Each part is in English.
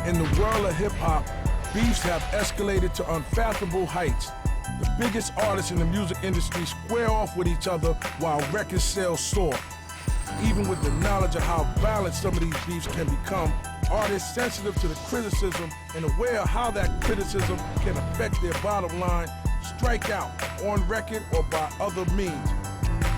In the world of hip-hop, beefs have escalated to unfathomable heights. The biggest artists in the music industry square off with each other while record sales soar. Even with the knowledge of how violent some of these beefs can become, artists sensitive to the criticism and aware of how that criticism can affect their bottom line strike out on record or by other means.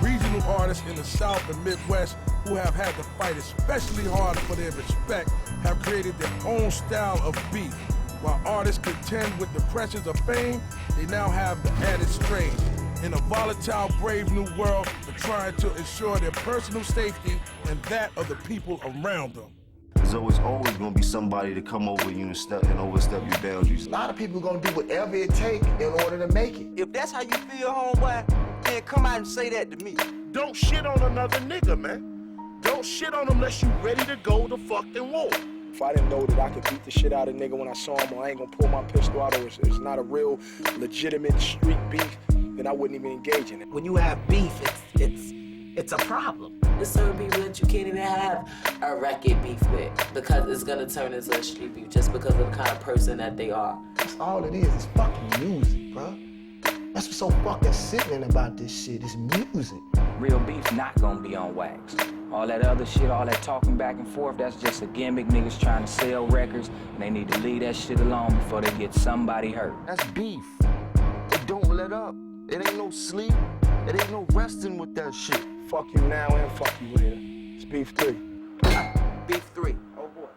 Regional artists in the South and Midwest who have had to fight especially hard for their respect have created their own style of beef. While artists contend with the pressures of fame, they now have the added strain. In a volatile, brave new world, they're trying to ensure their personal safety and that of the people around them. There's always gonna be somebody to come over you and overstep your boundaries. A lot of people gonna do whatever it takes in order to make it. If that's how you feel, homeboy, then come out and say that to me. Don't shit on another nigga, man. Don't shit on him unless you ready to go to fucking war. If I didn't know that I could beat the shit out of a nigga when I saw him, or I ain't gonna pull my pistol out, or it's not a real legitimate street beef, then I wouldn't even engage in it. When you have beef, it's a problem. There's certain people that you can't even have a record beef with because it's gonna turn into a street beef just because of the kind of person that they are. That's all it is. It's fucking music, bro. That's what's so fucking sickening about this shit. It's music. Real beef not gonna be on wax. All that other shit, all that talking back and forth, that's just a gimmick. Niggas trying to sell records, and they need to leave that shit alone before they get somebody hurt. That's beef. It don't let up. It ain't no sleep. It ain't no resting with that shit. Fuck you now and fuck you later. It's beef 3. Beef 3. Oh boy.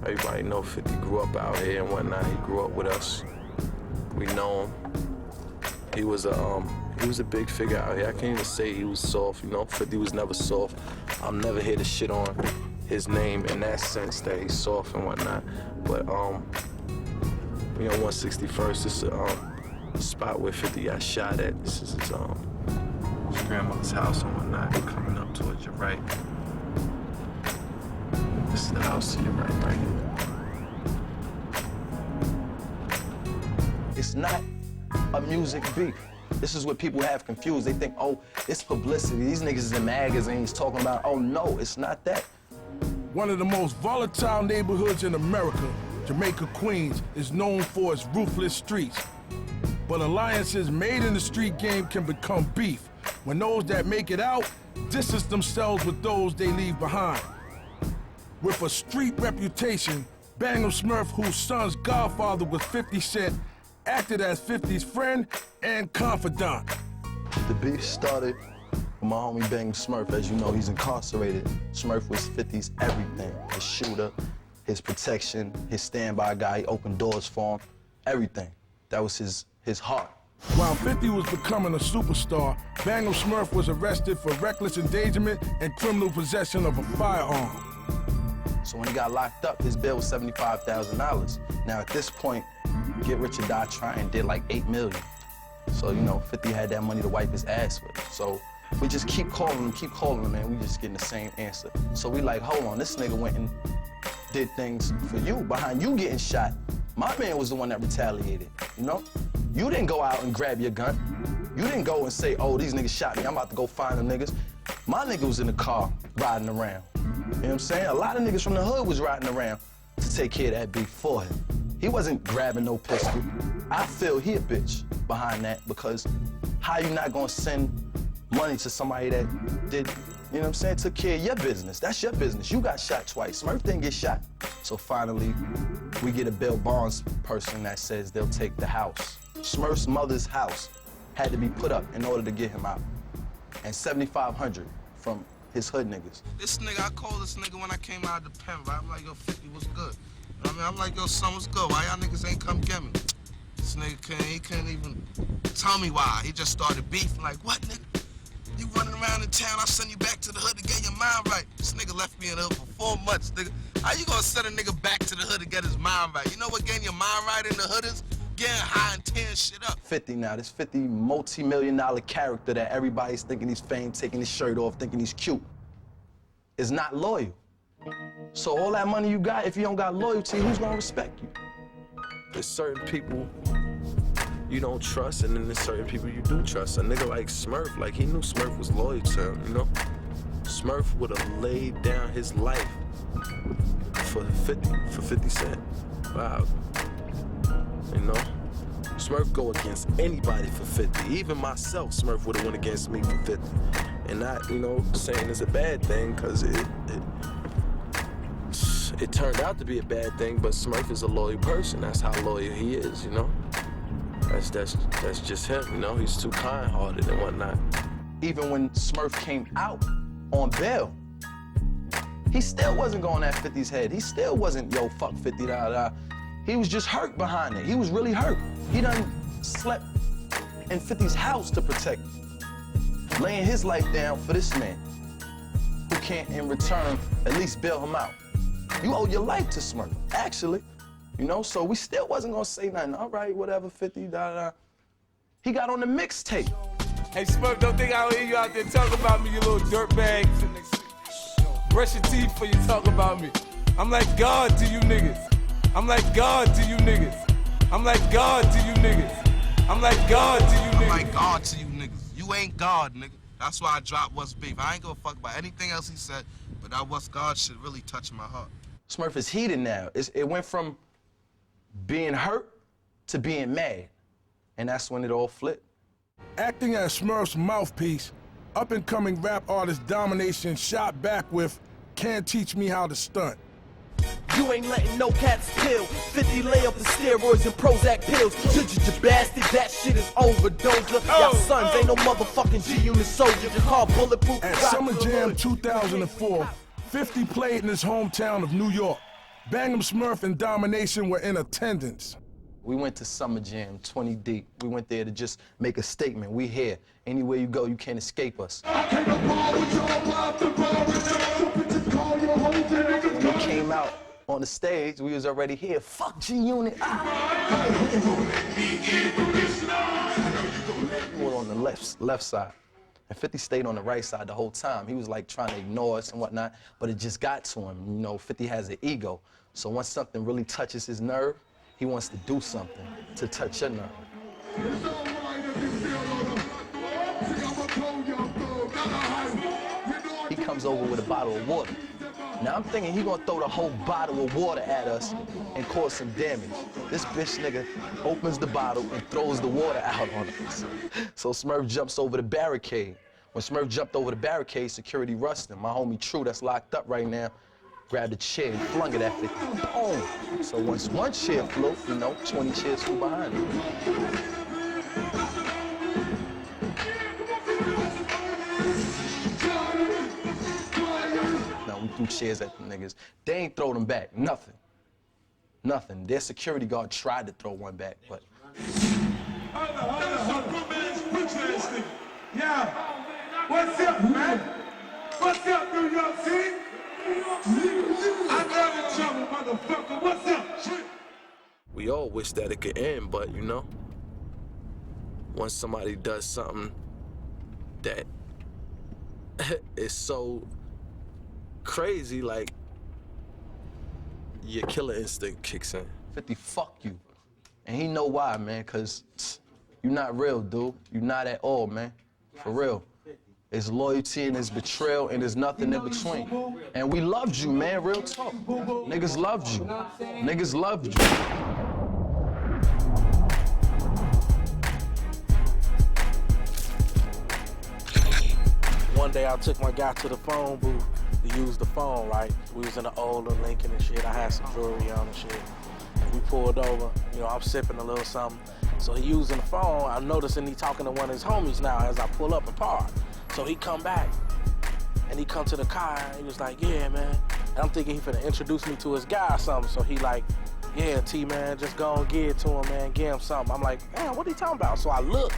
Everybody know 50 grew up out here and whatnot. He grew up with us. We know him. He was a big figure out here. I can't even say he was soft, you know. 50 was never soft. I'm never here to shit on his name in that sense that he's soft and whatnot. But we on 161st. This is a spot where 50 got shot at. This is his grandmother's house and whatnot. Coming up towards your right. This is the house to your right here. It's not a music beef. This is what people have confused. They think, oh, it's publicity. These niggas is in magazines talking about, oh no, it's not that. One of the most volatile neighborhoods in America, Jamaica, Queens, is known for its ruthless streets. But alliances made in the street game can become beef when those that make it out distance themselves with those they leave behind. With a street reputation, Bangum Smurf, whose son's godfather was 50 Cent, acted as 50's friend and confidant. The beef started with my homie Bangum Smurf. As you know, he's incarcerated. Smurf was 50's everything. His shooter, his protection, his standby guy. He opened doors for him, everything. That was his heart. While 50 was becoming a superstar, Bangum Smurf was arrested for reckless endangerment and criminal possession of a firearm. So when he got locked up, his bail was $75,000. Now at this point, Get Rich or Die Trying did like $8 million. So, you know, 50 had that money to wipe his ass with. So we just keep calling him, man. We just getting the same answer. So we like, hold on, this nigga went and did things for you, behind you getting shot. My man was the one that retaliated, you know? You didn't go out and grab your gun. You didn't go and say, oh, these niggas shot me, I'm about to go find them niggas. My nigga was in the car riding around. You know what I'm saying? A lot of niggas from the hood was riding around. to take care of that beef for him. He wasn't grabbing no pistol. I feel he a bitch behind that because how you not gonna send money to somebody that did, you know what I'm saying, took care of your business? That's your business. You got shot twice. Smurf didn't get shot. So finally, we get a bail bonds person that says they'll take the house. Smurf's mother's house had to be put up in order to get him out. And $7,500 from his hood niggas. This nigga, I called this nigga when I came out of the pen, right? I'm like, yo, 50 was good. I mean, I'm like, yo, son, what's good? Why y'all niggas ain't come get me? This nigga couldn't even tell me why. He just started beefing like, what, nigga? You running around in town, I'll send you back to the hood to get your mind right. This nigga left me in the hood for 4 months, nigga. How you gonna send a nigga back to the hood to get his mind right? You know what getting your mind right in the hood is? Getting high and tearing shit up. 50 now, this 50 multi-million-dollar character that everybody's thinking he's fame, taking his shirt off, thinking he's cute, is not loyal. So all that money you got, if you don't got loyalty, who's gonna respect you? There's certain people you don't trust, and then there's certain people you do trust. A nigga like Smurf, like he knew Smurf was loyal to him, you know? Smurf would have laid down his life for 50 Cent. Wow. You know? Smurf go against anybody for 50. Even myself, Smurf would have went against me for 50. And not, you know, saying it's a bad thing, because it turned out to be a bad thing, but Smurf is a loyal person. That's how loyal he is, you know? That's just him, you know? He's too kind-hearted and whatnot. Even when Smurf came out on bail, he still wasn't going at 50's head. He still wasn't, yo, fuck 50, da-da. He was just hurt behind it. He was really hurt. He done slept in 50's house to protect him, laying his life down for this man who can't, in return, at least bail him out. You owe your life to Smurf, actually. You know, so we still wasn't gonna say nothing. All right, whatever, 50, da-da. He got on the mixtape. Hey, Smurf, don't think I don't hear you out there talking about me, you little dirtbag. Brush your teeth before you talk about me. I'm like God to you niggas. I'm like God to you niggas. I'm like God to you niggas. I'm like God to you niggas. I'm like God to you niggas. You ain't God, nigga. That's why I dropped What's Beef. I ain't gonna fuck about anything else he said, but that What's God shit really touched my heart. Smurf is heated now. It went from being hurt to being mad, and that's when it all flipped. Acting as Smurf's mouthpiece, up-and-coming rap artist Domination shot back with "Can't Teach Me How to Stunt." You ain't letting no cats kill. 50 lay up the steroids and Prozac pills. You bastard, that shit is over, Doja. Y'all sons ain't no motherfucking G-Unit soldier. You call bulletproof. At Summer Jam 2004, 50 played in his hometown of New York. Bang'em Smurf and Domination were in attendance. We went to Summer Jam, 20 deep. We went there to just make a statement. We here. Anywhere you go, you can't escape us. When we came out on the stage, we was already here. Fuck G-Unit. We were on the left side. And 50 stayed on the right side the whole time. He was like trying to ignore us and whatnot, but it just got to him. You know, 50 has an ego. So once something really touches his nerve, he wants to do something to touch your nerve. He comes over with a bottle of water. Now I'm thinking he gonna throw the whole bottle of water at us and cause some damage. This bitch nigga opens the bottle and throws the water out on us. So Smurf jumps over the barricade. When Smurf jumped over the barricade, security rushed him. My homie True, that's locked up right now, grabbed a chair and flung it at 50. Boom! So once one chair flew, you know, 20 chairs flew behind him. Now we threw chairs at them niggas. They ain't throw them back, nothing. Nothing. Their security guard tried to throw one back, but. Yeah, what's up, man? What's up, New York City? I'm out of trouble, motherfucker. What's up? We all wish that it could end, but you know, once somebody does something that is so crazy, like, your killer instinct kicks in. 50, fuck you. And he know why, man, cause you're not real, dude. You're not at all, man. For real. It's loyalty and it's betrayal and there's nothing in between. And we loved you, man, real talk. Niggas loved you. Niggas loved you. One day I took my guy to the phone booth to use the phone, right? We was in the older Lincoln and shit. I had some jewelry on and shit. And we pulled over, you know, I'm sipping a little something. So he using the phone, I'm noticing he talking to one of his homies now as I pull up and park. So he come back and he come to the car and he was like, yeah, man. And I'm thinking he finna introduce me to his guy or something. So he like, yeah, T, man, just go and give it to him, man, give him something. I'm like, man, what are you talking about? So I look.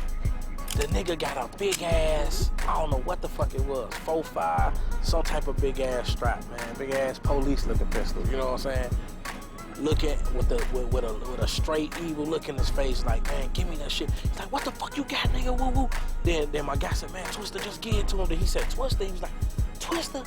The nigga got a big ass, I don't know what the fuck it was, 4.5, some type of big ass strap, man. Big ass police looking pistol, you know what I'm saying? Looking with a straight evil look in his face, like, man, give me that shit. He's like, what the fuck you got, nigga, woo woo? Then my guy said, man, Twister, just give it to him. Then he said, Twister? He was like, Twister?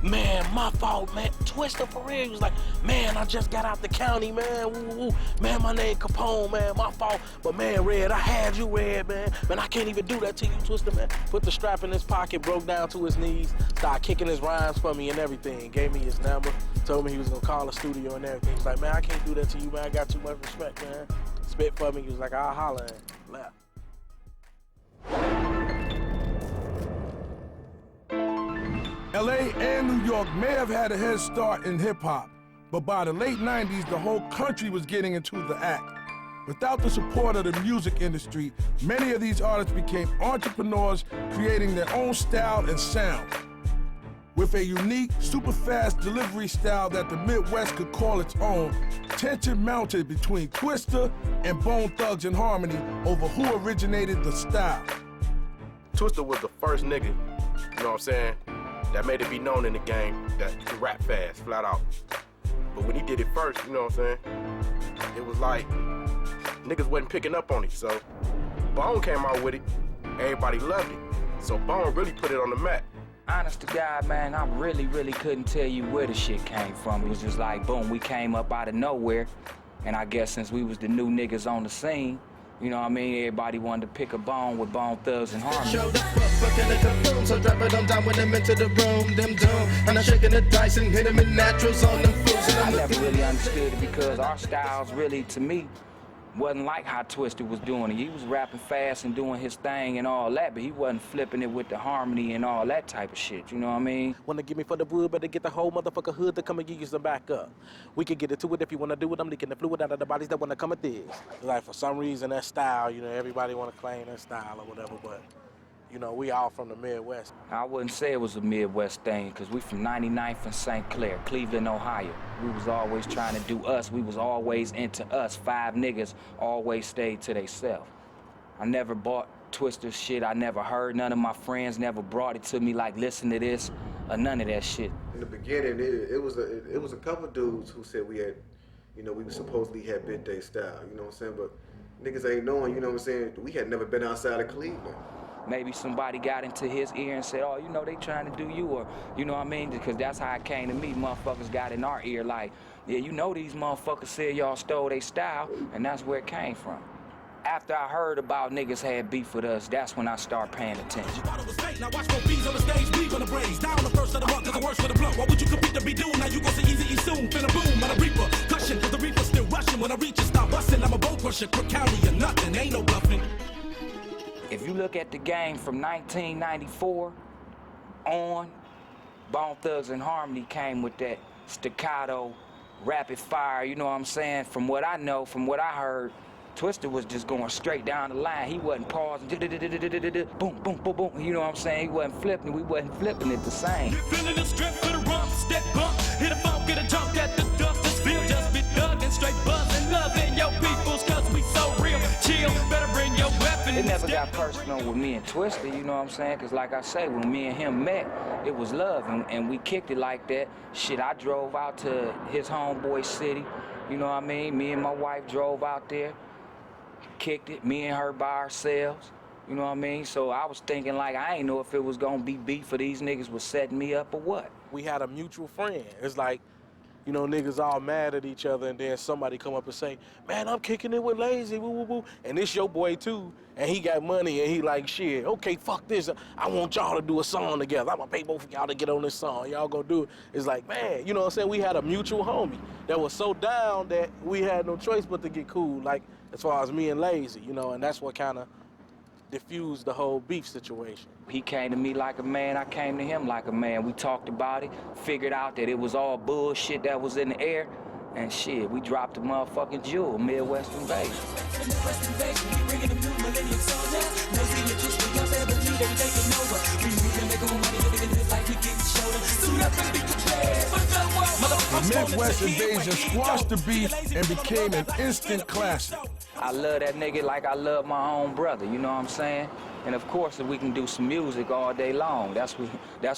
Man, my fault, man. Twister for real. He was like, man, I just got out the county, man. Woo, woo, woo. Man, my name Capone, man. My fault. But man, Red, I had you, Red, man. Man, I can't even do that to you, Twister, man. Put the strap in his pocket, broke down to his knees, started kicking his rhymes for me and everything. Gave me his number, told me he was gonna call the studio and everything. He was like, man, I can't do that to you, man. I got too much respect, man. Spit for me. He was like, I'll holler at him. Left. LA and New York may have had a head start in hip-hop, but by the late 90s, the whole country was getting into the act. Without the support of the music industry, many of these artists became entrepreneurs, creating their own style and sound. With a unique, super fast delivery style that the Midwest could call its own, tension mounted between Twista and Bone Thugs and Harmony over who originated the style. Twista was the first nigga, you know what I'm saying, that made it be known in the game that could rap fast, flat out. But when he did it first, you know what I'm saying, it was like niggas wasn't picking up on it. So Bone came out with it, everybody loved it. So Bone really put it on the map. Honest to God, man, I really couldn't tell you where the shit came from. It was just like, boom, we came up out of nowhere. And I guess since we was the new niggas on the scene, you know what I mean, everybody wanted to pick a bone with Bone Thugs and Harmony. Showed up, fucking at the room, so drop it on down when them into the room, them doom. And I'm shaking the dice and hit them in naturals on them fools. I never really understood it because our styles really, to me, wasn't like how Twista was doing it. He was rapping fast and doing his thing and all that, but he wasn't flipping it with the harmony and all that type of shit, you know what I mean? Wanna give me for the wood, better get the whole motherfucker hood to come and give you some backup. We can get into it if you wanna do it. I'm leaking the fluid out of the bodies that wanna come at this. Like, for some reason, that style, you know, everybody wanna claim that style or whatever, but, you know, we all from the Midwest. I wouldn't say it was a Midwest thing, because we from 99th and St. Clair, Cleveland, Ohio. We was always trying to do us. We was always into us. 5 niggas always stayed to theyself. I never bought Twista shit. I never heard. None of my friends never brought it to me like, listen to this, or none of that shit. In the beginning, it was a couple dudes who said we had, you know, we supposedly had Big Day style, you know what I'm saying? But niggas ain't knowing, you know what I'm saying? We had never been outside of Cleveland. Maybe somebody got into his ear and said, oh, you know, they trying to do you, or, you know what I mean? Because that's how it came to me. Motherfuckers got in our ear like, yeah, you know these motherfuckers said y'all stole their style, and that's where it came from. After I heard about niggas had beef with us, that's when I started paying attention. Now watch for bees on the stage, we gonna blaze. Down the first of the month, cause the worst for the blood. What would you compete to be doing? Now you gon' see easy soon. Finna boom, on a reaper. Cushion, cause the reaper still rushing. When I reach and start busting, I'm a bow crusher. Quick county or nothing, ain't no bluffing. If you look at the game from 1994 on, Bone Thugs and Harmony came with that staccato, rapid fire, you know what I'm saying? From what I know, from what I heard, Twista was just going straight down the line. He wasn't pausing, boom, boom, boom, boom. You know what I'm saying? He wasn't flipping, we wasn't flipping it the same. Feeling the strip for the rump, step bump, hit a funk, get a jump at the dust. This feel just be thugging, straight buzzing, loving your peoples, cause we so real. Chill, better bring your weapon. It never got personal with me and Twista, you know what I'm saying? Cause like I say, when me and him met, it was love, and we kicked it like that. Shit, I drove out to his homeboy city, you know what I mean? Me and my wife drove out there, kicked it, me and her by ourselves, you know what I mean? So I was thinking like, I ain't know if it was gonna be beef or these niggas was setting me up or what. We had a mutual friend. It's like, you know, niggas all mad at each other, and then somebody come up and say, man, I'm kicking it with Lazy, woo, woo, woo. And it's your boy too, and he got money, and he like, shit, okay, fuck this. I want y'all to do a song together. I'm gonna pay both of y'all to get on this song. Y'all gonna do it. It's like, man, you know what I'm saying? We had a mutual homie that was so down that we had no choice but to get cool, like, as far as me and Lazy, you know, and that's what kind of diffused the whole beef situation. He came to me like a man, I came to him like a man. We talked about it, figured out that it was all bullshit that was in the air, and shit, we dropped a motherfucking jewel, Midwest Invasion. The Midwest Invasion squashed the beef and became an instant classic. I love that nigga like I love my own brother, you know what I'm saying? And of course, if we can do some music all day long, that's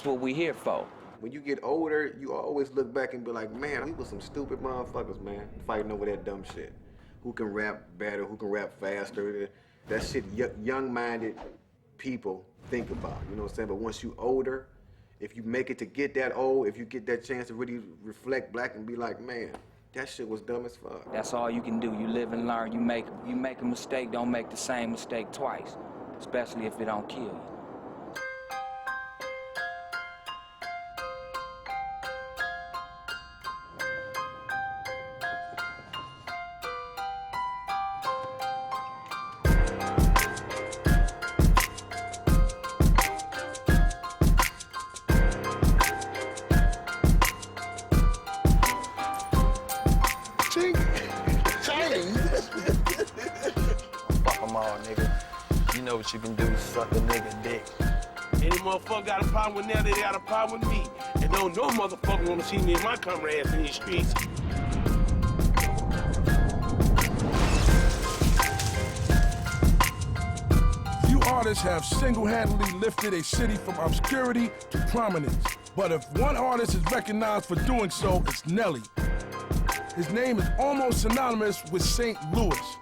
what we here for. When you get older, you always look back and be like, man, we was some stupid motherfuckers, man, fighting over that dumb shit. Who can rap better, who can rap faster? That shit young-minded people think about, you know what I'm saying? But once you older, if you make it to get that old, if you get that chance to really reflect back and be like, man, that shit was dumb as fuck. That's all you can do. You live and learn. You make a mistake, don't make the same mistake twice, especially if it don't kill you. What you can do, suck a nigga dick. Any motherfucker got a problem with Nelly, they got a problem with me. And don't no motherfucker wanna see me and my comrades in these streets. Few artists have single-handedly lifted a city from obscurity to prominence. But if one artist is recognized for doing so, it's Nelly. His name is almost synonymous with St. Louis.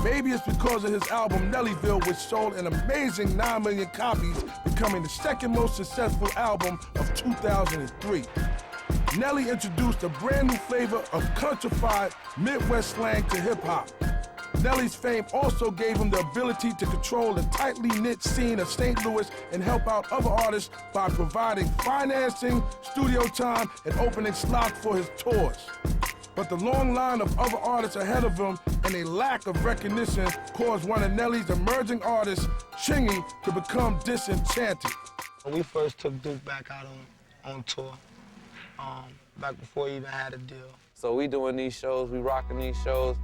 Maybe it's because of his album Nellyville, which sold an amazing 9 million copies, becoming the second most successful album of 2003. Nelly introduced a brand new flavor of countrified Midwest slang to hip-hop. Nelly's fame also gave him the ability to control the tightly knit scene of St. Louis and help out other artists by providing financing, studio time, and opening slots for his tours. But the long line of other artists ahead of him and a lack of recognition caused one of Nelly's emerging artists, Chingy, to become disenchanted. When we first took Duke back out on tour, back before he even had a deal. So we doing these shows, we rocking these shows,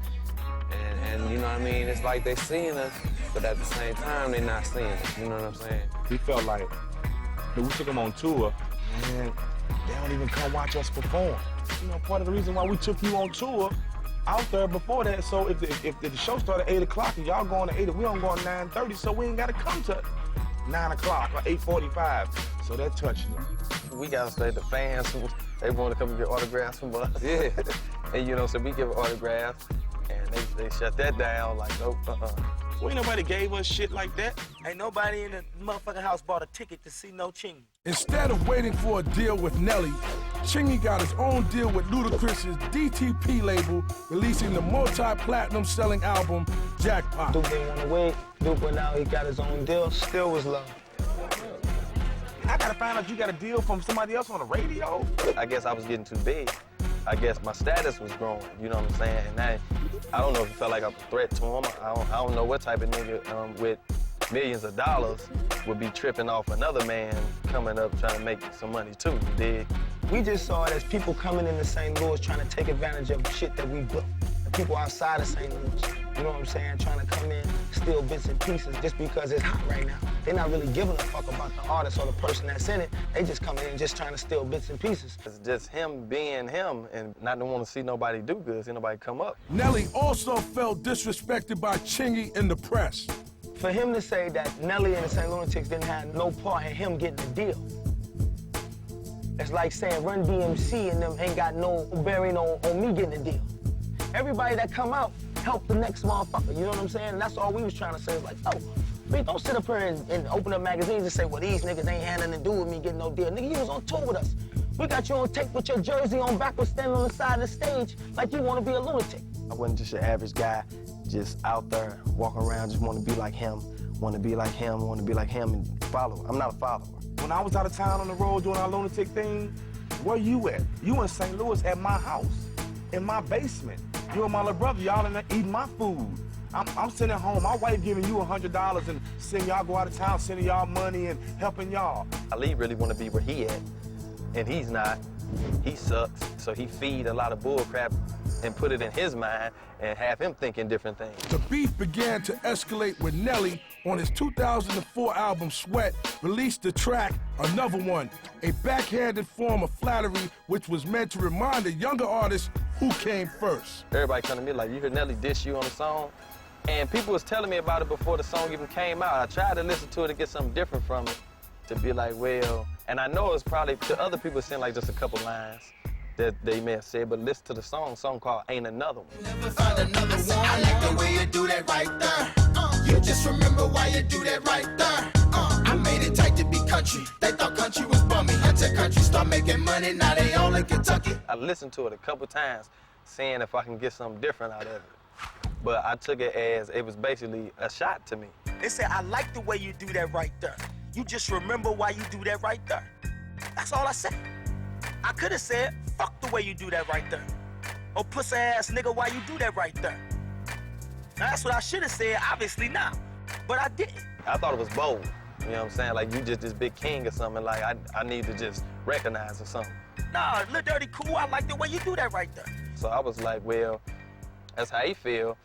and you know what I mean? It's like they seeing us, but at the same time, they not seeing us, you know what I'm saying? We felt like, when we took him on tour, man, they don't even come watch us perform. You know, part of the reason why we took you on tour out there before that, so if the show started at 8 o'clock and y'all going at 8, we don't go at 9:30, so we ain't got to come to 9 o'clock or 8:45. So that touched me. We got to say the fans, they want to come and get autographs from us. Yeah. And you know, so we give autographs, and they shut that down like, nope, Well, ain't nobody gave us shit like that. Ain't nobody in the motherfucking house bought a ticket to see no Chingy. Instead of waiting for a deal with Nelly, Chingy got his own deal with Ludacris's DTP label, releasing the multi-platinum selling album, Jackpot. Duke didn't want to wait. Duke went out, he got his own deal, still was love. I gotta find out you got a deal from somebody else on the radio? I guess I was getting too big. I guess my status was growing, you know what I'm saying? And I don't know if it felt like a threat to him. I don't know what type of nigga with millions of dollars would be tripping off another man coming up trying to make some money too, you dig? We just saw it as people coming into St. Louis trying to take advantage of shit that we built. The people outside of St. Louis, you know what I'm saying, trying to come in, steal bits and pieces just because it's hot right now. They're not really giving a fuck about the artist or the person that's in it. They just coming in just trying to steal bits and pieces. It's just him being him and not to want to see nobody do good, see nobody come up. Nelly also felt disrespected by Chingy in the press. For him to say that Nelly and the St. Lunatics didn't have no part in him getting a deal, it's like saying Run DMC and them ain't got no bearing on me getting a deal. Everybody that come out help the next motherfucker, you know what I'm saying? And that's all we was trying to say. It's like, oh, man, don't sit up here and open up magazines and say, well, these niggas ain't had nothing to do with me getting no deal. Nigga, you was on tour with us. We got you on tape with your jersey on backwards, standing on the side of the stage like you want to be a lunatic. I wasn't just your average guy, just out there walking around, just want to be like him, want to be like him, want to be like him, and follow. I'm not a follower. When I was out of town on the road doing our lunatic thing, where you at? You in St. Louis at my house, in my basement. You and my little brother, y'all in there eating my food. I'm sitting at home, my wife giving you $100 and seeing y'all go out of town, sending y'all money and helping y'all. Ali really want to be where he at, and he's not. He sucks, so he feed a lot of bull crap and put it in his mind and have him thinking different things. The beef began to escalate when Nelly, on his 2004 album Sweat, released the track Another One, a backhanded form of flattery which was meant to remind the younger artists who came first. Everybody come to me like, you heard Nelly diss you on the song? And people was telling me about it before the song even came out. I tried to listen to it and get something different from it, to be like, well, and I know it's probably, to other people, it seemed like just a couple lines that they may have said, but listen to the song called Ain't Another One. Never find another one. I like the way you do that right there. You just remember why you do that right there. I made it tight to be country. They thought country was bummy. Until country start making money, now they all in Kentucky. I listened to it a couple times, seeing if I can get something different out of it. But I took it as it was basically a shot to me. They said, I like the way you do that right there. You just remember why you do that right there. That's all I said. I could have said, fuck the way you do that right there. Or pussy ass nigga, why you do that right there. Now, that's what I should have said, obviously not. But I didn't. I thought it was bold. You know what I'm saying? Like, you just this big king or something. Like, I need to just recognize or something. Nah, Lil Dirty cool. I like the way you do that right there. So I was like, well, that's how he feel.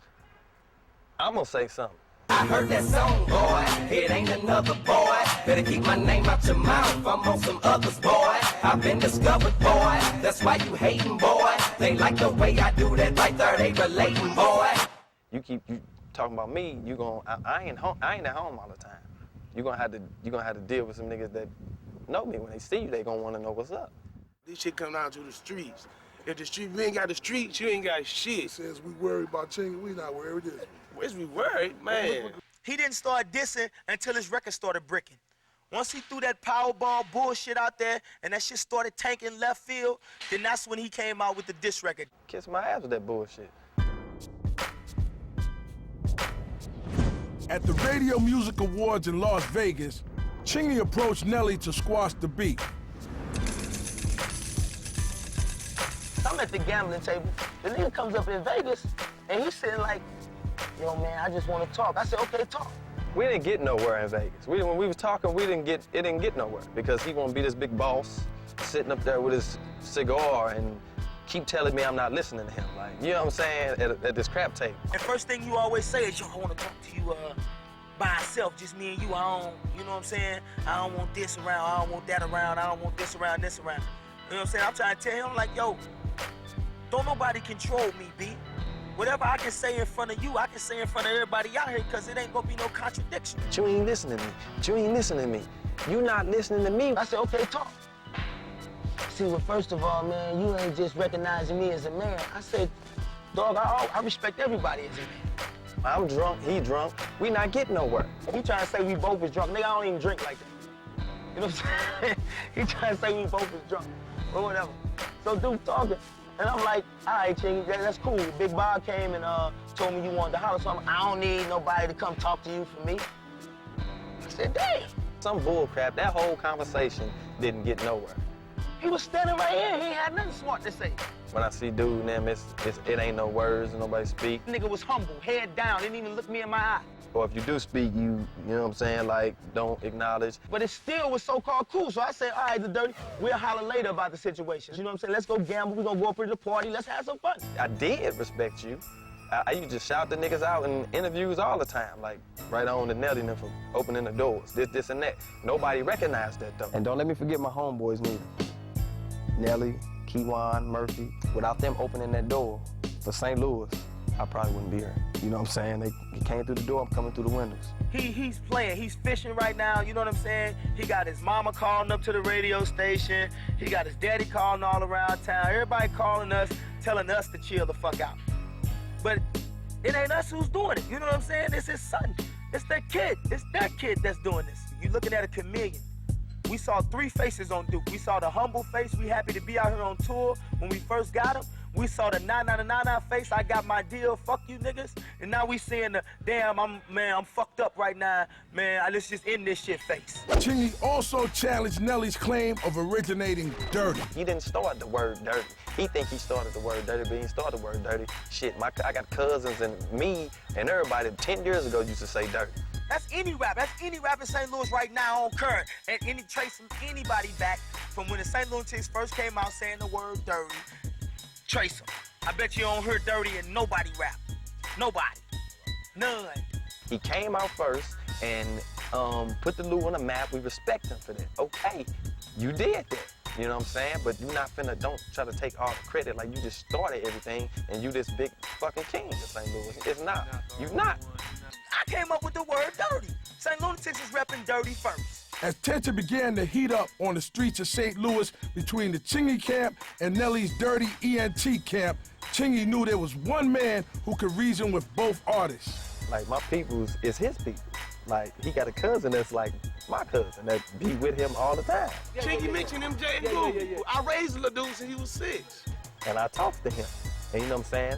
I'm gonna say something. I heard that song, boy. It ain't another boy. Better keep my name out your mouth. I'm on some others, boy. I've been discovered, boy. That's why you hating, boy. They like the way I do that right there. They relating, boy. You keep talking about me. I ain't at home all the time. You're gonna have to deal with some niggas that know me. When they see you, they gonna want to know what's up. This shit come down to the streets. If we ain't got the streets, you ain't got shit. Says we worried about Chingy, we not worried with this. Where's we worried, man? He didn't start dissing until his record started bricking. Once he threw that Powerball bullshit out there and that shit started tanking left field, then that's when he came out with the diss record. Kiss my ass with that bullshit. At the Radio Music Awards in Las Vegas, Chingy approached Nelly to squash the beef. I'm at the gambling table. The nigga comes up in Vegas and he's sitting like, yo, man, I just want to talk. I said, okay, talk. We didn't get nowhere in Vegas. When we was talking, it didn't get nowhere because he want to be this big boss sitting up there with his cigar and keep telling me I'm not listening to him. Like, you know what I'm saying, at this crap table. And first thing you always say is, yo, I want to talk to you by myself, just me and you. You know what I'm saying? I don't want this around, I don't want that around, I don't want this around, this around. You know what I'm saying? I'm trying to tell him, like, yo, don't nobody control me, B. Whatever I can say in front of you, I can say in front of everybody out here because it ain't gonna be no contradiction. You ain't listening to me. You ain't listening to me. You not listening to me. I said, okay, talk. See, well, first of all, man, you ain't just recognizing me as a man. I said, dog, I respect everybody as a man. I'm drunk, he drunk. We not getting nowhere. If you trying to say we both was drunk, nigga, I don't even drink like that. You know what I'm saying? He trying to say we both was drunk or whatever. So dude talking. And I'm like, all right, Chingy, that's cool. Big Bob came and told me you wanted to holler, so I don't need nobody to come talk to you for me. I said, damn. Some bull crap. That whole conversation didn't get nowhere. He was standing right here. He ain't had nothing smart to say. When I see dude and them, it ain't no words and nobody speak. Nigga was humble, head down, didn't even look me in my eye. Or if you do speak, you know what I'm saying, like, don't acknowledge. But it still was so-called cool, so I said, all right, the Dirty, we'll holler later about the situation. You know what I'm saying? Let's go gamble, we're gonna go up to the party, let's have some fun. I did respect you. I used to shout the niggas out in interviews all the time, like, right on to Nelly and them for opening the doors, this and that. Nobody recognized that, though. And don't let me forget my homeboys, neither. Nelly, Keywan, Murphy. Without them opening that door for St. Louis, I probably wouldn't be here. You know what I'm saying? They came through the door, I'm coming through the windows. He's playing, he's fishing right now, you know what I'm saying? He got his mama calling up to the radio station. He got his daddy calling all around town. Everybody calling us, telling us to chill the fuck out. But it ain't us who's doing it, you know what I'm saying? It's his son, it's their kid that's doing this. You're looking at a chameleon. We saw three faces on Duke. We saw the humble face, we happy to be out here on tour when we first got him. We saw the nah face, I got my deal, fuck you niggas. And now we seeing the, damn, I'm fucked up right now, man, let's just end this shit face. Chingy also challenged Nelly's claim of originating dirty. He didn't start the word dirty. He think he started the word dirty, but he didn't start the word dirty. Shit, I got cousins and me and everybody 10 years ago used to say dirty. That's any rap in St. Louis right now on current. And trace anybody back from when the St. Lunatics first came out saying the word dirty. Trace them. I bet you don't hear dirty and nobody rap. Nobody. None. He came out first and put the Lou on the map. We respect him for that. Okay, you did that. You know what I'm saying? But you're not finna, don't try to take all the credit like you just started everything and you this big fucking king of St. Louis. It's not. You not. I came up with the word dirty. St. Lunatics is repping dirty first. As tension began to heat up on the streets of St. Louis between the Chingy camp and Nelly's dirty ENT camp, Chingy knew there was one man who could reason with both artists. Like, my peoples is his people. Like, he got a cousin that's like my cousin that be with him all the time. Chingy mentioned MJ and Goo. I raised the little dude since he was 6. And I talked to him, and you know what I'm saying?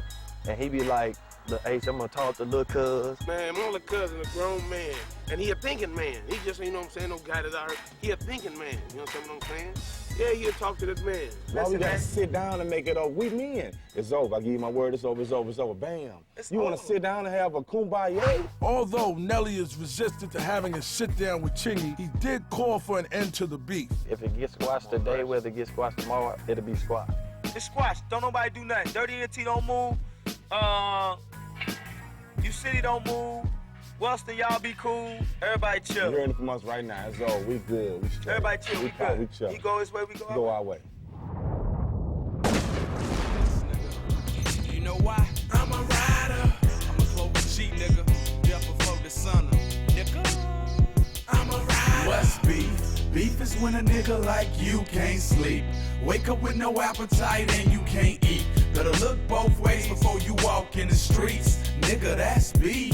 And he be like, look, H, I'm gonna talk to little cuz. Man, my little cousin, a grown man, and he a thinking man. He just, you know what I'm saying, no guy that I heard. He a thinking man, you know what I'm saying? Yeah, he'll talk to this man. Why we gotta sit down and make it over? We men. It's over. I give you my word, it's over, it's over, it's over. Bam. You wanna sit down and have a kumbaya? Although Nelly is resistant to having a sit down with Chingy, he did call for an end to the beef. If it gets squashed today, whether it gets squashed tomorrow, it'll be squashed. It's squashed. Don't nobody do nothing. Dirty ENT don't move. You City don't move. Wellston, y'all be cool. Everybody chill. You're hearing it from us right now. It's all. We good. We straight. Everybody chill. We good. We chill. He go his way, we go our way. Go our way. You know why? I'm a rider. I'm a Clover G, nigga. Death before the sun, nigga. I'm a rider. What's beef? Beef is when a nigga like you can't sleep. Wake up with no appetite and you can't eat. Better look both ways before you walk in the streets. Nigga, that's beef.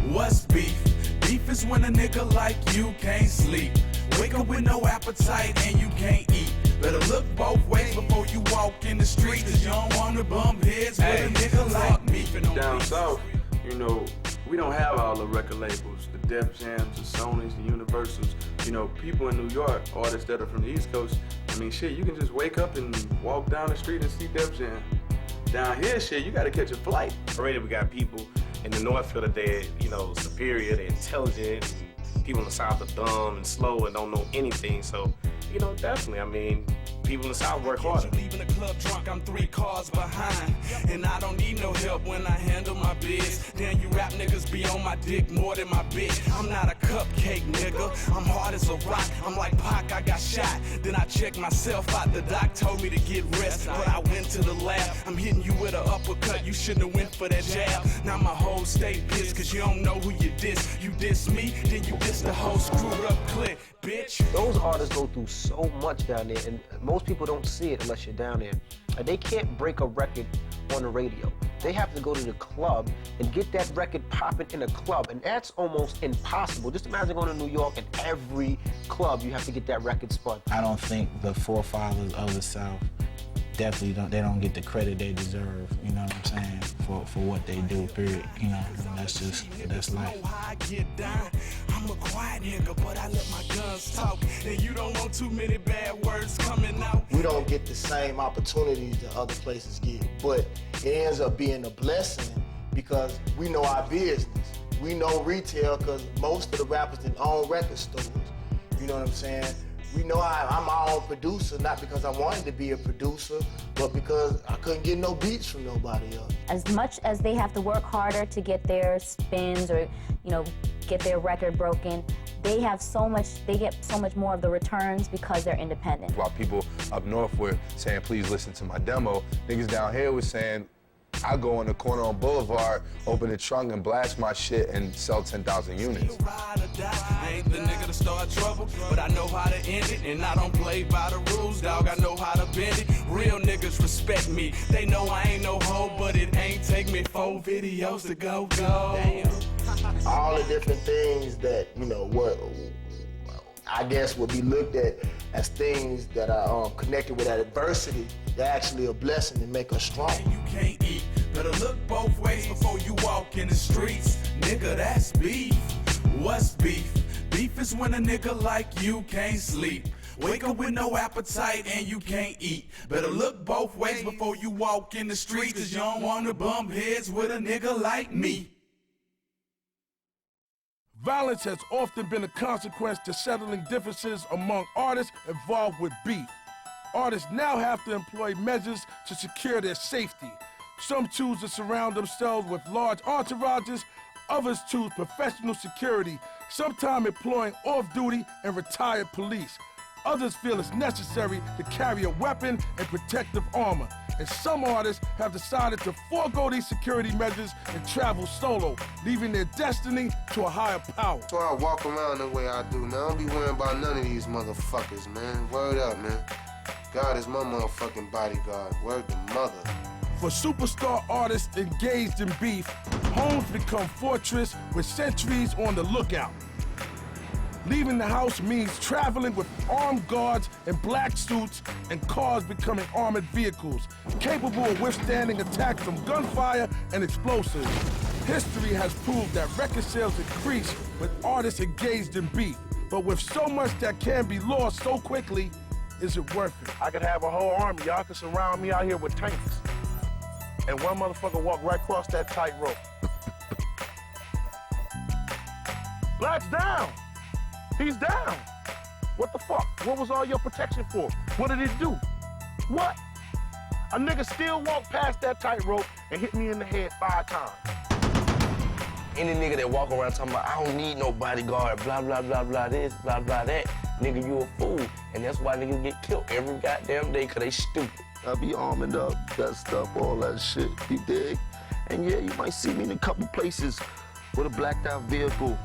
What's beef? Beef is when a nigga like you can't sleep. Wake up with no appetite and you can't eat. Better look both ways before you walk in the streets, cause you don't wanna bump heads with a nigga like me. Down south, you know, we don't have all the record labels, the Def Jams, the Sonys, the Universals. You know, people in New York, artists that are from the East Coast, I mean, shit, you can just wake up and walk down the street and see Def Jam. Down here, shit, you gotta catch a flight. Already we got people in the North feel that they're, you know, superior, they're intelligent, and people in the South are dumb and slow and don't know anything. So, you know, definitely, I mean, people in the South work harder. Leaving the club drunk, I'm 3 cars behind. And I don't need no help when I handle my biz. Damn, you rap niggas be on my dick more than my bitch. I'm not a cupcake, nigga. I'm hard as a rock. I'm like Pac, I got shot. Then I checked myself out. The doc told me to get rest, but I went to the lab. I'm hitting you with an uppercut. You shouldn't have went for that jab. Now my whole state pissed, cause you don't know who you diss. You diss me, then you diss the whole screwed up clique, bitch. Those artists go through so much down there, and most people don't see it unless you're down there. They can't break a record on the radio. They have to go to the club and get that record popping in a club, and that's almost impossible. Just imagine going to New York and every club you have to get that record spun. I don't think the forefathers of the South definitely don't get the credit they deserve, you know what I'm saying, for what they do, period. You know, that's life. I'm a quiet nigga, but I let my guns talk. And you don't want too many bad words coming out. We don't get the same opportunities that other places get, but it ends up being a blessing because we know our business. We know retail because most of the rappers that own record stores. You know what I'm saying? We know I'm my own producer, not because I wanted to be a producer, but because I couldn't get no beats from nobody else. As much as they have to work harder to get their spins or, you know, get their record broken, they get so much more of the returns because they're independent. While people up north were saying, please listen to my demo, niggas down here were saying, I go in the corner on Boulevard, open the trunk and blast my shit and sell 10,000 units. I ain't the nigga to start trouble, but I know how to end it, and I don't play by the rules, dog. I know how to bend it. Real niggas respect me. They know I ain't no hoe, but it ain't take me 4 videos to go. Damn. All the different things that, you know, I guess, would be looked at as things that are connected with that adversity. They're actually a blessing and make us strong. You can't eat. Better look both ways before you walk in the streets. Nigga, that's beef. What's beef? Beef is when a nigga like you can't sleep. Wake up with no appetite and you can't eat. Better look both ways before you walk in the streets, cause you don't wanna bump heads with a nigga like me. Violence has often been a consequence to settling differences among artists involved with beef. Artists now have to employ measures to secure their safety. Some choose to surround themselves with large entourages, others choose professional security, sometimes employing off-duty and retired police. Others feel it's necessary to carry a weapon and protective armor. And some artists have decided to forego these security measures and travel solo, leaving their destiny to a higher power. That's why I walk around the way I do, man. I don't be worrying about none of these motherfuckers, man. Word up, man. God is my motherfucking bodyguard. Word to mother. For superstar artists engaged in beef, homes become fortress with sentries on the lookout. Leaving the house means traveling with armed guards in black suits and cars becoming armored vehicles, capable of withstanding attacks from gunfire and explosives. History has proved that record sales increase with artists engaged in beef. But with so much that can be lost so quickly, is it worth it? I could have a whole army. Y'all could surround me out here with tanks. And one motherfucker walk right across that tightrope. Black's down. He's down. What the fuck? What was all your protection for? What did it do? What? A nigga still walked past that tightrope and hit me in the head 5 times. Any nigga that walk around talking about, I don't need no bodyguard, blah, blah, blah, blah, this, blah, blah, that, nigga, you a fool. And that's why niggas get killed every goddamn day, cause they stupid. I be arming up, that stuff, all that shit, you dig? And yeah, you might see me in a couple places with a blacked out vehicle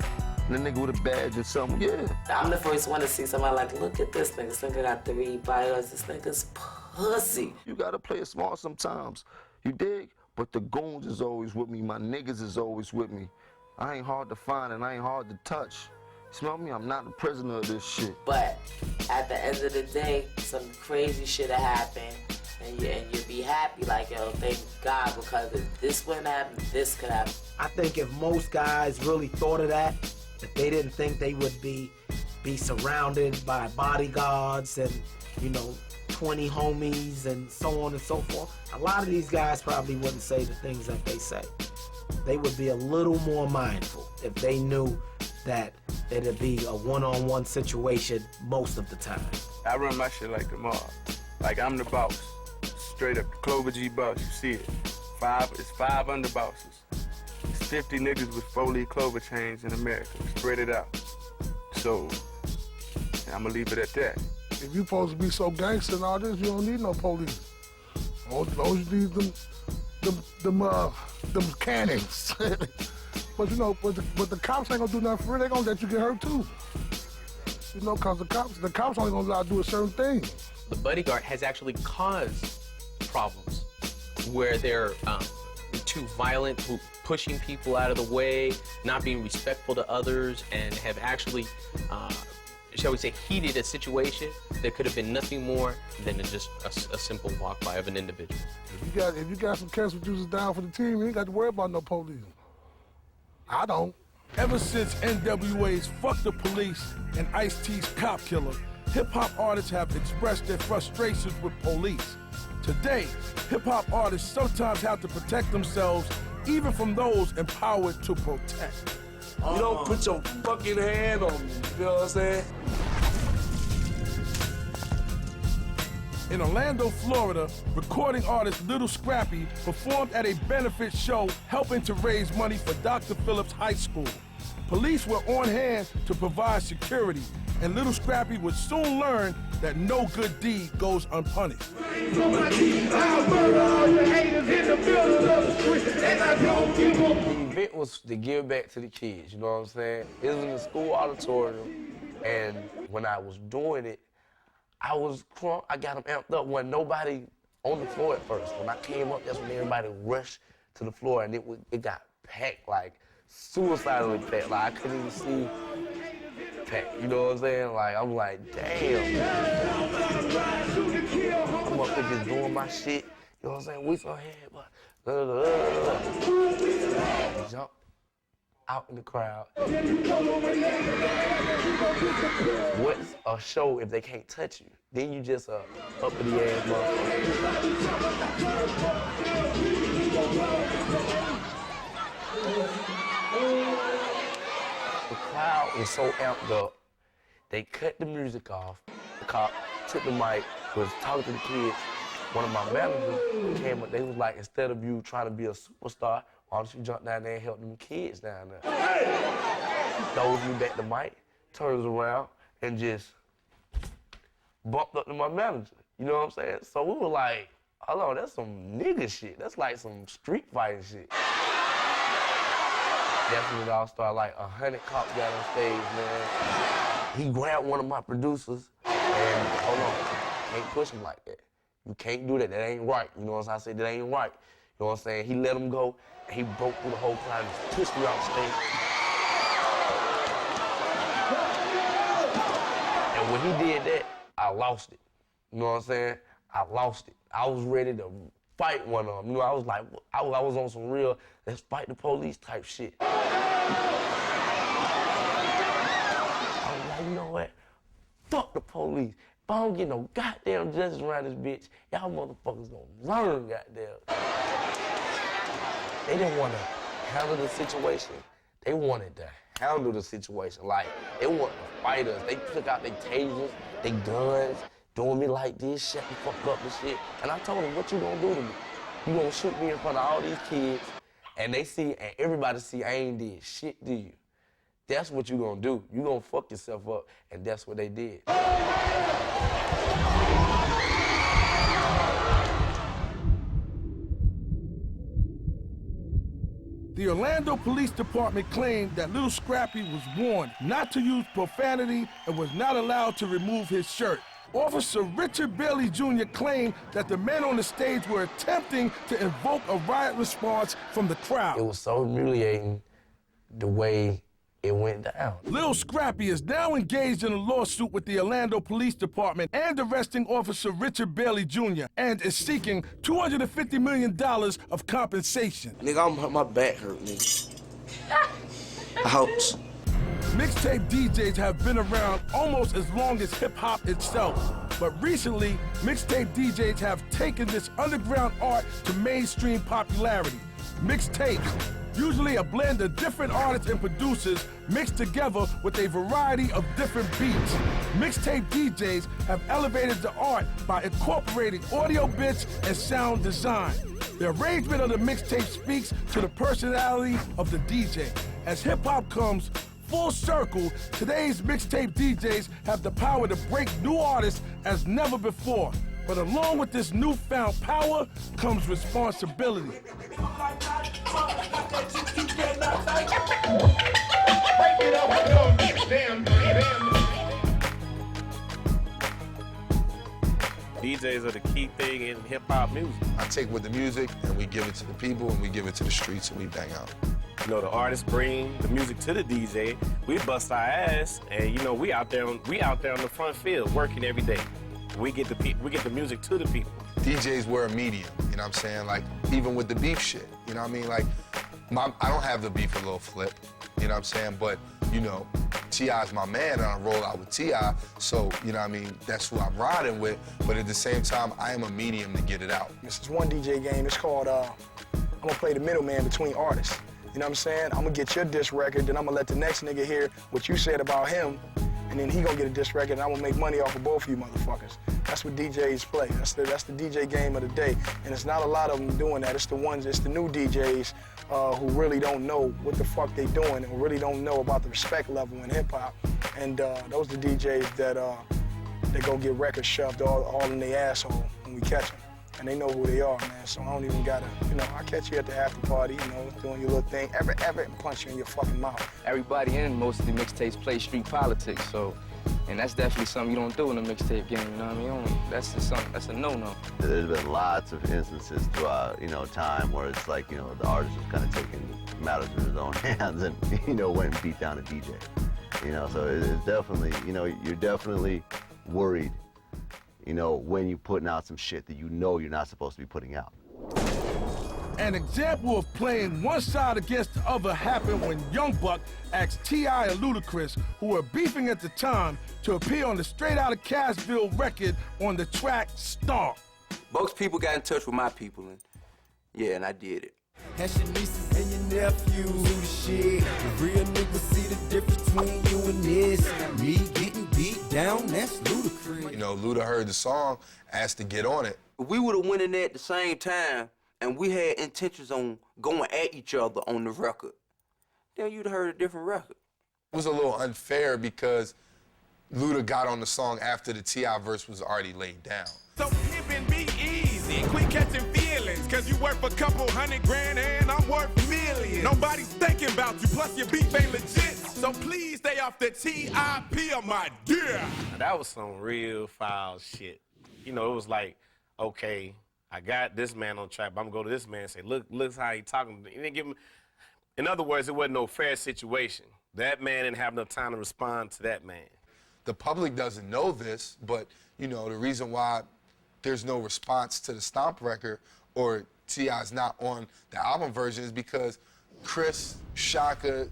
and a nigga with a badge or something, yeah. I'm the first one to see somebody like, look at this nigga. This nigga got 3 bios. This nigga's pussy. You gotta play it smart sometimes, you dig? But the goons is always with me. My niggas is always with me. I ain't hard to find and I ain't hard to touch. You smell me? I'm not a prisoner of this shit. But at the end of the day, some crazy shit happened. And you'd be happy, like, yo, thank God, because if this wouldn't happen, this could happen. I think if most guys really thought of that, if they didn't think they would be surrounded by bodyguards and, 20 homies and so on and so forth, a lot of these guys probably wouldn't say the things that they say. They would be a little more mindful if they knew that it'd be a one-on-one situation most of the time. I run my shit like the mob. Like I'm the boss. Straight up Clover G boss, you see it. It's 5 underbosses. It's 50 niggas with 4-leaf clover chains in America. Spread it out. So, I'ma leave it at that. If you supposed to be so gangster and all this, you don't need no police. All you need them cannons. But the cops ain't gonna do nothing for it. They gonna let you get hurt too. Cause the cops only gonna allow you to do a certain thing. The bodyguard has actually caused problems where they're too violent, pushing people out of the way, not being respectful to others, and have actually, shall we say, heated a situation that could have been nothing more than just a simple walk by of an individual. If you got some chemical juices down for the team, you ain't got to worry about no police. I don't. Ever since NWA's Fuck the Police and Ice-T's Cop Killer, hip-hop artists have expressed their frustrations with police. Today, hip-hop artists sometimes have to protect themselves even from those empowered to protect. You don't put your fucking hand on me, you know what I'm saying? In Orlando, Florida, recording artist Little Scrappy performed at a benefit show helping to raise money for Dr. Phillips High School. Police were on hand to provide security, and Little Scrappy would soon learn that no good deed goes unpunished. The event was to give back to the kids, you know what I'm saying? It was in the school auditorium, and when I was doing it, I was crunk. I got them amped up. Wasn't nobody on the floor at first. When I came up, that's when everybody rushed to the floor, and it got packed, like suicidally packed. Like I couldn't even see impact, you know what I'm saying? Like, I'm like, damn. I'm up there just doing my shit, you know what I'm saying? We so ahead, but jump out in the crowd. What's a show if they can't touch you? Then you just a uppity ass motherfucker. The crowd was so amped up, they cut the music off. The cop took the mic, was talking to the kids. One of my managers came up, they was like, instead of you trying to be a superstar, why don't you jump down there and help them kids down there? Throws me back the mic, turns around, and just bumped up to my manager. You know what I'm saying? So we were like, hold on, that's some nigga shit. That's like some street fighting shit. That's when it all started. Like 100 cops got on stage, man. He grabbed one of my producers and, hold on, can't push him like that. You can't do that, that ain't right. You know what I'm saying? I said, that ain't right. You know what I'm saying? He let him go, and he broke through the whole crowd and just pushed me off stage. And when he did that, I lost it. You know what I'm saying? I lost it. I was ready to fight one of them. You know, I was like, I was on some real, let's fight the police type shit. I was like, you know what? Fuck the police. If I don't get no goddamn justice around this bitch, y'all motherfuckers gonna learn, goddamn. They didn't want to handle the situation. They wanted to handle the situation. Like, they wanted to fight us. They took out their tasers, their guns, doing me like this, shut the fuck up and shit. And I told them, what you gonna do to me? You gonna shoot me in front of all these kids, and they see, and everybody see I ain't did shit to you. That's what you gonna do. You gonna fuck yourself up, and that's what they did. The Orlando Police Department claimed that Lil Scrappy was warned not to use profanity and was not allowed to remove his shirt. Officer Richard Bailey Jr. claimed that the men on the stage were attempting to invoke a riot response from the crowd. It was so humiliating the way it went down. Lil Scrappy is now engaged in a lawsuit with the Orlando Police Department and arresting Officer Richard Bailey Jr. and is seeking $250 million of compensation. Nigga, my back hurt, nigga. Ouch. Mixtape DJs have been around almost as long as hip-hop itself. But recently, mixtape DJs have taken this underground art to mainstream popularity. Mixtapes, usually a blend of different artists and producers mixed together with a variety of different beats. Mixtape DJs have elevated the art by incorporating audio bits and sound design. The arrangement of the mixtape speaks to the personality of the DJ. As hip-hop comes full circle, today's mixtape DJs have the power to break new artists as never before. But along with this newfound power comes responsibility. DJs are the key thing in hip-hop music. I take with the music and we give it to the people and we give it to the streets and we bang out. You know, the artists bring the music to the DJ, we bust our ass, and you know, we out there on the front field working every day. We get the music to the people. DJs were a medium, you know what I'm saying? Like, even with the beef shit, you know what I mean? Like, I don't have the beef with Lil Flip, you know what I'm saying? But, you know, T.I.'s my man, and I roll out with T.I., so, you know what I mean, that's who I'm riding with, but at the same time, I am a medium to get it out. This is one DJ game, it's called, I'm gonna play the middleman between artists. You know what I'm saying? I'm gonna get your diss record, then I'm gonna let the next nigga hear what you said about him, and then he gonna get a diss record, and I'm gonna make money off of both of you motherfuckers. That's what DJs play. That's the DJ game of the day. And it's not a lot of them doing that. It's the new DJs who really don't know what the fuck they doing and really don't know about the respect level in hip hop. And those are the DJs that they go get records shoved all in their asshole when we catch them. And they know who they are, man. So I don't even gotta, you know, I catch you at the after party, you know, doing your little thing, ever, and punch you in your fucking mouth. Everybody in most of the mixtapes play street politics, so, and that's definitely something you don't do in a mixtape game, you know what I mean? That's just something, that's a no-no. There's been lots of instances throughout, you know, time where it's like, you know, the artist was kind of taking matters in his own hands and, you know, went and beat down a DJ. You know, so it's definitely, you know, you're definitely worried, you know, when you're putting out some shit that you know you're not supposed to be putting out. An example of playing one side against the other happened when Young Buck asked T.I. and Ludacris, who were beefing at the time, to appear on the Straight Outta Cashville record on the track Stomp. Both people got in touch with my people, and yeah, and I did it. That's your nieces and your nephews, shit. The real niggas see the difference between you and this. Me getting beat down, that's Ludacris. You know, Luda heard the song, asked to get on it. If we would have went in there at the same time, and we had intentions on going at each other on the record, then you'd have heard a different record. It was a little unfair because Luda got on the song after the T.I. verse was already laid down. So pimpin' be easy, quit catching feelings, cause you worth a couple $100 grand and I'm worth millions. Nobody's thinking about you, plus your beef ain't legit. So please stay off the TIP of my dear. That was some real foul shit. You know, it was like, okay, I got this man on track, but I'm gonna go to this man and say, look how he talking. He didn't give him. In other words, it wasn't no fair situation. That man didn't have enough time to respond to that man. The public doesn't know this, but, you know, the reason why there's no response to the Stomp record or T.I.'s not on the album version is because Chris, Shaka,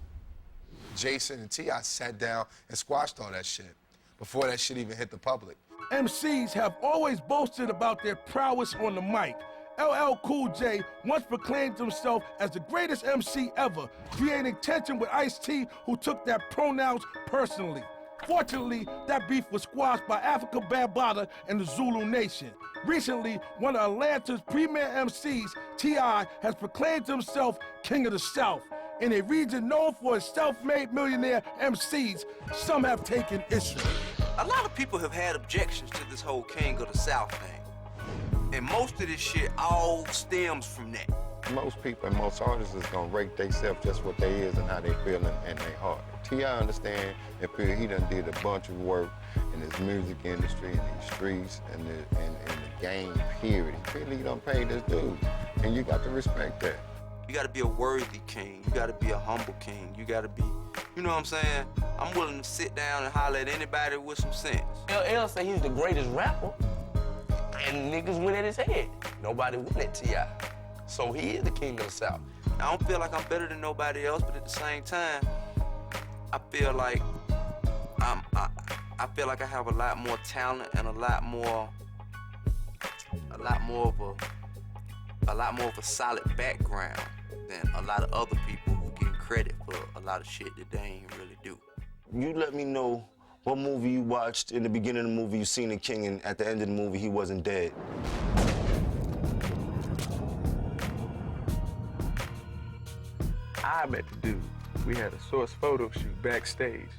Jason, and T.I. sat down and squashed all that shit before that shit even hit the public. MCs have always boasted about their prowess on the mic. LL Cool J once proclaimed himself as the greatest MC ever, creating tension with Ice-T, who took that pronouns personally. Fortunately, that beef was squashed by Africa Bambaataa and the Zulu Nation. Recently, one of Atlanta's premier MCs, T.I., has proclaimed himself King of the South. In a region known for its self-made millionaire MCs, some have taken issue. A lot of people have had objections to this whole King of the South thing. And most of this shit all stems from that. Most people and most artists is gonna rate themselves just what they is and how they feel in their heart. T.I. understand and feel he done did a bunch of work in this music industry, in these streets, and the game, period. He feel he done paid his dues, and you got to respect that. You gotta be a worthy king. You gotta be a humble king. You gotta be, you know what I'm saying? I'm willing to sit down and holler at anybody with some sense. LL say he's the greatest rapper, and niggas went at his head. Nobody went at T.I. So he is the King of the South. I don't feel like I'm better than nobody else, but at the same time, I feel like I feel like I have a lot more talent and a lot more of a solid background than a lot of other people who get credit for a lot of shit that they ain't really do. You let me know what movie you watched in the beginning of the movie, you seen the king, and at the end of the movie, he wasn't dead. I met the dude. We had a Source photo shoot backstage.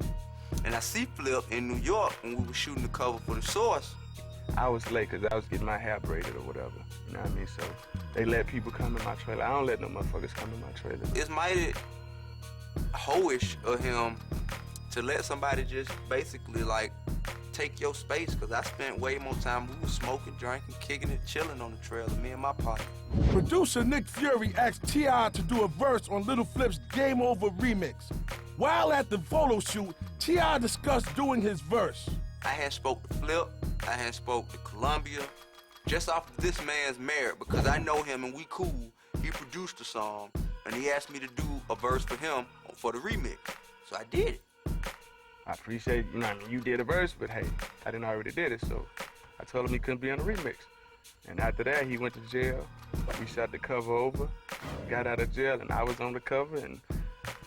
And I see Flip in New York when we were shooting the cover for the Source. I was late because I was getting my hair braided or whatever. You know what I mean? So they let people come in my trailer. I don't let no motherfuckers come in my trailer. It's mighty hoish of him to let somebody just basically like take your space, because I spent way more time. We were smoking, drinking, kicking it, chilling on the trailer, me and my partner. Producer Nick Fury asked T.I. to do a verse on Little Flip's Game Over remix. While at the photo shoot, T.I. discussed doing his verse. I had spoke to Flip, I had spoke to Columbia, just off of this man's merit, because I know him and we cool. He produced the song, and he asked me to do a verse for him for the remix. So I did it. I appreciate, you know, I mean, you did a verse, but hey, I didn't already did it, so I told him he couldn't be on the remix. And after that, he went to jail. We shot the cover over, got out of jail, and I was on the cover, and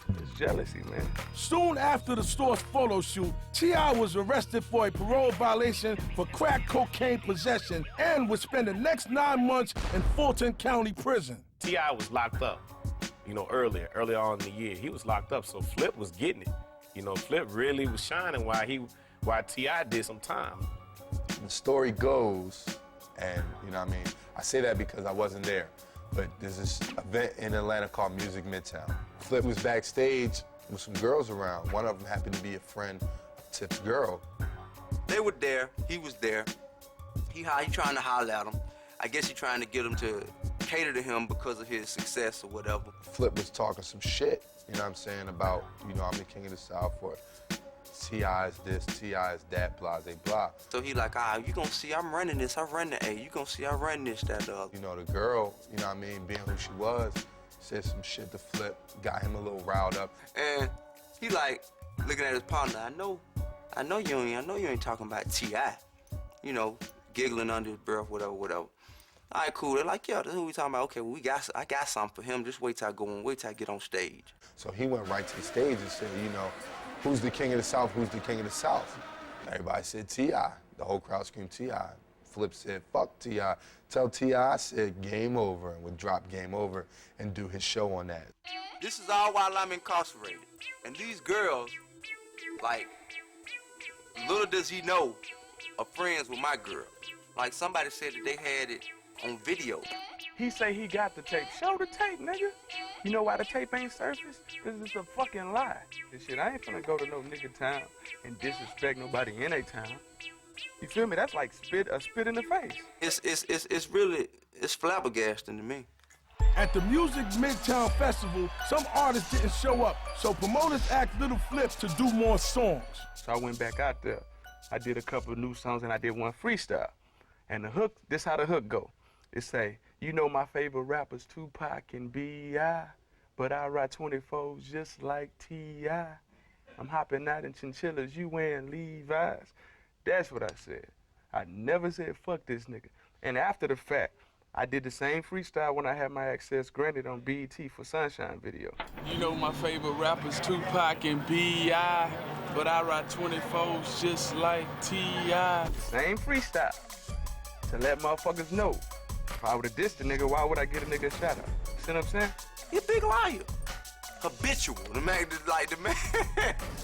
it's jealousy, man. Soon after the Source photo shoot, T.I. was arrested for a parole violation for crack cocaine possession and would spend the next 9 months in Fulton County Prison. T.I. was locked up, you know, earlier on in the year. He was locked up, so Flip was getting it. You know, Flip really was shining while T.I. did some time. The story goes, and you know what I mean, I say that because I wasn't there, but there's this event in Atlanta called Music Midtown. Flip was backstage with some girls around. One of them happened to be a friend of Tip's girl. They were there, he was there. He trying to holler at him. I guess he trying to get him to cater to him because of his success or whatever. Flip was talking some shit, you know what I'm saying, about, you know, I'm the King of the South, or T.I. is this, T.I. is that, blah, blah, blah. So he like, you gonna see I'm running this, I run the A. You gonna see I run this, that, You know, the girl, you know what I mean, being who she was, said some shit to Flip, got him a little riled up. And he like, looking at his partner, I know you ain't talking about T.I. You know, giggling under his breath, whatever. All right, cool. They're like, yeah, that's what we talking about. Okay, well, I got something for him. Just wait till I get on stage. So he went right to the stage and said, you know, who's the king of the South? Who's the king of the South? Everybody said T.I. The whole crowd screamed T.I. Flip said, fuck T.I. Tell T.I. I said game over, and would drop game over and do his show on that. This is all while I'm incarcerated. And these girls, like, little does he know, are friends with my girl. Like somebody said that they had it on video. He say he got the tape. Show the tape, nigga. You know why the tape ain't surfaced? This is a fucking lie. This shit, I ain't finna go to no nigga town and disrespect nobody in a town. You feel me? That's like a spit in the face. It's really flabbergasting to me. At the Music Midtown Festival, some artists didn't show up, so promoters asked Little Flip to do more songs. So I went back out there. I did a couple of new songs and I did one freestyle. And the hook, this how the hook go. It say, you know my favorite rappers Tupac and B.I., but I ride 24s just like T.I. I'm hopping out in chinchillas, you wearing Levi's. That's what I said. I never said fuck this nigga. And after the fact, I did the same freestyle when I had my access granted on BET for Sunshine video. You know my favorite rappers Tupac and B.I., but I ride 24s just like T.I. Same freestyle. To let motherfuckers know. If I would've dissed a nigga, why would I get a nigga a shout out? See what I'm saying? He a big liar. Habitual. The man.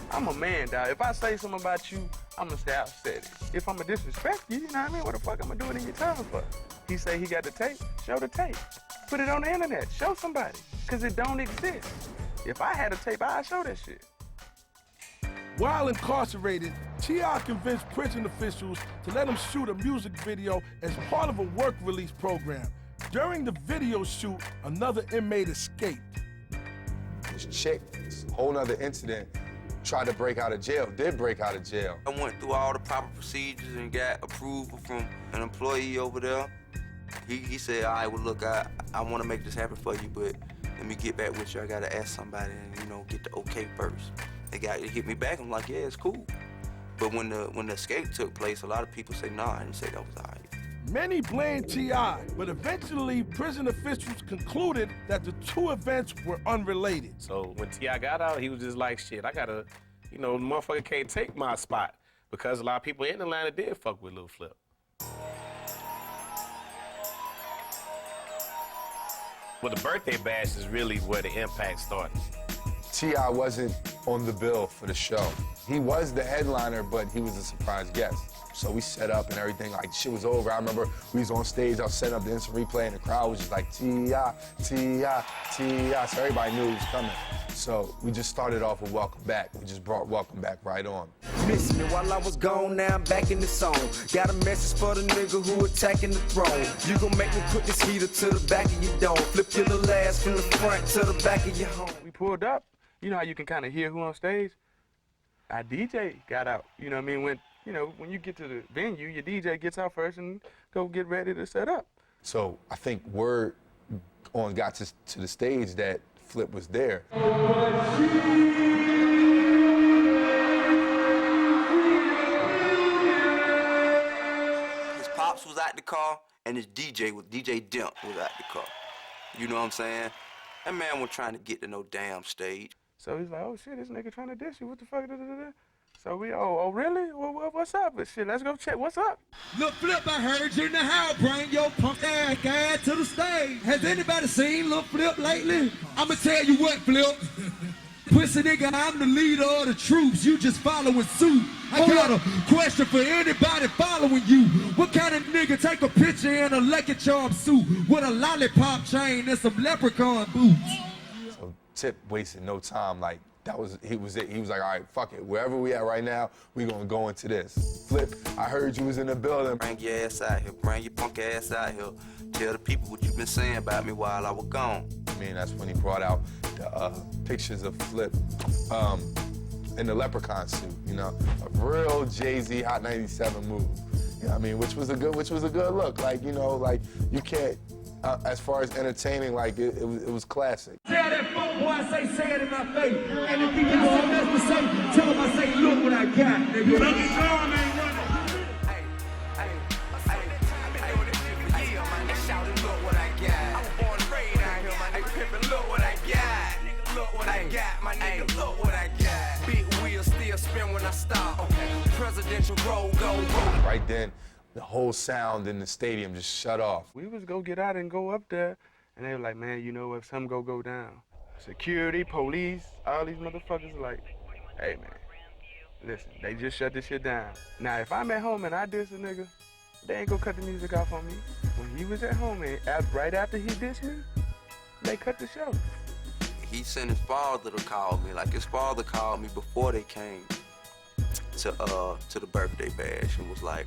I'm a man, dog. If I say something about you, I'm gonna say I said it. If I'ma disrespect you, you know what I mean? What the fuck I'ma do it in your time for? He say he got the tape, show the tape. Put it on the internet, show somebody. Cause it don't exist. If I had a tape, I'd show that shit. While incarcerated, T.I. convinced prison officials to let him shoot a music video as part of a work release program. During the video shoot, another inmate escaped. This chick, this whole other incident, tried to break out of jail, did break out of jail. I went through all the proper procedures and got approval from an employee over there. He said, all right, well, look, I want to make this happen for you, but let me get back with you. I got to ask somebody and, you know, get the okay first. They hit me back. I'm like, yeah, it's cool. But when the escape took place, a lot of people say, nah, I didn't say that was all right. Many blame T.I., but eventually prison officials concluded that the two events were unrelated. So when T.I. got out, he was just like, shit, I gotta, you know, the motherfucker can't take my spot. Because a lot of people in Atlanta did fuck with Lil Flip. Well, the birthday bash is really where the impact started. T.I. wasn't on the bill for the show. He was the headliner, but he was a surprise guest. So we set up and everything, like shit was over. I remember we was on stage, I was setting up the instant replay, and the crowd was just like, T.I., T.I., T.I. So everybody knew he was coming. So we just started off with Welcome Back. We just brought Welcome Back right on. Miss me while I was gone, now I'm back in the zone. Got a message for the nigga who attacking the throne. You gon' make me put this heater to the back of your dome. Flip your little ass from the front to the back of your home. We pulled up. You know how you can kind of hear who on stage? Our DJ got out. You know what I mean? When you get to the venue, your DJ gets out first and go get ready to set up. So I think word got to the stage that Flip was there. His pops was at the car, and his DJ Dimp was at the car. You know what I'm saying? That man was trying to get to no damn stage. So he's like, oh shit, this nigga trying to diss you. What the fuck? So we, oh really? Well, what's up? But shit, let's go check. What's up? Look, Flip, I heard you in the house. Bring your punk ass guy to the stage. Has anybody seen Lil Flip lately? I'ma tell you what, Flip. Pussy nigga, I'm the leader of the troops. You just following suit. I got a question for anybody following you. What kind of nigga take a picture in a Lucky Charm suit with a lollipop chain and some leprechaun boots? So Tip wasted no time. Like, he was it. He was like, all right, fuck it. Wherever we at right now, we gonna go into this. Flip, I heard you was in the building. Bring your ass out here. Bring your punk ass out here. Tell the people what you been saying about me while I was gone. I mean, that's when he brought out the pictures of Flip in the leprechaun suit, you know, a real Jay-Z Hot 97 move. You know what I mean? Which was a good look. Like, you know, like you can't, as far as entertaining, like it was classic. Tell that fuck boy I say it in my face. And if he got something else to say, tell him I say, look what I got, nigga. Look at God, man. Presidential roll, go. Right then, the whole sound in the stadium just shut off. We was go get out and go up there, and they were like, man, you know, if something go down, security, police, all these motherfuckers like, hey, man, listen, they just shut this shit down. Now, if I'm at home and I diss a nigga, they ain't gonna cut the music off on me. When he was at home and right after he dissed me, they cut the show. He sent his father to call me. Like, his father called me before they came to the birthday bash and was like,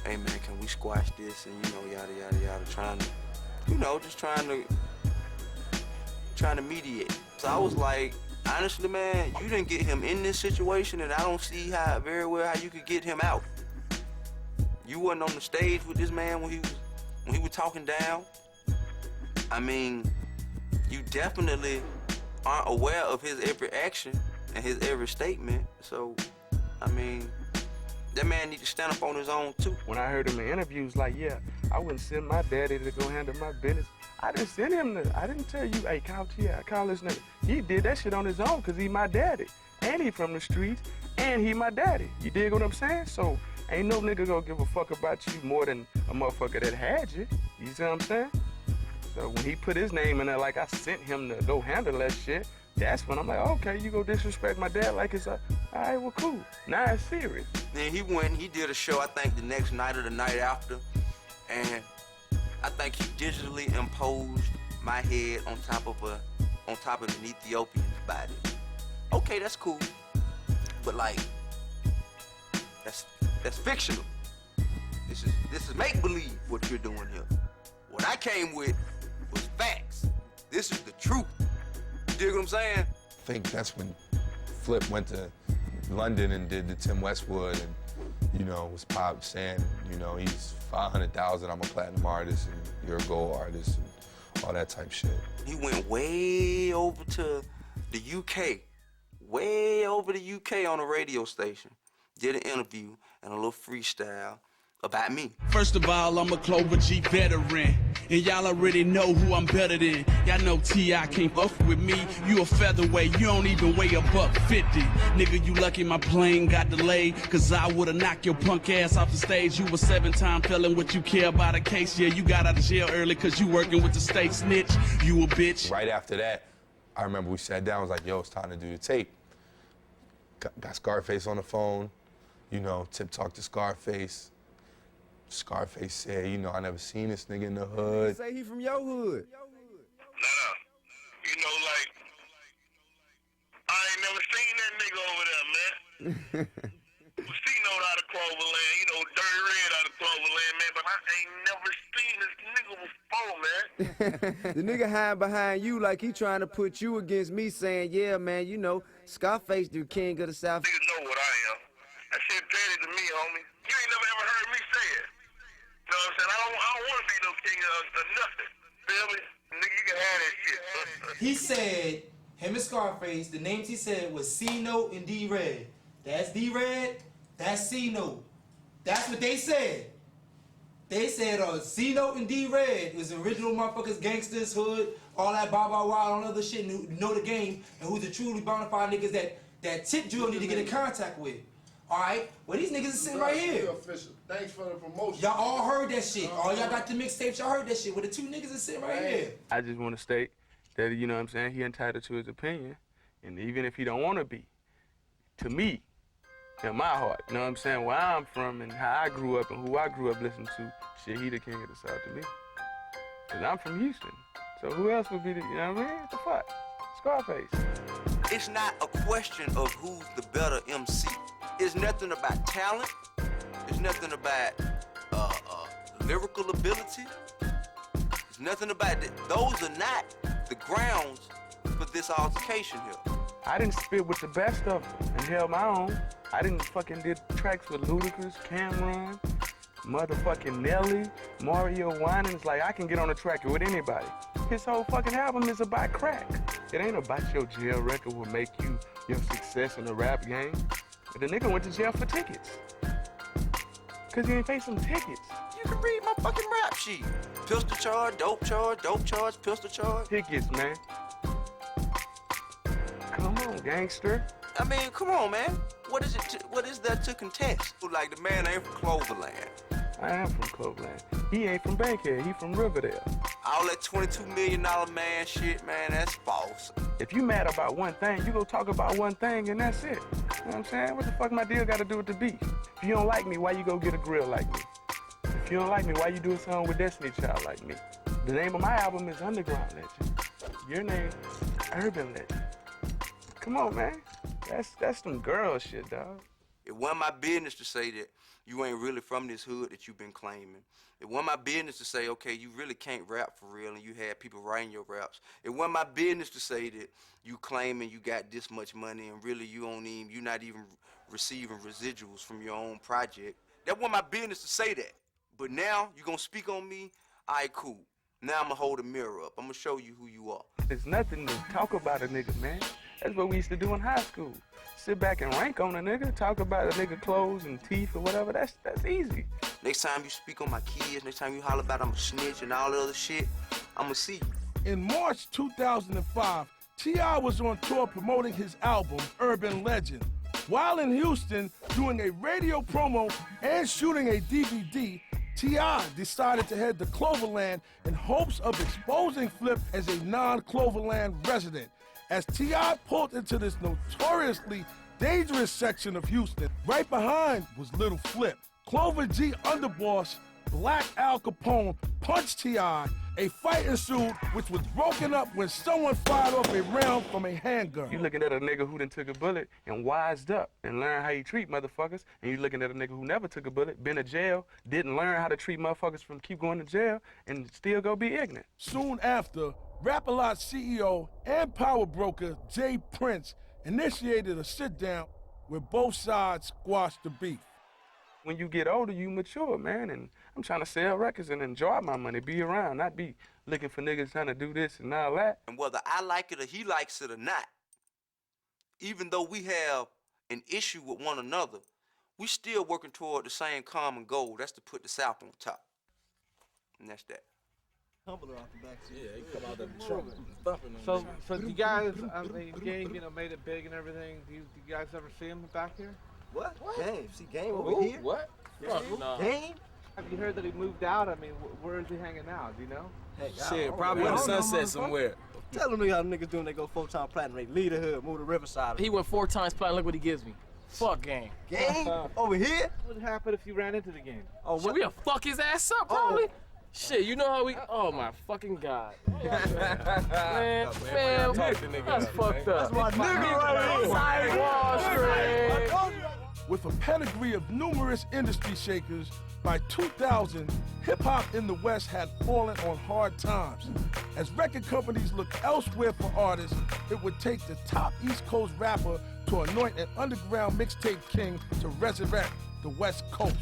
hey man, can we squash this? And you know, yada yada yada, trying to, you know, just trying to mediate. So I was like, honestly, man, you didn't get him in this situation, and I don't see very well how you could get him out. You wasn't on the stage with this man when he was talking down. I mean, you definitely aren't aware of his every action and his every statement. So, I mean, that man need to stand up on his own too. When I heard him in interviews, like, yeah, I wouldn't send my daddy to go handle my business. I didn't send him I didn't tell you, hey, call this nigga. He did that shit on his own because he my daddy. And he from the streets, and he my daddy. You dig what I'm saying? So, ain't no nigga gonna give a fuck about you more than a motherfucker that had you. You see what I'm saying? So when he put his name in there, like I sent him to go handle that shit, that's when I'm like, okay, you go disrespect my dad like it's all right, well, cool. Now it's serious. Then he went and he did a show, I think the next night or the night after, and I think he digitally imposed my head on top of an Ethiopian's body. Okay, that's cool, but like, that's fictional. This is make-believe what you're doing here. What I came with was facts. This is the truth. You dig what I'm saying? I think that's when Flip went to London and did the Tim Westwood and, you know, was pop saying, you know, he's 500,000, I'm a platinum artist and you're a gold artist and all that type shit. He went way over to the UK, way over the UK on a radio station, did an interview and a little freestyle about me. First of all, I'm a Clover G veteran, and y'all already know who I'm better than. Y'all know T.I. can't fuck with me. You a featherweight, you don't even weigh $150. Nigga, you lucky my plane got delayed, cause I would've knocked your punk ass off the stage. You a 7-time felon, what you care about a case? Yeah, you got out of jail early cause you working with the state snitch. You a bitch. Right after that, I remember we sat down, was like, yo, it's time to do the tape. Got Scarface on the phone, you know, Tip talked to Scarface. Scarface said, you know, I never seen this nigga in the hood. Say he from your hood. Nah. You know, like, I ain't never seen that nigga over there, man. C-Note out of Cloverland, you know, Dirty Red out of Cloverland, man, but I ain't never seen this nigga before, man. The nigga hiding behind you like he trying to put you against me saying, yeah, man, you know, Scarface the king of the South. Niggas know what I am. That shit petty to me, homie. You ain't never ever heard me say it. You know what I'm saying? I don't want to be no king of nothing. Feel me? Nigga, you can have that shit. He said, him and Scarface, the names he said was C-Note and D-Red. That's D-Red, that's C-Note. That's what they said. They said C-Note and D-Red was original motherfuckers, gangsters, hood, all that Bob Wild, all other shit, know the game, and who's the truly bona fide niggas that Tip Drill need to get in contact with. All right? Well, these niggas are sitting right here. Official. Thanks for the promotion. Y'all all heard that shit. All y'all got the mixtapes, y'all heard that shit. Well, the two niggas are sitting right here. I just want to state that, you know what I'm saying, he entitled to his opinion, and even if he don't want to be, to me, in my heart, you know what I'm saying, where I'm from and how I grew up and who I grew up listening to, shit, he the king of the South to me. Because I'm from Houston. So who else would be the, you know what I mean? What the fuck? Scarface. It's not a question of who's the better MC. It's nothing about talent. It's nothing about lyrical ability. It's nothing about that. Those are not the grounds for this altercation here. I didn't spit with the best of them and held my own. I didn't fucking did tracks with Ludacris, Cameron, motherfucking Nelly, Mario Winans. Like, I can get on a track with anybody. His whole fucking album is about crack. It ain't about your jail record will make you your success in the rap game. But the nigga went to jail for tickets. Cause he ain't paid some tickets. You can read my fucking rap sheet. Pistol charge, dope charge, pistol charge. Tickets, man. Come on, gangster. I mean, come on, man. What is that to contest? Like, the man ain't from Cloverland. I am from Cloverland. He ain't from Bankhead, he from Riverdale. All that $22 million man shit, man, that's false. If you mad about one thing, you go talk about one thing and that's it. You know what I'm saying? What the fuck my deal got to do with the beef? If you don't like me, why you go get a grill like me? If you don't like me, why you do a song with Destiny Child like me? The name of my album is Underground Legend. Your name, Urban Legend. Come on, man. That's some girl shit, dog. It wasn't my business to say that you ain't really from this hood that you've been claiming. It wasn't my business to say, okay, you really can't rap for real and you had people writing your raps. It wasn't my business to say that you claiming you got this much money and really you're not even receiving residuals from your own project. That wasn't my business to say that. But now you gonna speak on me? All right, cool. Now I'm gonna hold a mirror up. I'm gonna show you who you are. There's nothing to talk about a nigga, man. That's what we used to do in high school. Sit back and rank on a nigga, talk about a nigga clothes and teeth or whatever. That's easy. Next time you speak on my kids, next time you holler about I'm a snitch and all the other shit, I'ma see you. In March 2005, T.I. was on tour promoting his album, Urban Legend. While in Houston doing a radio promo and shooting a DVD, T.I. decided to head to Cloverland in hopes of exposing Flip as a non-Cloverland resident. As T.I. pulled into this notoriously dangerous section of Houston, right behind was Little Flip. Clover G underboss Black Al Capone punched T.I. A fight ensued, which was broken up when someone fired off a round from a handgun. You looking at a nigga who done took a bullet and wised up and learned how you treat motherfuckers, and you looking at a nigga who never took a bullet, been to jail, didn't learn how to treat motherfuckers from keep going to jail, and still go be ignorant. Soon after, Rap-A-Lot CEO and power broker Jay Prince initiated a sit-down where both sides squashed the beef. When you get older, you mature, man, and I'm trying to sell records and enjoy my money, be around, not be looking for niggas trying to do this and all that. And whether I like it or he likes it or not, even though we have an issue with one another, we still working toward the same common goal. That's to put the South on top. And that's that. Humbler off the back. Yeah, he come out there thumping them. So you guys, I mean, Game, made it big and everything. Do you guys ever see him back here? What? Game? See Game over here? What? No. Game? Have you heard that he moved out? I mean, where is he hanging out? Do you know? Hey, Shit, probably on the sunset somewhere. Tell them how niggas doing. They go 4-time platinum. They leave the hood, move to Riverside. He went 4 times platinum. Look what he gives me. Fuck Game. Game? Over here? What would happen if you ran into the Game? Oh, what? We'll fuck his ass up, probably. Shit, you know how we... Oh, my fucking God. man, that's fucked up. That's my nigga right here. With a pedigree of numerous industry shakers, by 2000, hip-hop in the West had fallen on hard times. As record companies looked elsewhere for artists, it would take the top East Coast rapper to anoint an underground mixtape king to resurrect the West Coast.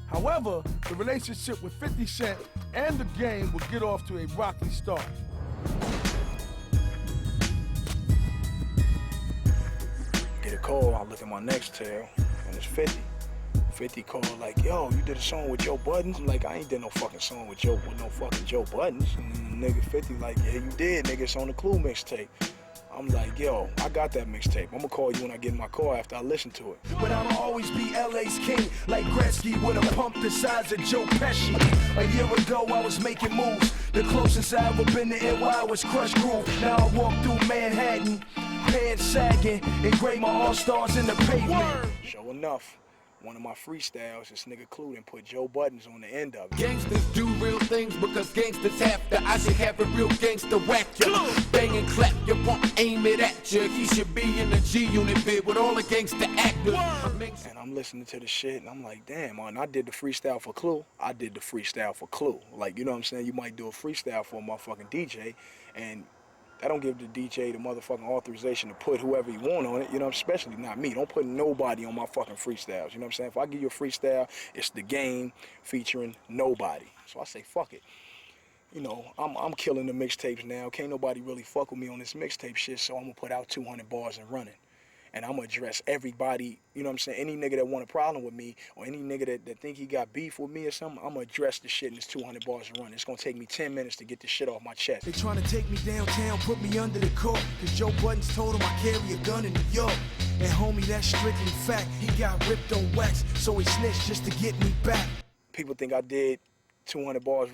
However, the relationship with 50 Cent and the Game would get off to a rocky start. Get a call, I look at my next tail, and it's 50. 50 called like, yo, you did a song with Joe Buttons? I'm like, I ain't did no fucking song with no fucking Joe Buttons. And then the nigga 50 like, yeah, you did, nigga, it's on the Clue mixtape. I'm like, yo, I got that mixtape. I'm gonna call you when I get in my car after I listen to it. But I'll always be LA's king, like Gretzky with a pump the size of Joe Pesci. A year ago, I was making moves. The closest I ever been to NY was Crush Groove. Now I walk through Manhattan, pants sagging, engrave my all-stars in the pavement. Sure enough, one of my freestyles, this nigga Clue and put Joe Buttons on the end of it. Gangsters do real things because gangsters have to. I should have a real gangster whack ya. Bang and clap, you won't aim it at ya. He should be in the G-Unit bid with all the gangster actors. And I'm listening to the shit and I'm like, damn, man, I did the freestyle for Clue. I did the freestyle for Clue. Like, you know what I'm saying? You might do a freestyle for a motherfucking DJ and I don't give the DJ the motherfucking authorization to put whoever you want on it, you know, especially not me. Don't put nobody on my fucking freestyles, you know what I'm saying? If I give you a freestyle, it's The Game featuring nobody. So I say, fuck it. You know, I'm killing the mixtapes now. Can't nobody really fuck with me on this mixtape shit, so I'm gonna put out 200 bars and running. And I'm gonna address everybody, you know what I'm saying? Any nigga that want a problem with me, or any nigga that think he got beef with me or something, I'm gonna address the shit in this 200 bars and running. It's gonna take me 10 minutes to get this shit off my chest. They tryna take me downtown, put me under the court, cause Joe Buttons told him I carry a gun in New York. And homie, that's strictly fact. He got ripped on wax, so he snitched just to get me back. People think I did 200 bars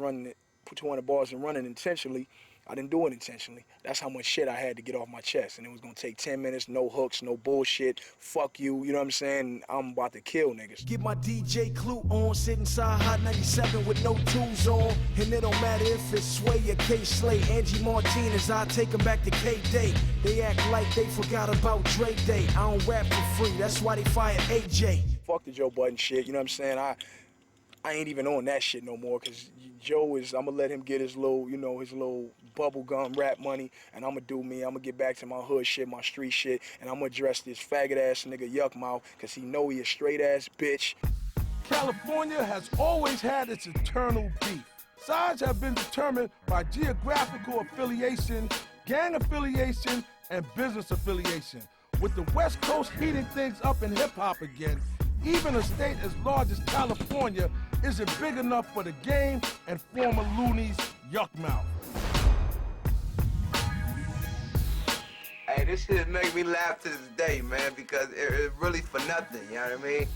and running intentionally. I didn't do it intentionally. That's how much shit I had to get off my chest. And it was gonna take 10 minutes, no hooks, no bullshit. Fuck you, you know what I'm saying? I'm about to kill niggas. Get my DJ Clue on, sit inside Hot 97 with no tools on. And it don't matter if it's Sway or K-Slay, Angie Martinez, I take them back to K-Day. They act like they forgot about Dre Day. I don't rap for free, that's why they fired AJ. Fuck the Joe Budden shit, you know what I'm saying? I ain't even on that shit no more, cause Joe is, I'm gonna let him get his little, you know, his little bubblegum rap money, and I'm gonna do me. I'm gonna get back to my hood shit, my street shit, and I'm gonna address this faggot ass nigga Yuck Mouth, cause he know he a straight ass bitch. California has always had its eternal beef. Sides have been determined by geographical affiliation, gang affiliation, and business affiliation. With the West Coast heating things up in hip-hop again, even a state as large as California isn't big enough for the Game and former loonies Yuck Mouth. Hey, this shit make me laugh to this day, man, because it's really for nothing, you know what I mean?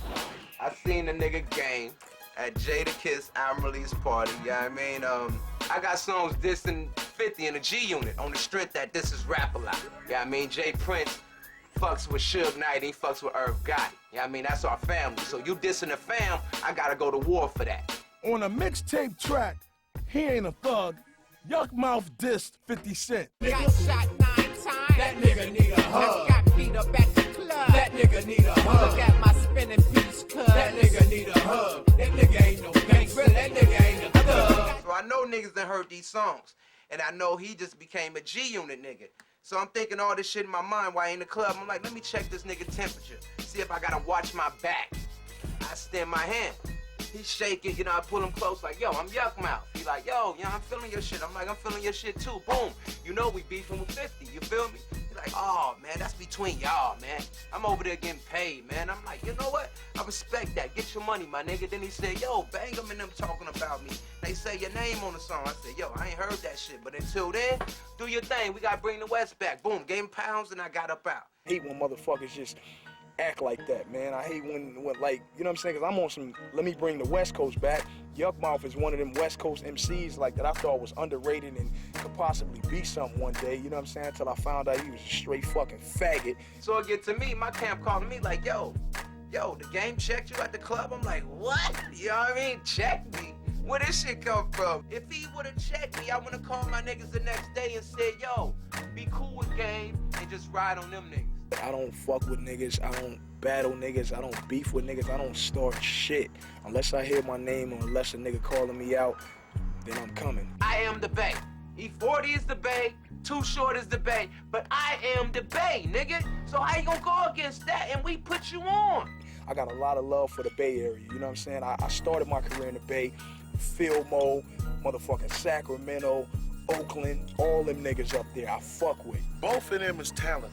I seen the nigga Game at Jada Kiss album release party, you know what I mean? I got songs dissing 50 in the G Unit on the strength that this is rap a lot. You know what I mean? Jay Prince fucks with Suge Knight, he fucks with Irv Gotti. You know what I mean? That's our family. So you dissing the fam, I gotta go to war for that. On a mixtape track, He Ain't a Thug, Yuck Mouth dissed 50 Cent. Got shot 9 times. That nigga need a hug. Got beat up at the club. That nigga need a hug. Look at my spinning piece club. That nigga need a hug. That nigga ain't no gangster. That nigga ain't a thug. So I know niggas done heard these songs, and I know he just became a G Unit nigga. So I'm thinking all this shit in my mind while in the club. I'm like, let me check this nigga temperature, see if I gotta watch my back. I extend my hand. He shaking, you know, I pull him close like, yo, I'm Yuck Mouth. He like, yo, I'm feeling your shit. I'm like, I'm feeling your shit too. Boom. You know we beefing with 50, you feel me? He like, oh, man, that's between y'all, man. I'm over there getting paid, man. I'm like, you know what? I respect that. Get your money, my nigga. Then he said, yo, Bang 'em and them talking about me. They say your name on the song. I said, yo, I ain't heard that shit. But until then, do your thing. We got to bring the West back. Boom, gave him pounds and I got up out. I hate when motherfuckers just act like that, man. I hate when like, you know what I'm saying? Cause I'm on some, let me bring the West Coast back. Yuck Mouth is one of them West Coast MCs like that I thought was underrated and could possibly be something one day, you know what I'm saying? Until I found out he was a straight fucking faggot. So it get to me, my camp calling me like, yo, the Game checked you at the club? I'm like, what? You know what I mean? Check me? Where this shit come from? If he would've checked me, I would've called my niggas the next day and said, yo, be cool with Game and just ride on them niggas. I don't fuck with niggas, I don't battle niggas, I don't beef with niggas, I don't start shit. Unless I hear my name or unless a nigga calling me out, then I'm coming. I am the Bay. E40 is the Bay, Too Short is the Bay, but I am the Bay, nigga. So how you gonna go against that and we put you on? I got a lot of love for the Bay Area, you know what I'm saying? I started my career in the Bay, Fillmore, motherfucking Sacramento, Oakland, all them niggas up there I fuck with. Both of them is talented.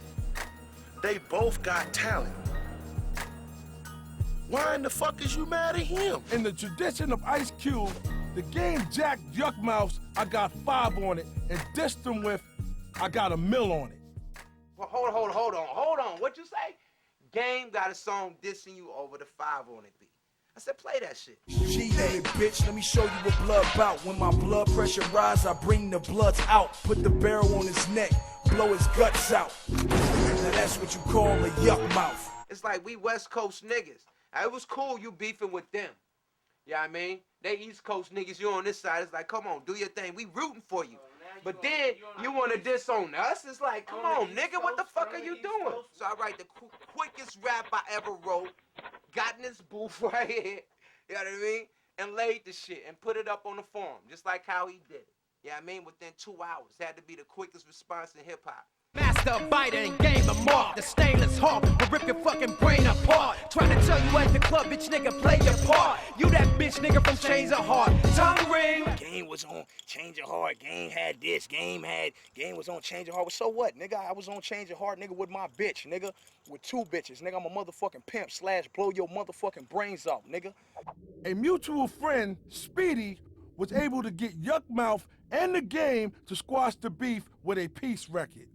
They both got talent. Why in the fuck is you mad at him? In the tradition of Ice Cube, the Game jacked Yuck Mouth's I Got 5 on it and dissed him with I Got a Mill on it. Well, hold on. What you say? Game got a song dissing you over the 5 on it beat. I said, play that shit. G-Unit, bitch, let me show you what blood bout. When my blood pressure rise, I bring the bloods out. Put the barrel on his neck, blow his guts out. Now that's what you call a Yuck Mouth. It's like we West Coast niggas. Now, it was cool you beefing with them. You know what I mean? They East Coast niggas, you on this side. It's like, come on, do your thing. We rooting for you. But then you want to diss on us? It's like, come on, nigga, what the fuck are you doing? So I write the quickest rap I ever wrote, got in this booth right here, you know what I mean? And laid the shit and put it up on the forum, just like how he did it. Yeah, I mean, within 2 hours. Had to be the quickest response in hip-hop. Master biter and game of mark. The stainless heart will rip your fucking brain apart. Trying to tell you at the club, bitch nigga, play your part. You that bitch nigga from Change of Heart. Tongue ring. Game was on Change of Heart. Game had this. Game was on Change of Heart. So what, nigga? I was on Change of Heart, nigga, with my bitch, nigga. With 2 bitches, nigga. I'm a motherfucking pimp / blow your motherfucking brains out, nigga. A mutual friend, Speedy, was able to get Yuck Mouth and the Game to squash the beef with a peace record.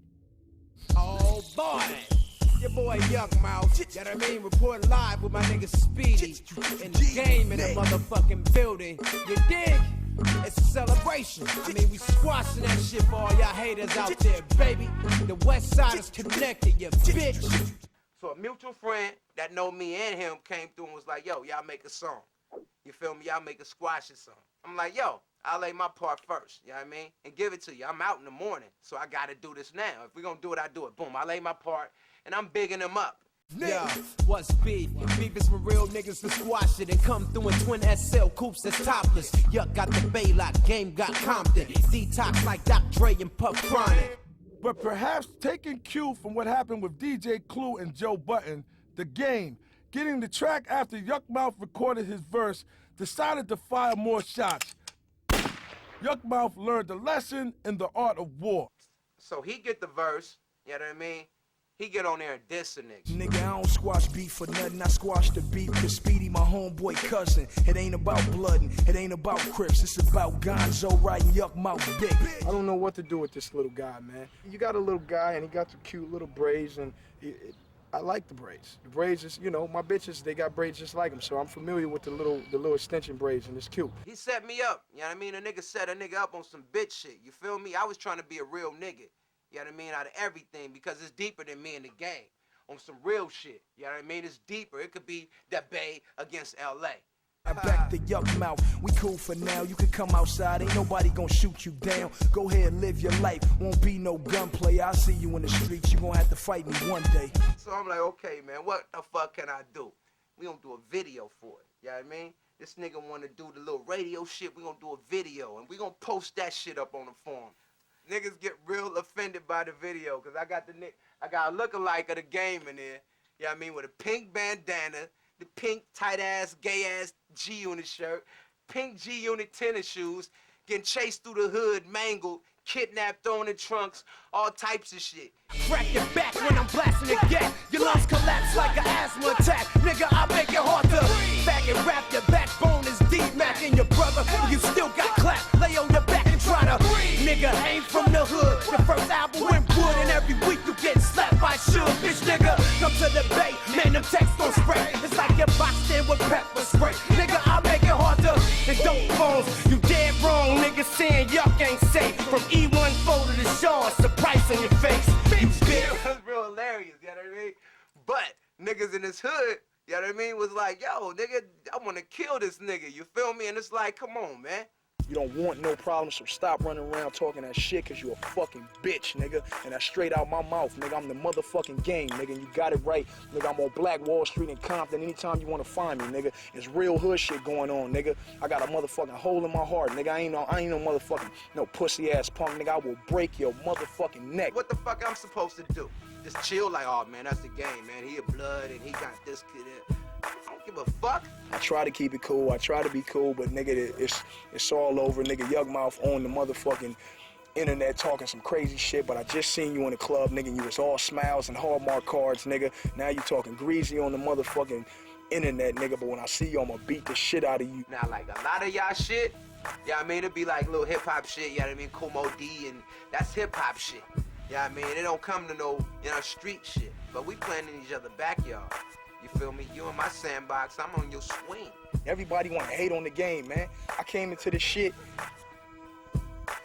Oh boy, your boy Yuck Mouth, you know what I mean? Report live with my nigga Speedy in the Game in the motherfucking building. You dig? It's a celebration. I mean, we squashing that shit for all y'all haters out there, baby. The West Side is connected, you bitch. So a mutual friend that know me and him came through and was like, yo, y'all make a song. You feel me? Y'all make a squashing song. I'm like, yo, I'll lay my part first, you know what I mean? And give it to you. I'm out in the morning, so I gotta do this now. If we're gonna do it, I do it. Boom, I lay my part, and I'm bigging them up. Yeah, what's beef? Beef is for real niggas to squash it and come through in twin SL coupes that's topless. Yuck got the Baylock, Game got Compton. Detox like Doc Dre and Puff Chronic. But perhaps taking cue from what happened with DJ Clue and Joe Button, the Game, getting the track after Yuck Mouth recorded his verse, decided to fire more shots. Yuck Mouth learned a lesson in the art of war. So he get the verse, you know what I mean? He get on there and diss a nigga. Nigga, I don't squash beef for nothing. I squash the beef cause Speedy my homeboy cousin. It ain't about blood and it ain't about Crips. It's about Gonzo riding Yuck Mouth dick. I don't know what to do with this little guy, man. You got a little guy and he got the cute little braids and I like the braids. The braids is, you know, my bitches, they got braids just like him, so I'm familiar with the little extension braids and it's cute. He set me up, you know what I mean? A nigga set a nigga up on some bitch shit, you feel me? I was trying to be a real nigga, you know what I mean, out of everything because it's deeper than me in the game. On some real shit, you know what I mean? It's deeper. It could be the Bay against L.A. I'm back to Yuck Mouth. We cool for now. You can come outside. Ain't nobody gonna shoot you down. Go ahead and live your life. Won't be no gunplay. I'll see you in the streets. You gonna have to fight me one day. So I'm like, okay, man, what the fuck can I do? We gonna do a video for it, you know what I mean? This nigga wanna do the little radio shit. We gonna do a video, and we gonna post that shit up on the forum. Niggas get real offended by the video, because I got a lookalike of the Game in there, you know what I mean, with a pink bandana, the pink tight-ass, gay-ass G-Unit shirt, pink G-Unit tennis shoes, getting chased through the hood, mangled, kidnapped, thrown in trunks, all types of shit. Crack your back when I'm blasting again. Your lungs collapse like an asthma attack. Nigga, I make it hard to faggot rap. Your backbone is D-Mac and your brother, you still got clap. Lay on your back and try to nigga, ain't from the hood. The first album went wood and every week you getting slapped by Suge. Bitch nigga, come to the Bay, man, them texts don't spray. It's like you're boxed in with pepper spray. Nigga, I make it harder and dope phones. You dead wrong, nigga, saying yuck ain't safe. From E1 fold to the Shaw, it's the price on your face. You bitch. That's real hilarious, you know what I mean? But niggas in this hood, you know what I mean, was like, yo, nigga, I wanna kill this nigga, you feel me? And it's like, come on, man. You don't want no problems, so stop running around talking that shit, cause you a fucking bitch, nigga. And that's straight out my mouth, nigga. I'm the motherfucking Game, nigga, and you got it right. Nigga, I'm on Black Wall Street in Compton anytime you wanna find me, nigga. It's real hood shit going on, nigga. I got a motherfucking hole in my heart, nigga. I ain't no motherfucking, no pussy ass punk, nigga. I will break your motherfucking neck. What the fuck I'm supposed to do? Just chill like, oh man, that's the Game, man. He a blood and he got this kid. I don't give a fuck. I try to keep it cool. I try to be cool, but nigga, it's all over. Nigga, Yuck Mouth on the motherfucking internet talking some crazy shit, but I just seen you in the club, nigga, and you was all smiles and Hallmark cards, nigga. Now you talking greasy on the motherfucking internet, nigga, but when I see you, I'm gonna beat the shit out of you. Now, like, a lot of y'all shit, you know what I mean? It'd be like little hip-hop shit, you know what I mean? Kumo D, and that's hip-hop shit. You know what I mean? It don't come to no, you know, street shit, but we playing in each other's backyard. You feel me? You in my sandbox, I'm on your swing. Everybody wanna hate on the Game, man. I came into this shit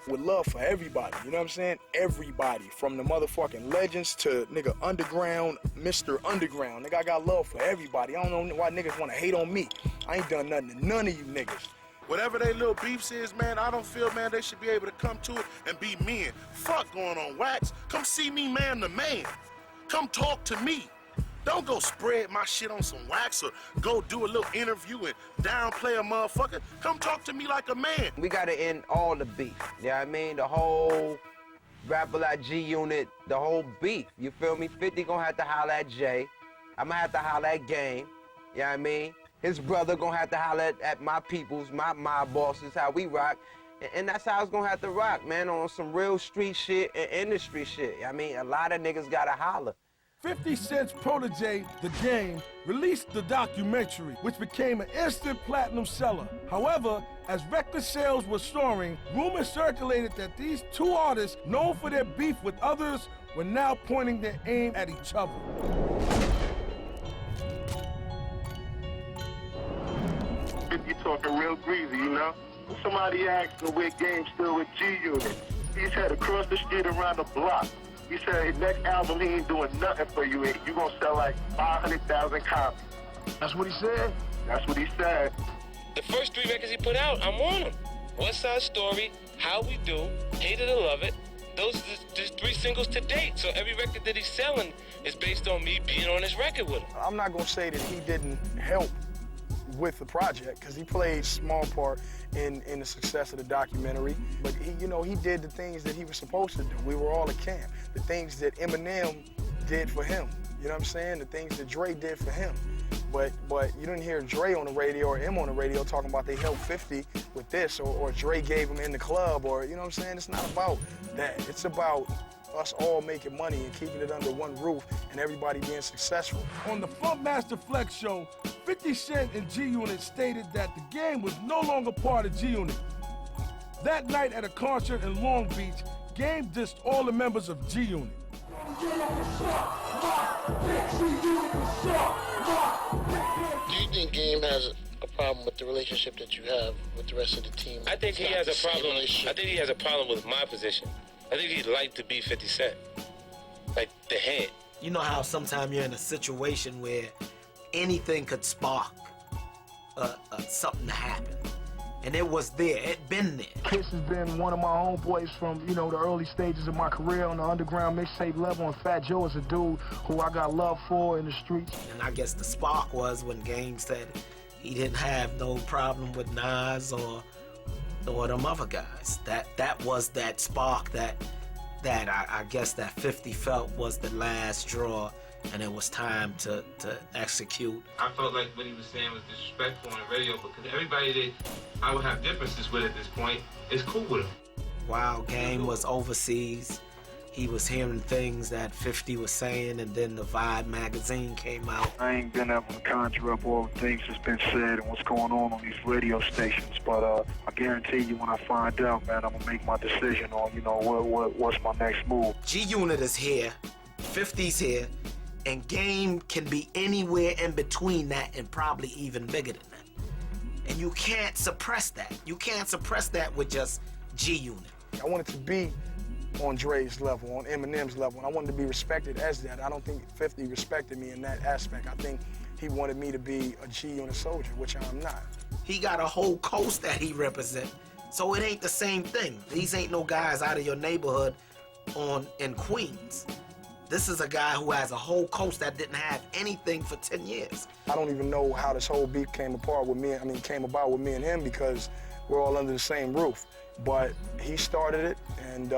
with love for everybody, you know what I'm saying? Everybody, from the motherfucking legends to nigga underground, Mr. Underground. Nigga, I got love for everybody. I don't know why niggas wanna hate on me. I ain't done nothing to none of you niggas. Whatever they little beefs is, man, I don't feel, man, they should be able to come to it and be men. Fuck going on, Wax. Come see me man to man. Come talk to me. Don't go spread my shit on some wax or go do a little interview and downplay a motherfucker. Come talk to me like a man. We gotta end all the beef. You know what I mean? The whole rapper like G-Unit, the whole beef. You feel me? 50 gonna have to holler at Jay. I'm gonna have to holler at Game. You know what I mean? His brother gonna have to holler at my peoples, my bosses, how we rock. And that's how it's gonna have to rock, man, on some real street shit and industry shit. I mean, a lot of niggas gotta holler. 50 Cent's protege, The Game, released the documentary, which became an instant platinum seller. However, as record sales were soaring, rumors circulated that these two artists, known for their beef with others, were now pointing their aim at each other. You talking real greasy, you know? Somebody asked him where Game still with G-Unit. He said across the street around the block. He said his next album, he ain't doing nothing for you. You gonna sell like 500,000 copies. That's what he said? That's what he said. The first 3 records he put out, I'm on them. West Side Story, How We Do, Hate It or Love It. Those are just 3 singles to date. So every record that he's selling is based on me being on his record with him. I'm not gonna say that he didn't help with the project, because he played a small part in the success of the documentary. But he, you know, he did the things that he was supposed to do. We were all a camp. The things that Eminem did for him. You know what I'm saying? The things that Dre did for him. But you didn't hear Dre on the radio or M on the radio talking about they helped 50 with this, or Dre gave him in the club, or, you know what I'm saying? It's not about that. It's about us all making money and keeping it under one roof and everybody being successful. On the Funkmaster Flex show, 50 Cent and G-Unit stated that The Game was no longer part of G-Unit. That night at a concert in Long Beach, Game dissed all the members of G-Unit. Do you think Game has a problem with the relationship that you have with the rest of the team? I think he has a problem. I think he has a problem with my position. I think he'd like to be 50 Cent, like the head. You know how sometimes you're in a situation where anything could spark something to happen. And it was there, it been there. Kiss has been one of my homeboys from, you know, the early stages of my career on the underground mixtape level, and Fat Joe is a dude who I got love for in the streets. And I guess the spark was when Game said he didn't have no problem with Nas or them other guys. That was that spark that I guess that 50 felt was the last straw, and it was time to execute. I felt like what he was saying was disrespectful on the radio because everybody that I would have differences with at this point is cool with him. While Game was overseas, he was hearing things that 50 was saying, and then the Vibe magazine came out. I ain't been able to conjure up all the things that's been said and what's going on these radio stations, but I guarantee you when I find out, man, I'm gonna make my decision on, you know, what's my next move. G-Unit is here, 50's here, and Game can be anywhere in between that and probably even bigger than that. And you can't suppress that. You can't suppress that with just G-Unit. I wanted to be on Dre's level, on Eminem's level, and I wanted to be respected as that. I don't think 50 respected me in that aspect. I think he wanted me to be a G-Unit soldier, which I'm not. He got a whole coast that he represents, so it ain't the same thing. These ain't no guys out of your neighborhood in Queens. This is a guy who has a whole coast that didn't have anything for 10 years. I don't even know how this whole beef came about with me and him, because we're all under the same roof. But he started it, and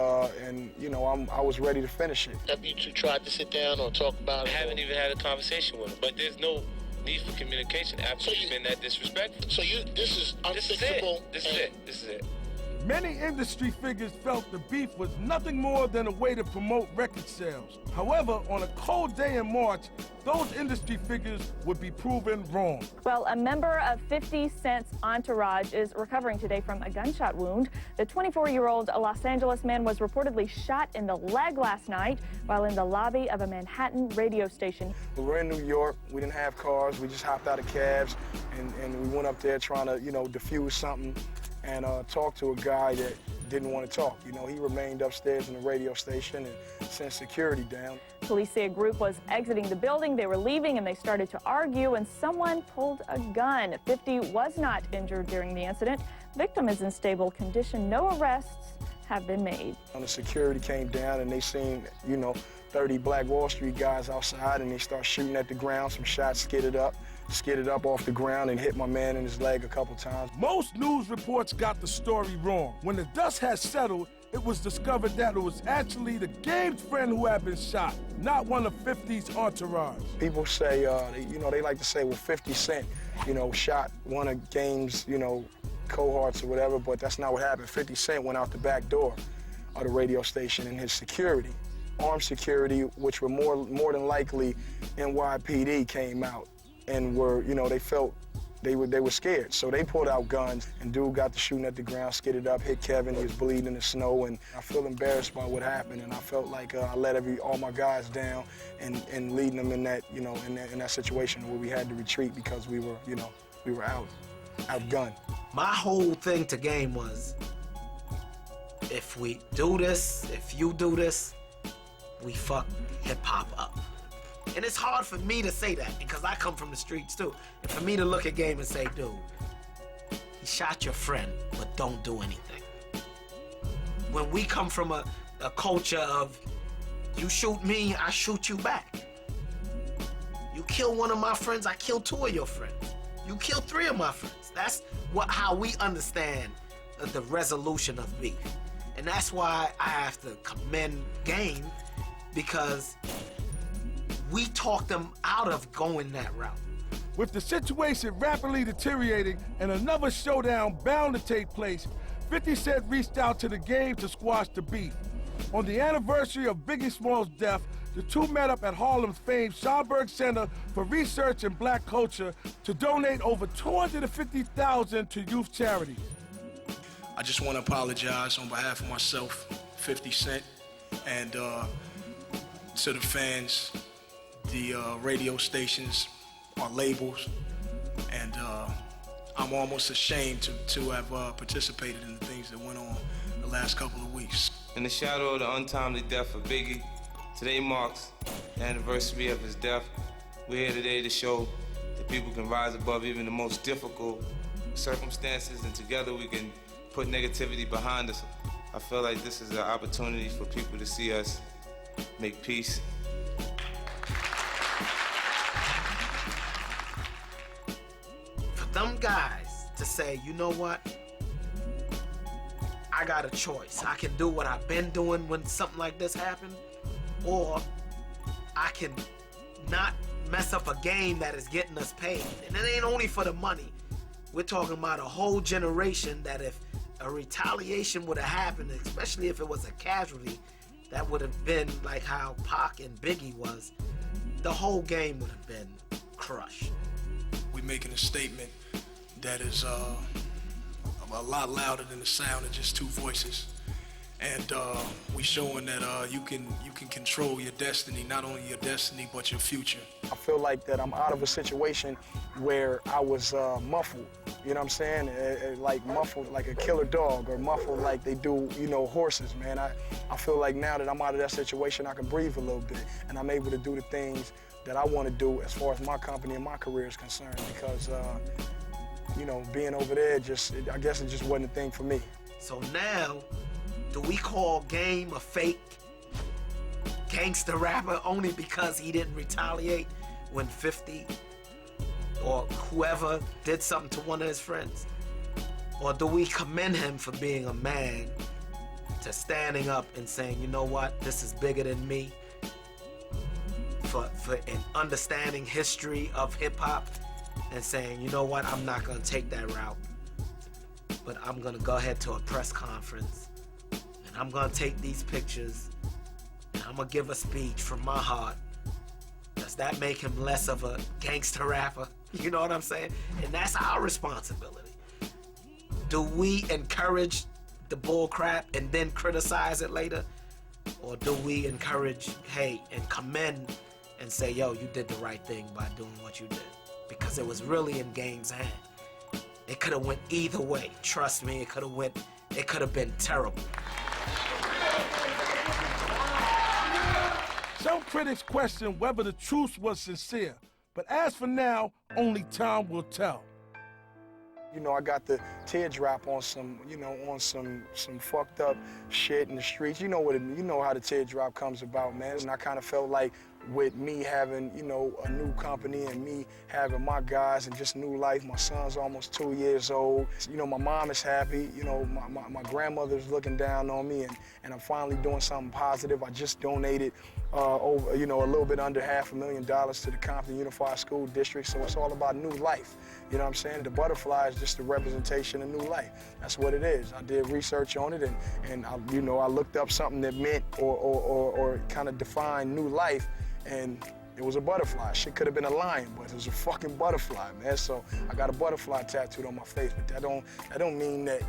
you know, I was ready to finish it. Have you two tried to sit down or talk about it? I haven't even had a conversation with him, but there's no need for communication after he's been that disrespectful. So this is unfixable. This is it. Many industry figures felt the beef was nothing more than a way to promote record sales. However, on a cold day in March, those industry figures would be proven wrong. Well, a member of 50 Cent's entourage is recovering today from a gunshot wound. The 24-year-old Los Angeles man was reportedly shot in the leg last night while in the lobby of a Manhattan radio station. We were in New York. We didn't have cars. We just hopped out of cabs, and we went up there trying to, you know, defuse something and talk to a guy that didn't want to talk. You know, he remained upstairs in the radio station and sent security down. Police say a group was exiting the building. They were leaving and they started to argue, and someone pulled a gun. 50 was not injured during the incident. Victim is in stable condition. No arrests have been made. The security came down and they seen, 30 Black Wall Street guys outside, and they start shooting at the ground. Some shots skidded up off the ground and hit my man in his leg a couple times. Most news reports got the story wrong. When the dust had settled, it was discovered that it was actually the Game's friend who had been shot, not one of 50's entourage. People say, they like to say, well, 50 Cent, shot one of Game's, cohorts or whatever, but that's not what happened. 50 Cent went out the back door of the radio station, and his security, armed security, which were more than likely NYPD, came out and were, they felt they were scared. So they pulled out guns, and dude got to shooting at the ground, skidded up, hit Kevin. He was bleeding in the snow, and I feel embarrassed by what happened, and I felt like I let all my guys down and leading them in that, in that situation where we had to retreat because we were, we were outgunned. My whole thing to Game was, if we do this, if you do this, we fuck hip-hop up. And it's hard for me to say that because I come from the streets too. And for me to look at Game and say, dude, he shot your friend, but don't do anything. When we come from a culture of, you shoot me, I shoot you back. You kill one of my friends, I kill two of your friends. You kill three of my friends. That's how we understand the resolution of beef. And that's why I have to commend Game, because we talked them out of going that route. With the situation rapidly deteriorating and another showdown bound to take place, 50 Cent reached out to the Game to squash the beef. On the anniversary of Biggie Small's death, the two met up at Harlem's famed Schomburg Center for Research in Black Culture to donate over $250,000 to youth charities. I just want to apologize on behalf of myself, 50 Cent, and to the fans, the radio stations, our labels, and I'm almost ashamed to have participated in the things that went on the last couple of weeks. In the shadow of the untimely death of Biggie, today marks the anniversary of his death. We're here today to show that people can rise above even the most difficult circumstances, and together we can put negativity behind us. I feel like this is an opportunity for people to see us make peace. For them guys to say, you know what? I got a choice. I can do what I've been doing when something like this happened, or I can not mess up a game that is getting us paid. And it ain't only for the money. We're talking about a whole generation that if a retaliation would have happened, especially if it was a casualty, that would have been like how Pac and Biggie was, the whole game would have been crushed. We're making a statement that is a lot louder than the sound of just two voices. And we showing that you can control your destiny, not only your destiny, but your future. I feel like that I'm out of a situation where I was muffled, you know what I'm saying? Like muffled like a killer dog, or muffled like they do, horses, man. I feel like now that I'm out of that situation, I can breathe a little bit, and I'm able to do the things that I want to do as far as my company and my career is concerned, because, being over there, I guess it just wasn't a thing for me. So now, do we call Game a fake gangster rapper only because he didn't retaliate when 50 or whoever did something to one of his friends? Or do we commend him for being a man, to standing up and saying, you know what, this is bigger than me, for an understanding history of hip-hop, and saying, you know what, I'm not gonna take that route, but I'm gonna go ahead to a press conference, and I'm gonna take these pictures, and I'm gonna give a speech from my heart. Does that make him less of a gangster rapper? You know what I'm saying? And that's our responsibility. Do we encourage the bull crap and then criticize it later? Or do we encourage, hey, and commend and say, yo, you did the right thing by doing what you did? Because it was really in Game's hand. It could have went either way. Trust me, it could have been terrible. Some critics question whether the truce was sincere, but as for now, only time will tell. You know, I got the teardrop on some, you know, on some fucked up shit in the streets. You know what you know how the teardrop comes about, man. And I kind of felt like with me having, you know, a new company and me having my guys and just new life. My son's almost 2 years old. You know, my mom is happy. You know, my grandmother's looking down on me, and I'm finally doing something positive. I just donated over, you know, a little bit under $500,000 to the Compton Unified School District. So it's all about new life. You know what I'm saying? The butterfly is just a representation of new life. That's what it is. I did research on it, and I, you know, I looked up something that meant or kind of defined new life, and it was a butterfly. Shit could have been a lion, but it was a fucking butterfly, man. So I got a butterfly tattooed on my face, but that don't mean that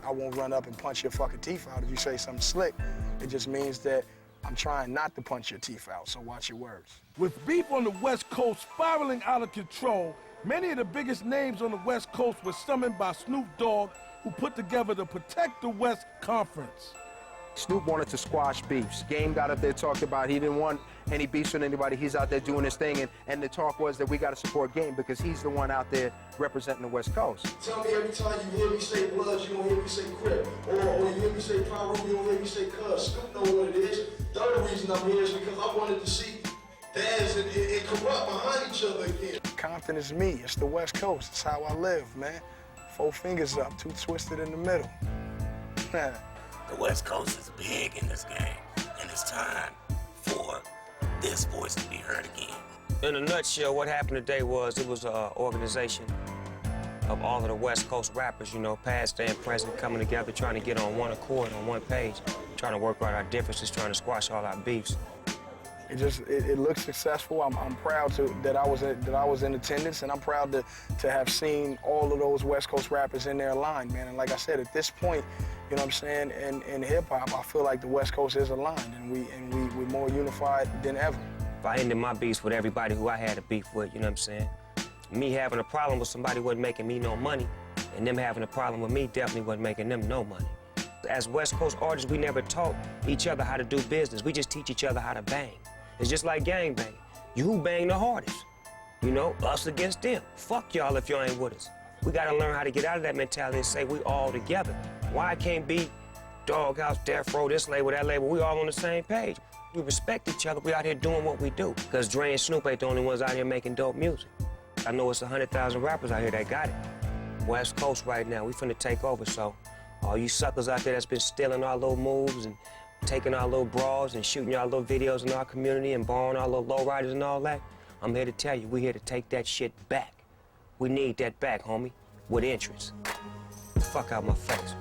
I won't run up and punch your fucking teeth out if you say something slick. It just means that I'm trying not to punch your teeth out, so watch your words. With beef on the West Coast spiraling out of control, many of the biggest names on the West Coast were summoned by Snoop Dogg, who put together the Protect the West Conference. Snoop wanted to squash beefs. Game got up there, talked about he didn't want any beefs with anybody. He's out there doing his thing, and the talk was that we got to support Game because he's the one out there representing the West Coast. Tell me every time you hear me say Bloods, you don't hear me say Crip. Or you hear me say Pyro, you don't hear me say Cuz. Snoop know what it is. The other reason I'm here is because I wanted to see Daz and Corrupt behind each other again. Compton is me. It's the West Coast. It's how I live, man. 4 fingers up, 2 twisted in the middle. The West Coast is big in this game, and it's time for this voice to be heard again. In a nutshell, what happened today was it was an organization of all of the West Coast rappers, you know, past and present, coming together, trying to get on one accord, on one page, trying to work out our differences, trying to squash all our beefs. It looks successful. I'm proud that I was in attendance, and I'm proud to have seen all of those West Coast rappers in their line, man. And like I said, at this point, you know what I'm saying, in hip hop, I feel like the West Coast is aligned, and we're more unified than ever. If I ended my beefs with everybody who I had a beef with, you know what I'm saying? Me having a problem with somebody wasn't making me no money, and them having a problem with me definitely wasn't making them no money. As West Coast artists, we never taught each other how to do business. We just teach each other how to bang. It's just like gang banging. You who bang the hardest. You know, us against them. Fuck y'all if y'all ain't with us. We gotta learn how to get out of that mentality and say we all together. Why it can't be Doghouse, Death Row, this label, that label, we all on the same page. We respect each other, we out here doing what we do. Cause Dre and Snoop ain't the only ones out here making dope music. I know it's 100,000 rappers out here that got it. West Coast right now, we finna take over, so all you suckers out there that's been stealing our little moves and taking our little bras and shooting our little videos in our community and borrowing our little lowriders and all that, I'm here to tell you, we're here to take that shit back. We need that back, homie, with interest. Fuck out my face.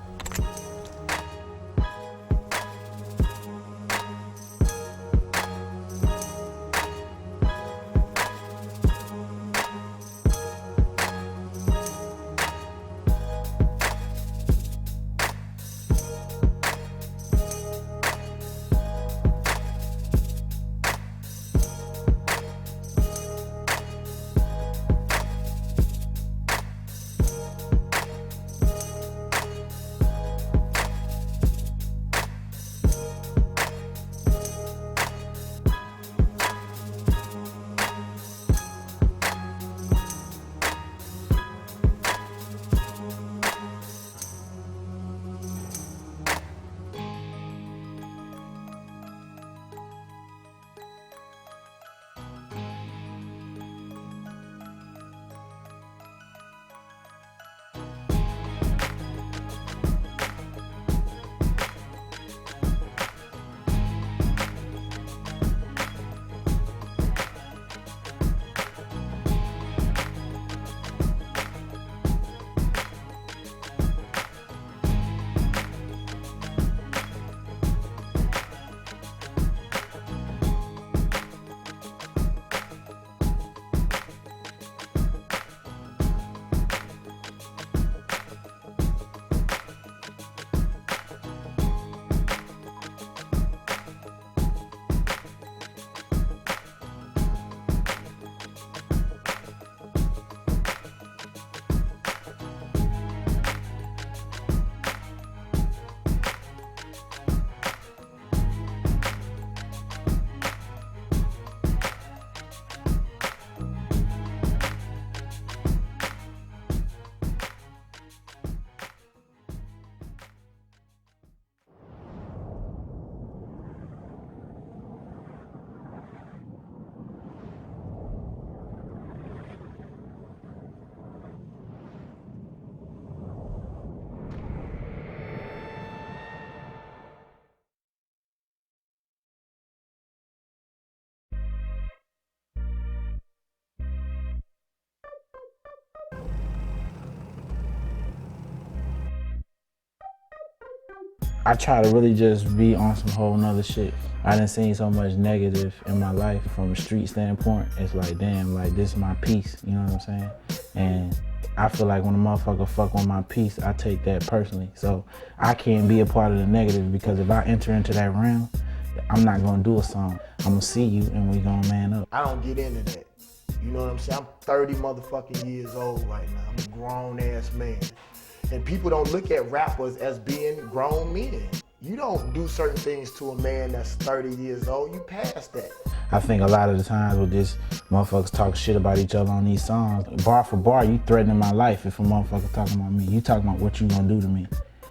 I try to really just be on some whole nother shit. I done seen so much negative in my life from a street standpoint. It's like, damn, like this is my peace, you know what I'm saying? And I feel like when a motherfucker fuck with my peace, I take that personally. So I can't be a part of the negative, because if I enter into that realm, I'm not gonna do a song. I'm gonna see you and we gonna man up. I don't get into that. You know what I'm saying? I'm 30 motherfucking years old right now. I'm a grown ass man. And people don't look at rappers as being grown men. You don't do certain things to a man that's 30 years old. You past that. I think a lot of the times with this, motherfuckers talk shit about each other on these songs. Bar for bar, you threatening my life if a motherfucker talking about me. You talking about what you gonna do to me.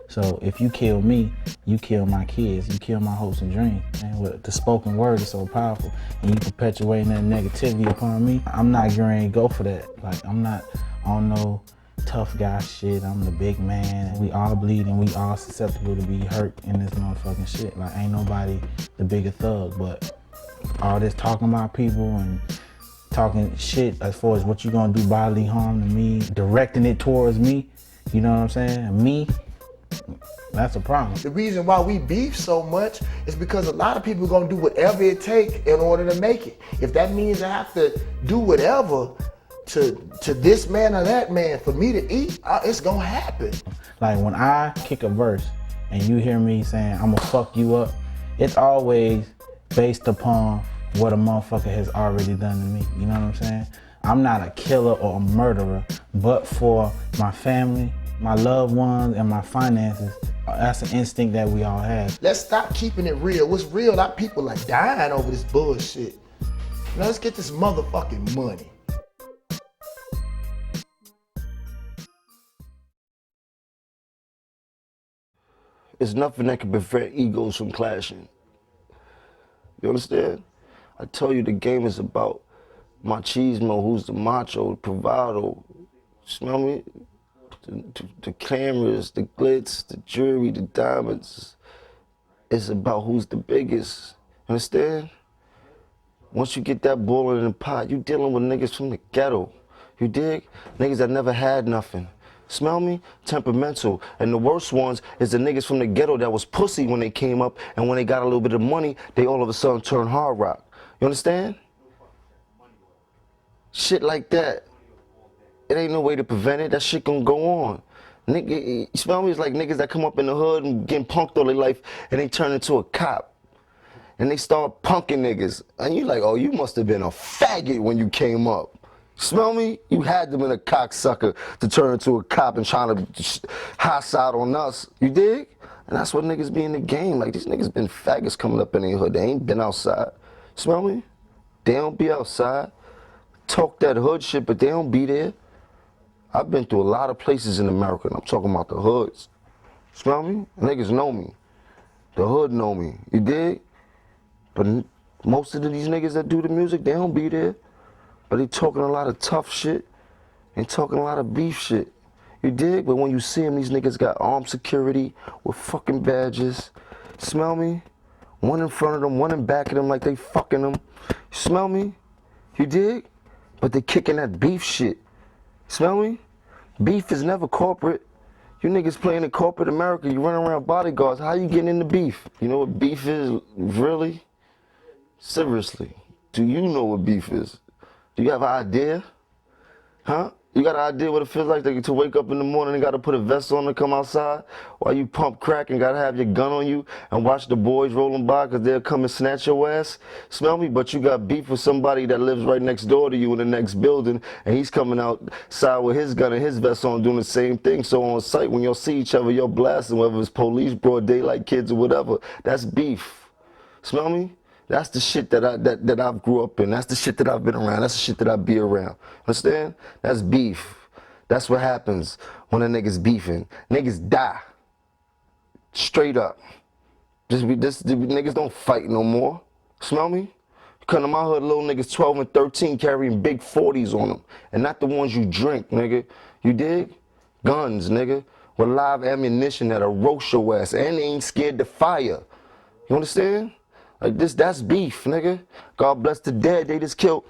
So if you kill me, you kill my kids, you kill my hopes and dreams. And the spoken word is so powerful, and you perpetuating that negativity upon me, I'm not going to go for that. Like, I'm not on no tough guy shit. I'm the big man. We all bleed and we all susceptible to be hurt in this motherfucking shit. Like, ain't nobody the bigger thug, but all this talking about people and talking shit as far as what you gonna do bodily harm to me, directing it towards me, you know what I'm saying? Me, that's a problem. The reason why we beef so much is because a lot of people are gonna do whatever it takes in order to make it. If that means I have to do whatever to this man or that man for me to eat, it's gonna happen. Like when I kick a verse and you hear me saying I'm gonna fuck you up, it's always based upon what a motherfucker has already done to me. You know what I'm saying? I'm not a killer or a murderer, but for my family, my loved ones, and my finances, that's an instinct that we all have. Let's stop keeping it real. What's real? Our people like dying over this bullshit. Now let's get this motherfucking money. There's nothing that can prevent egos from clashing. You understand? I tell you, the game is about machismo, who's the macho, the bravado. Smell me? The cameras, the glitz, the jewelry, the diamonds. It's about who's the biggest. Understand? Once you get that ball in the pot, you dealing with niggas from the ghetto. You dig? Niggas that never had nothing. Smell me? Temperamental. And the worst ones is the niggas from the ghetto that was pussy when they came up, and when they got a little bit of money, they all of a sudden turn hard rock. You understand? Shit like that. It ain't no way to prevent it. That shit gonna go on. Nigga, you smell me? It's like niggas that come up in the hood and getting punked all their life, and they turn into a cop. And they start punking niggas. And you like, oh, you must have been a faggot when you came up. Smell me? You had them in a cocksucker to turn into a cop and trying to high side on us. You dig? And that's what niggas be in the game. Like, these niggas been faggots coming up in their hood. They ain't been outside. Smell me? They don't be outside. Talk that hood shit, but they don't be there. I've been through a lot of places in America, and I'm talking about the hoods. Smell me? Niggas know me. The hood know me. You dig? But most of these niggas that do the music, they don't be there. But they talking a lot of tough shit and talking a lot of beef shit. You dig? But when you see them, these niggas got armed security with fucking badges. Smell me? One in front of them, one in back of them like they fucking them. Smell me? You dig? But they kicking that beef shit. Smell me? Beef is never corporate. You niggas playing in corporate America, you run around bodyguards. How you getting into beef? You know what beef is, really? Seriously, do you know what beef is? Do you have an idea? Huh? You got an idea what it feels like to wake up in the morning and got to put a vest on to come outside while you pump crack and got to have your gun on you and watch the boys rolling by because they'll come and snatch your ass? Smell me? But you got beef with somebody that lives right next door to you in the next building, and he's coming outside with his gun and his vest on doing the same thing. So on sight, when you'll see each other, you're blasting, whether it's police, broad daylight, kids, or whatever. That's beef. Smell me? That's the shit that I grew up in. That's the shit that I've been around. That's the shit that I be around. Understand? That's beef. That's what happens when a nigga's beefing. Niggas die. Straight up. Niggas don't fight no more. Smell me? You come to my hood, little niggas 12 and 13 carrying big 40s on them. And not the ones you drink, nigga. You dig? Guns, nigga. With live ammunition that'll roast your ass. And they ain't scared to fire. You understand? Like this, that's beef, nigga. God bless the dead. They just killed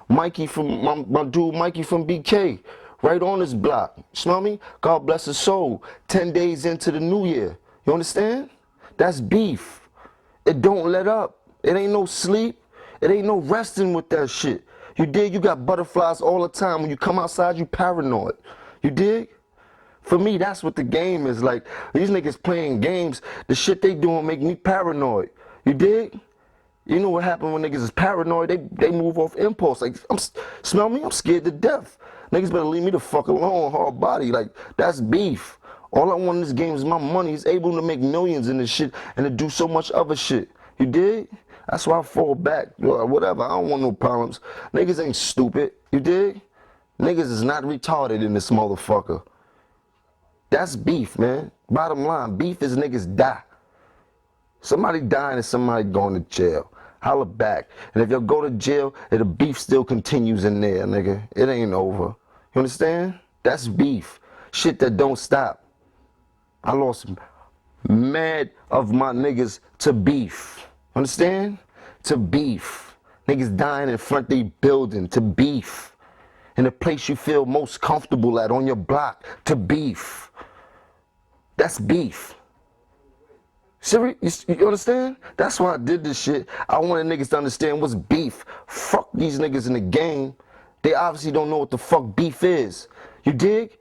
Mikey from, my dude Mikey from BK. Right on his block. Smell me? God bless his soul. 10 days into the new year. You understand? That's beef. It don't let up. It ain't no sleep. It ain't no resting with that shit. You dig? You got butterflies all the time. When you come outside, you paranoid. You dig? For me, that's what the game is like. These niggas playing games, the shit they doing make me paranoid. You dig? You know what happens when niggas is paranoid? They move off impulse. Like, smell me? I'm scared to death. Niggas better leave me the fuck alone, hard body. Like, that's beef. All I want in this game is my money. He's able to make millions in this shit and to do so much other shit. You dig? That's why I fall back. Whatever, I don't want no problems. Niggas ain't stupid. You dig? Niggas is not retarded in this motherfucker. That's beef, man. Bottom line, beef is niggas die. Somebody dying and somebody going to jail. Holla back. And if y'all go to jail, the beef still continues in there, nigga. It ain't over. You understand? That's beef. Shit that don't stop. I lost mad of my niggas to beef. Understand? To beef. Niggas dying in front of their building. To beef. In the place you feel most comfortable at on your block. To beef. That's beef. Serious? You understand? That's why I did this shit. I wanted niggas to understand what's beef. Fuck these niggas in the game. They obviously don't know what the fuck beef is. You dig?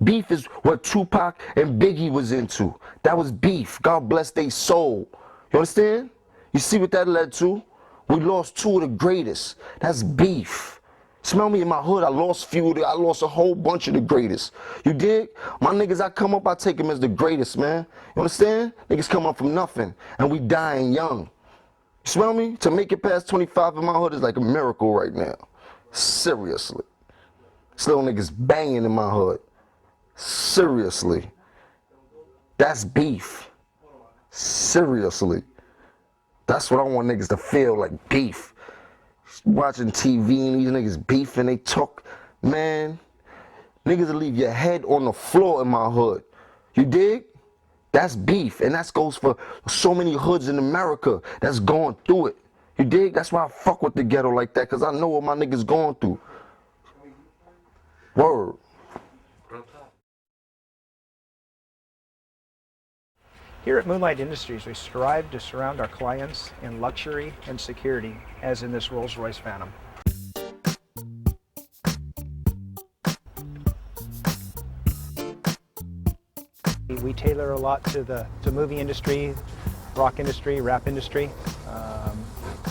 Beef is what Tupac and Biggie was into. That was beef. God bless their soul. You understand? You see what that led to? We lost two of the greatest. That's beef. Smell me in my hood, I lost I lost a whole bunch of the greatest. You dig? My niggas, I come up, I take them as the greatest, man. You understand? Niggas come up from nothing, and we dying young. You smell me? To make it past 25 in my hood is like a miracle right now. Seriously. This little niggas banging in my hood. Seriously. That's beef. Seriously. That's what I want niggas to feel, like beef. Watching TV and these niggas beefing, they talk, man. Niggas will leave your head on the floor in my hood. You dig? That's beef, and that goes for so many hoods in America that's going through it. You dig? That's why I fuck with the ghetto like that, because I know what my niggas going through. Word. Here at Moonlight Industries, we strive to surround our clients in luxury and security, as in this Rolls-Royce Phantom. We tailor a lot to the movie industry, rock industry, rap industry.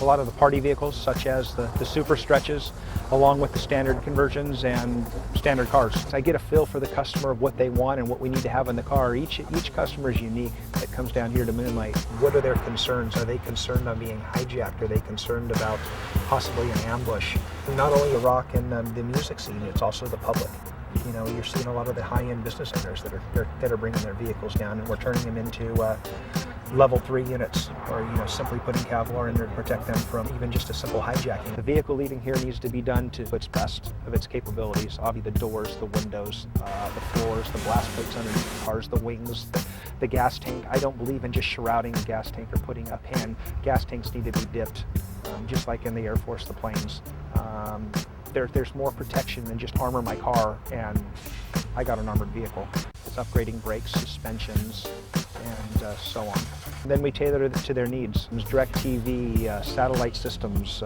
A lot of the party vehicles, such as the super stretches, along with the standard conversions and standard cars. I get a feel for the customer of what they want and what we need to have in the car. Each customer is unique that comes down here to Moonlight. What are their concerns? Are they concerned on being hijacked? Are they concerned about possibly an ambush? Not only the rock and the music scene, it's also the public. You know, you're seeing a lot of the high-end business owners that are bringing their vehicles down, and we're turning them into level 3 units, or simply putting Kevlar in there to protect them from even just a simple hijacking. The vehicle leaving here needs to be done to its best of its capabilities. Obviously, the doors, the windows, the floors, the blast plates underneath the cars, the wings, the gas tank. I don't believe in just shrouding a gas tank or putting a pan. Gas tanks need to be dipped, just like in the Air Force, the planes. There's more protection than just armor my car, and I got an armored vehicle. It's upgrading brakes, suspensions, and so on. And then we tailor it to their needs. DirecTV, satellite systems,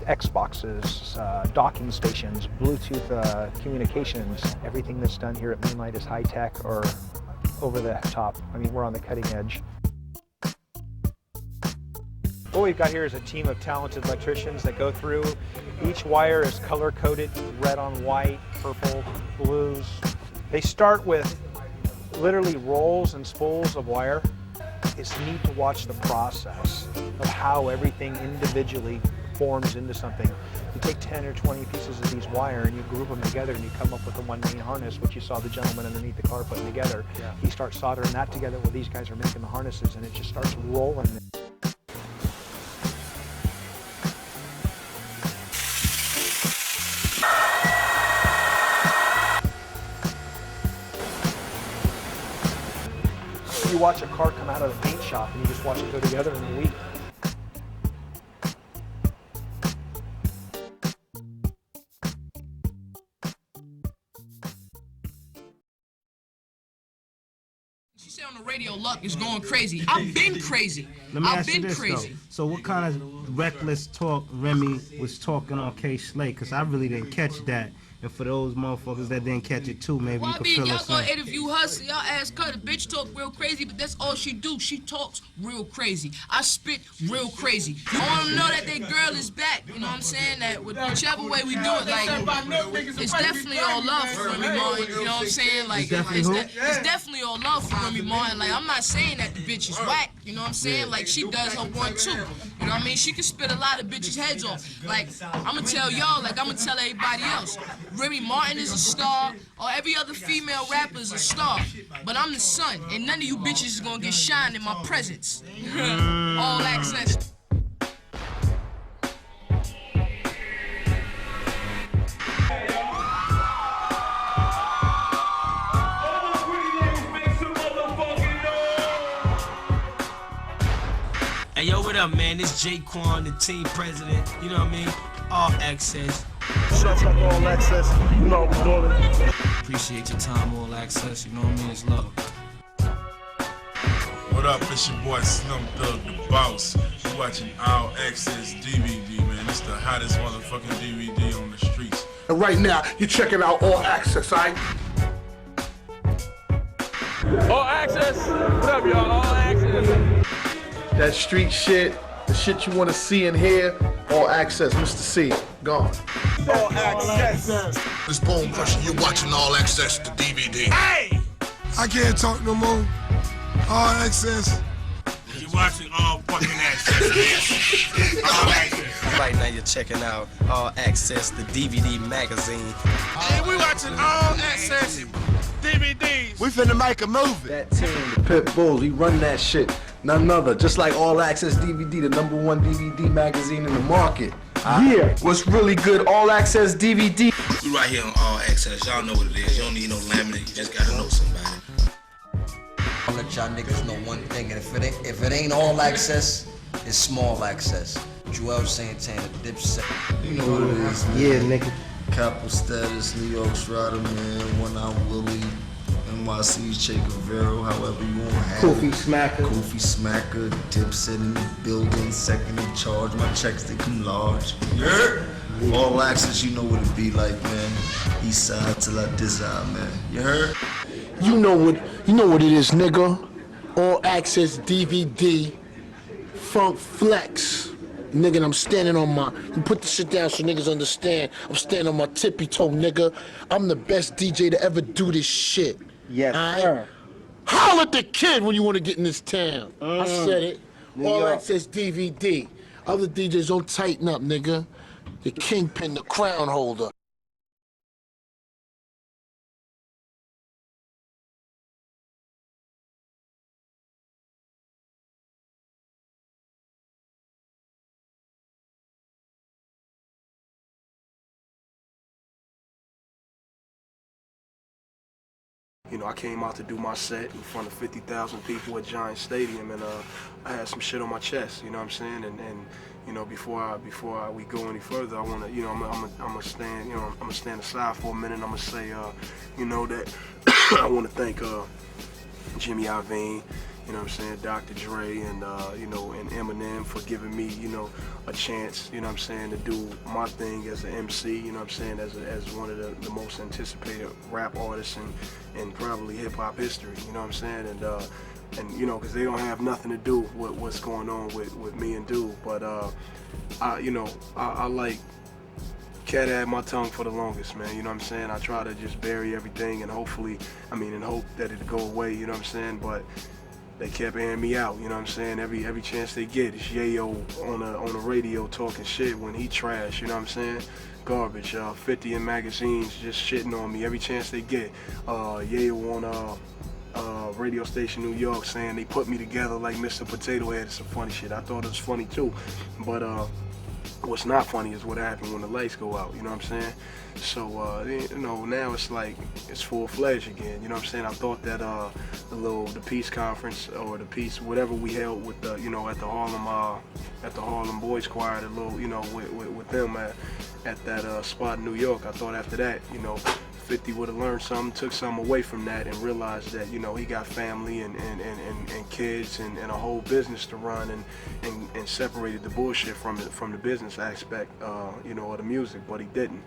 Xboxes, docking stations, Bluetooth communications. Everything that's done here at Moonlight is high-tech or over the top. I mean, we're on the cutting edge. What we've got here is a team of talented electricians that go through. Each wire is color-coded, red on white, purple, blues. They start with literally rolls and spools of wire. It's neat to watch the process of how everything individually forms into something. You take 10 or 20 pieces of these wire and you group them together and you come up with the one main harness, which you saw the gentleman underneath the car putting together. Yeah. He starts soldering that together while these guys are making the harnesses, and it just starts rolling. You watch a car come out of the paint shop and you just watch it go together in a week. say on the radio, Luck is going crazy. I've been crazy. Let me I've ask you been this, crazy. though. So what kind of reckless talk Remy was talking on K-Slay? Because I really didn't catch that. And for those motherfuckers that didn't catch it too, maybe Well, you I could mean, fill y'all us gonna in. interview her, so y'all ask her. The bitch talk real crazy, but that's all she do. She talks real crazy. I spit real crazy. I want them to know that their girl is back. You know what I'm saying? That whichever way we do it, like, it's definitely all love for Remy Martin. You know what I'm saying? Like, it's definitely all love for Remy Martin. Like, I'm not saying that the bitch is whack. You know what I'm saying? Like, she does her one too. You know what I mean? She can spit a lot of bitches' heads off. Like, I'm gonna tell y'all, like I'm gonna tell everybody else. Remy Martin is a star, or every other female rapper is a star. But I'm the son, and none of you bitches is gonna get shine in my presence. All access. Hey, yo, what up, man? This J-Quan, the team president. You know what I mean? All access. Shut up, All Access. You know what we're doing. Appreciate your time, All Access. You know what I mean? It's love. What up, it's your boy Slim Thug, the boss. You watching All Access DVD, man. It's the hottest motherfucking DVD on the streets. And right now, you're checking out All Access, alright? All Access. What up, y'all? All Access. That street shit, the shit you want to see and hear, All Access, Mr. C, gone. All Access. This Bone Crusher, you're watching All Access, the DVD. Hey! I can't talk no more. All Access. You're watching All fucking Access. All Access. Right now, you're checking out All Access, the DVD magazine. And we watching All Access DVDs. We finna make a movie. That team, the Pit Bulls, we run that shit. None other. Just like All Access DVD, the #1 DVD magazine in the market. Yeah. What's really good, All Access DVD. We right here on All Access. Y'all know what it is. You don't need no laminate. You just gotta know somebody. I'll let y'all niggas know one thing, and if it ain't All Access, it's Small Access. Joel Santana, Dipset. You know what it is, yeah, nigga. Capital Status, New York Strider, man, One Out Willie, NYC, Che Guevara, however you want to have Kofi it. Smacker. Kofi Smacker, Dipset in the building, second in charge. My checks, they come large. Yeah. All Access, you know what it be like, man. East side till I desire, man. You heard? You know what it is, nigga. All Access DVD, Funk Flex. Nigga, and I'm standing on my, you put the shit down so niggas understand. I'm standing on my tippy toe, nigga. I'm the best DJ to ever do this shit. Yes, sir. Holler at the kid when you want to get in this town. I said it. New All York. Access DVD. Other DJs don't tighten up, nigga. The kingpin, the crown holder. You know, I came out to do my set in front of 50,000 people at Giant Stadium, and I had some shit on my chest. You know what I'm saying? And you know, before we go any further, I wanna, you know, I'm gonna stand, you know, I'm gonna stand aside for a minute. I'm gonna say, you know, that I wanna thank Jimmy Iovine, you know what I'm saying, Dr. Dre, and you know, and Eminem for giving me, you know, a chance, you know what I'm saying, to do my thing as an MC, you know what I'm saying, as one of the most anticipated rap artists in probably hip-hop history, you know what I'm saying, and you know, because they don't have nothing to do with what's going on with me and Dude, but you know, I like cat had my tongue for the longest, man, you know what I'm saying. I try to just bury everything and hopefully, I mean, and hope that it'll go away, you know what I'm saying, but they kept airing me out, you know what I'm saying. Every chance they get, it's Yayo on the radio talking shit when he trash, you know what I'm saying. Garbage, 50 in magazines just shitting on me every chance they get. Yayo on radio station New York saying they put me together like Mr. Potato Head. It's some funny shit. I thought it was funny too, but what's not funny is what happened when the lights go out, you know what I'm saying? So, you know, now it's like, it's full-fledged again, you know what I'm saying? I thought that the peace conference, or the peace, whatever we held with the, you know, at the Harlem Boys Choir, the little, you know, with them at that spot in New York, I thought after that, you know, 50 would have learned something, took something away from that, and realized that, you know, he got family and kids and a whole business to run, and separated the bullshit from the business aspect, you know, of the music, but he didn't.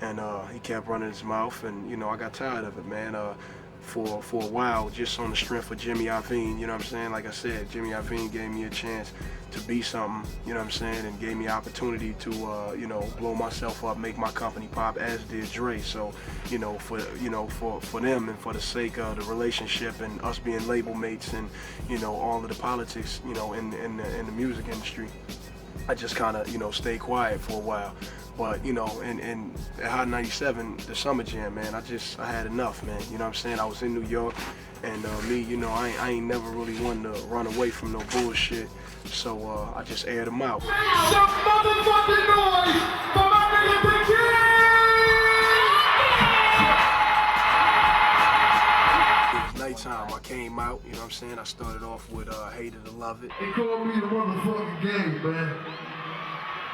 And he kept running his mouth, and, you know, I got tired of it, man. For a while, just on the strength of Jimmy Iovine, you know what I'm saying? Like I said, Jimmy Iovine gave me a chance to be something, you know what I'm saying, and gave me opportunity to, you know, blow myself up, make my company pop, as did Dre. So, you know, for them and for the sake of the relationship and us being label mates and, you know, all of the politics, you know, in the music industry, I just kind of, you know, stayed quiet for a while. But, you know, and at Hot 97, the Summer Jam, man, I had enough, man. You know what I'm saying? I was in New York, and me, you know, I ain't never really wanted to run away from no bullshit. So I just aired them out. Some motherfucking noise for my nigga Big It was nighttime. I came out, you know what I'm saying? I started off with Hated to Love It. They call me the motherfucking game, man.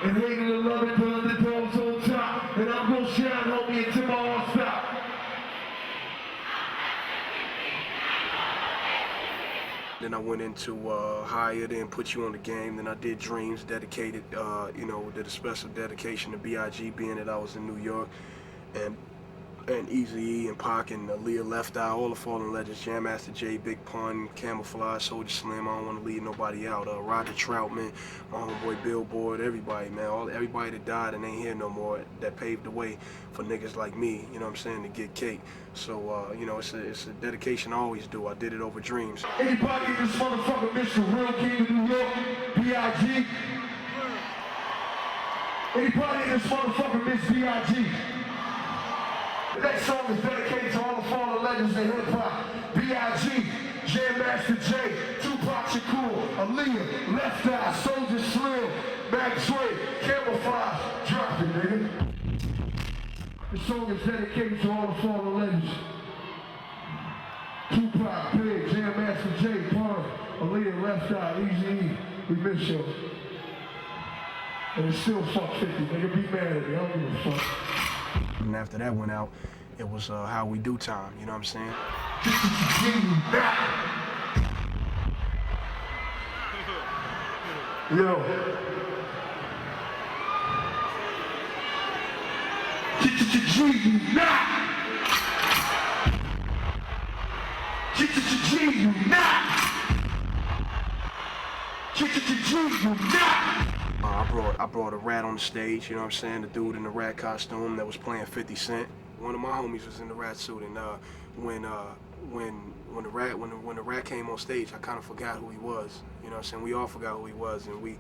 And hated to love it, put the dogs on top. And I'm gonna shine, homie, until my heart stop. Then I went into Higher, then Put You on the Game. Then I did Dreams, dedicated, you know, did a special dedication to B.I.G. being that I was in New York. And Eazy-E and Pac and Aaliyah Left Eye, all the Fallen Legends, Jam Master Jay, Big Pun, Camouflage, Soulja Slim, I don't want to leave nobody out. Roger Troutman, my homeboy Billboard, everybody, man, everybody that died and ain't here no more, that paved the way for niggas like me, you know what I'm saying, to get cake. So, you know, it's a dedication I always do. I did it over Dreams. Anybody in this motherfucker miss the real king of New York, B.I.G.? Anybody in this motherfucker miss B.I.G.? The next song is dedicated to all the fallen legends in hip-hop. B.I.G., Jam Master Jay, Tupac Shakur, Aaliyah, Left Eye, Soulja Slim, Mac Dre, Camouflage, drop it, nigga. The song is dedicated to all the fallen legends. Tupac, Big, Jam Master Jay, Pun, Aaliyah, Left Eye, Eazy-E, we miss you. And it's still fuck 50, nigga, be mad at me, I don't give a fuck. And after that went out, it was How We Do time, you know what I'm saying? Yo. G you not. G you not. G you not. I brought a rat on the stage, you know what I'm saying? The dude in the rat costume that was playing 50 Cent. One of my homies was in the rat suit, and when the rat came on stage, I kind of forgot who he was. You know what I'm saying? We all forgot who he was, and we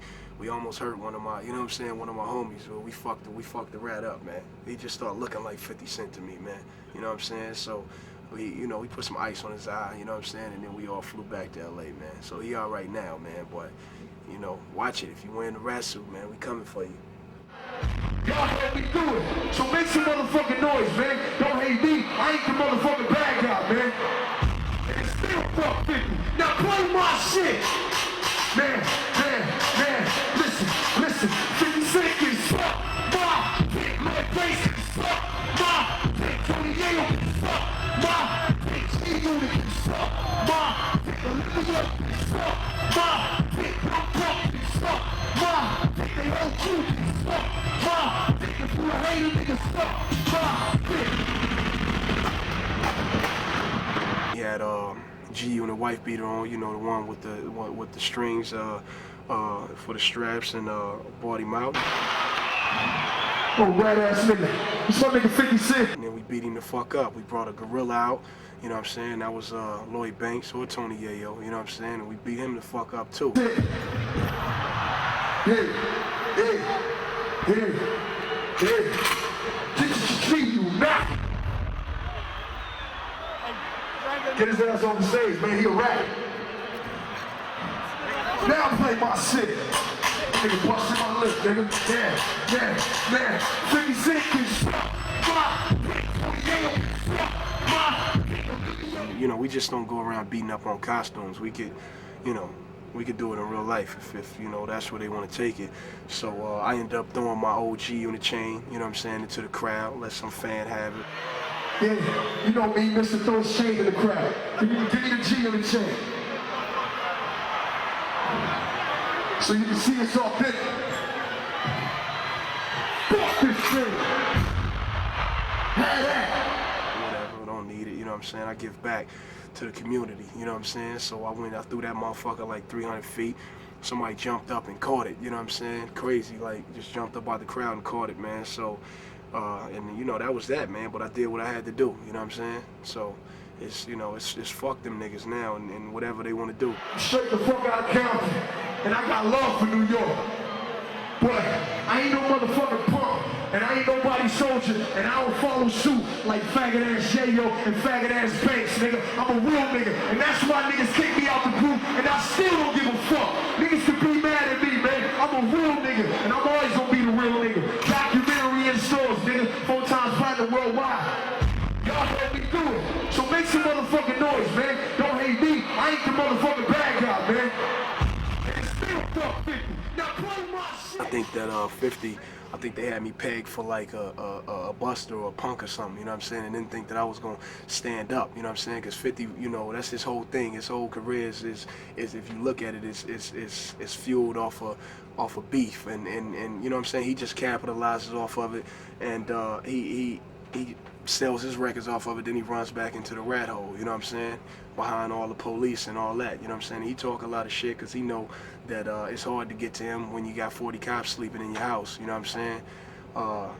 almost hurt one of my, you know what I'm saying, one of my homies. Well, we fucked the rat up, man. He just started looking like 50 Cent to me, man. You know what I'm saying? So we put some ice on his eye, you know what I'm saying? And then we all flew back to LA, man. So he all right now, man, but you know, watch it. If you wearing the rat suit, man, we coming for you. Y'all help me do it. So make some motherfucking noise, man. Don't hate me. I ain't the motherfucking bad guy, man. And it's still fuck 50. Now play my shit. Man. Listen. 50 Cent can suck my dick. My face can suck my dick. Tony Yayo can suck my dick. G-Unit can suck my dick. Olivia can suck my dick. I'm fucking suck my dick. They hold you can suck my dick. If you a hater, nigga, suck my dick. He had G-Unit wife beater on, you know, the one with the strings for the straps, and bought him out. Oh, rat ass nigga. You saw nigga 50 Cent. And then we beat him the fuck up. We brought a gorilla out, you know what I'm saying? That was Lloyd Banks or Tony Yayo, you know what I'm saying? And we beat him the fuck up too. Get his ass on the stage, man. He a rat. Now play my shit. Nigga, busting my lip, nigga. Yeah. 50 Cent can suck my. You know, we just don't go around beating up on costumes. We could, you know, we could do it in real life if you know, that's where they want to take it. So I ended up throwing my old G-Unit chain, you know what I'm saying, into the crowd, let some fan have it. Yeah, you know me, Mr. Throw his chain in the crowd. Give me the G on the chain. So you can see it's authentic. Fuck this thing. Have that. Whatever, don't need it, you know what I'm saying? I give back to the community, you know what I'm saying? So I threw that motherfucker like 300 feet. Somebody jumped up and caught it, you know what I'm saying? Crazy, like, just jumped up out the crowd and caught it, man. So, and you know, that was that, man. But I did what I had to do, you know what I'm saying? So, it's, you know, it's fuck them niggas now and whatever they want to do. Straight the fuck out of Compton, and I got love for New York. But I ain't no motherfucking punk, and I ain't nobody's soldier, and I don't follow suit like faggot ass J.O. and faggot ass Banks, nigga. I'm a real nigga, and that's why niggas kick me out the group, and I still don't give a fuck. Niggas can be mad at me, man. I'm a real nigga, and I'm always gonna be the real nigga. Documentary in stores, nigga. 4 times platinum worldwide. Y'all help me do it. So make some motherfucking noise, man. Don't hate me. I ain't the motherfucking bad guy, man. And still fuck 50. Now play my shit. I think that 50, I think they had me pegged for like a buster or a punk or something, you know what I'm saying? And didn't think that I was gonna stand up, you know what I'm saying? Because 50, you know, that's his whole thing. His whole career is if you look at it, it's fueled off of beef, and you know what I'm saying? He just capitalizes off of it, and he sells his records off of it, then he runs back into the rat hole, you know what I'm saying? Behind all the police and all that, you know what I'm saying? He talk a lot of shit because he know that it's hard to get to him when you got 40 cops sleeping in your house, you know what I'm saying?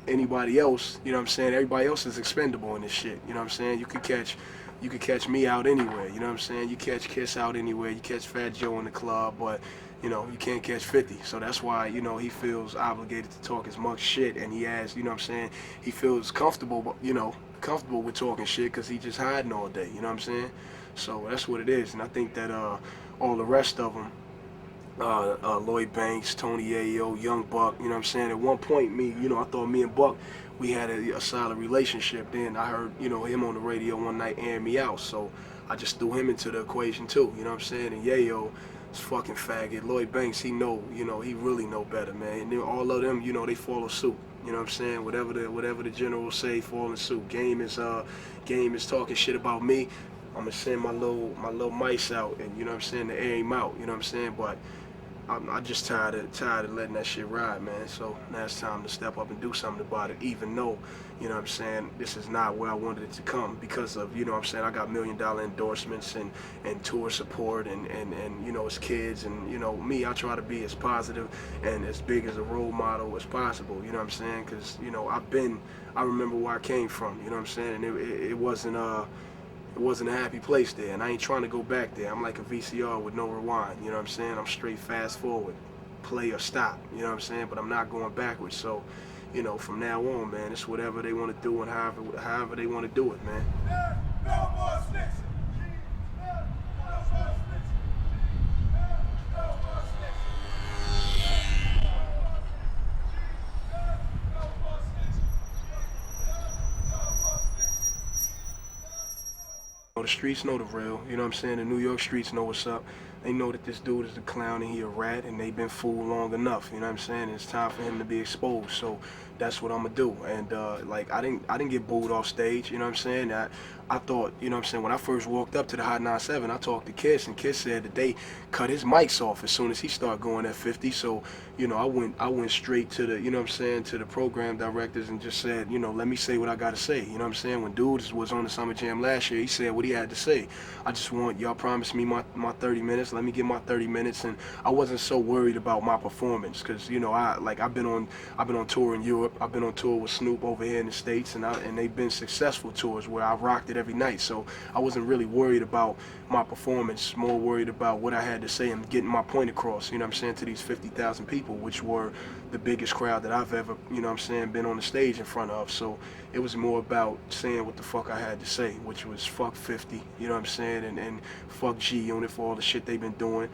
Anybody else, you know what I'm saying? Everybody else is expendable in this shit, you know what I'm saying? You could catch me out anywhere, you know what I'm saying? You catch Kiss out anywhere, you catch Fat Joe in the club, but you know, you can't catch 50. So that's why, you know, he feels obligated to talk as much shit, and he has, you know what I'm saying, he feels comfortable, you know, comfortable with talking shit because he just hiding all day, you know what I'm saying? So that's what it is, and I think that all the rest of them, Lloyd Banks, Tony Ayo, Young Buck, you know what I'm saying? At one point, I thought me and Buck, we had a solid relationship. Then I heard, you know, him on the radio one night airing me out, so I just threw him into the equation too, you know what I'm saying? And Yayo, fucking faggot. Lloyd Banks, he really know better, man. And then all of them, you know, they follow suit. You know what I'm saying? Whatever the generals say, fall in suit. Game is talking shit about me. I'm gonna send my little mice out, and you know what I'm saying, to air him out. You know what I'm saying? But I'm just tired of letting that shit ride, man. So now it's time to step up and do something about it, even though, you know what I'm saying, this is not where I wanted it to come because of, you know what I'm saying, I got $1 million endorsements and tour support and you know, as kids, and you know, me, I try to be as positive and as big as a role model as possible, you know what I'm saying, because, you know, I remember where I came from, you know what I'm saying, and it wasn't a happy place there, and I ain't trying to go back there. I'm like a VCR with no rewind, you know what I'm saying? I'm straight fast forward, play or stop, you know what I'm saying? But I'm not going backwards, so, you know, from now on, man, it's whatever they want to do and however they want to do it, man. No more snitching. The streets know the real, you know what I'm saying? The New York streets know what's up. They know that this dude is a clown and he a rat, and they've been fooled long enough, you know what I'm saying? It's time for him to be exposed, so that's what I'm gonna do. And like, I didn't get booed off stage, you know what I'm saying? I thought, you know what I'm saying, when I first walked up to the Hot 97, I talked to Kiss, and Kiss said that they cut his mics off as soon as he started going at 50. So, you know, I went straight to the, you know what I'm saying, to the program directors and just said, you know, let me say what I gotta say. You know what I'm saying? When Dudes was on the Summer Jam last year, he said what he had to say. I just want, y'all promised me my 30 minutes, let me get my 30 minutes. And I wasn't so worried about my performance, because, you know, I've been on tour in Europe, I've been on tour with Snoop over here in the States, and they've been successful tours where I rocked it every night. So I wasn't really worried about my performance, more worried about what I had to say and getting my point across, you know what I'm saying, to these 50,000 people, which were the biggest crowd that I've ever, you know what I'm saying, been on the stage in front of. So it was more about saying what the fuck I had to say, which was fuck 50, you know what I'm saying, and fuck G-Unit for all the shit they've been doing.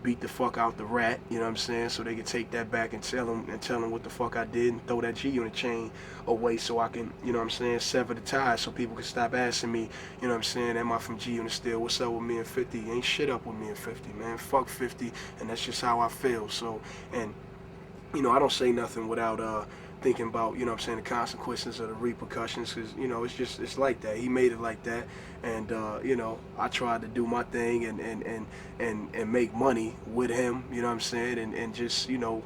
Beat the fuck out the rat, you know what I'm saying, so they could take that back and tell them what the fuck I did, and throw that G-Unit chain away so I can, you know what I'm saying, sever the ties so people can stop asking me, you know what I'm saying, am I from G-Unit still? What's up with me and 50? Ain't shit up with me and 50, man. Fuck 50, and that's just how I feel. So, and you know, I don't say nothing without thinking about, you know what I'm saying, the consequences or the repercussions, because, you know, it's like that. He made it like that, and, you know, I tried to do my thing and make money with him, you know what I'm saying, and just, you know,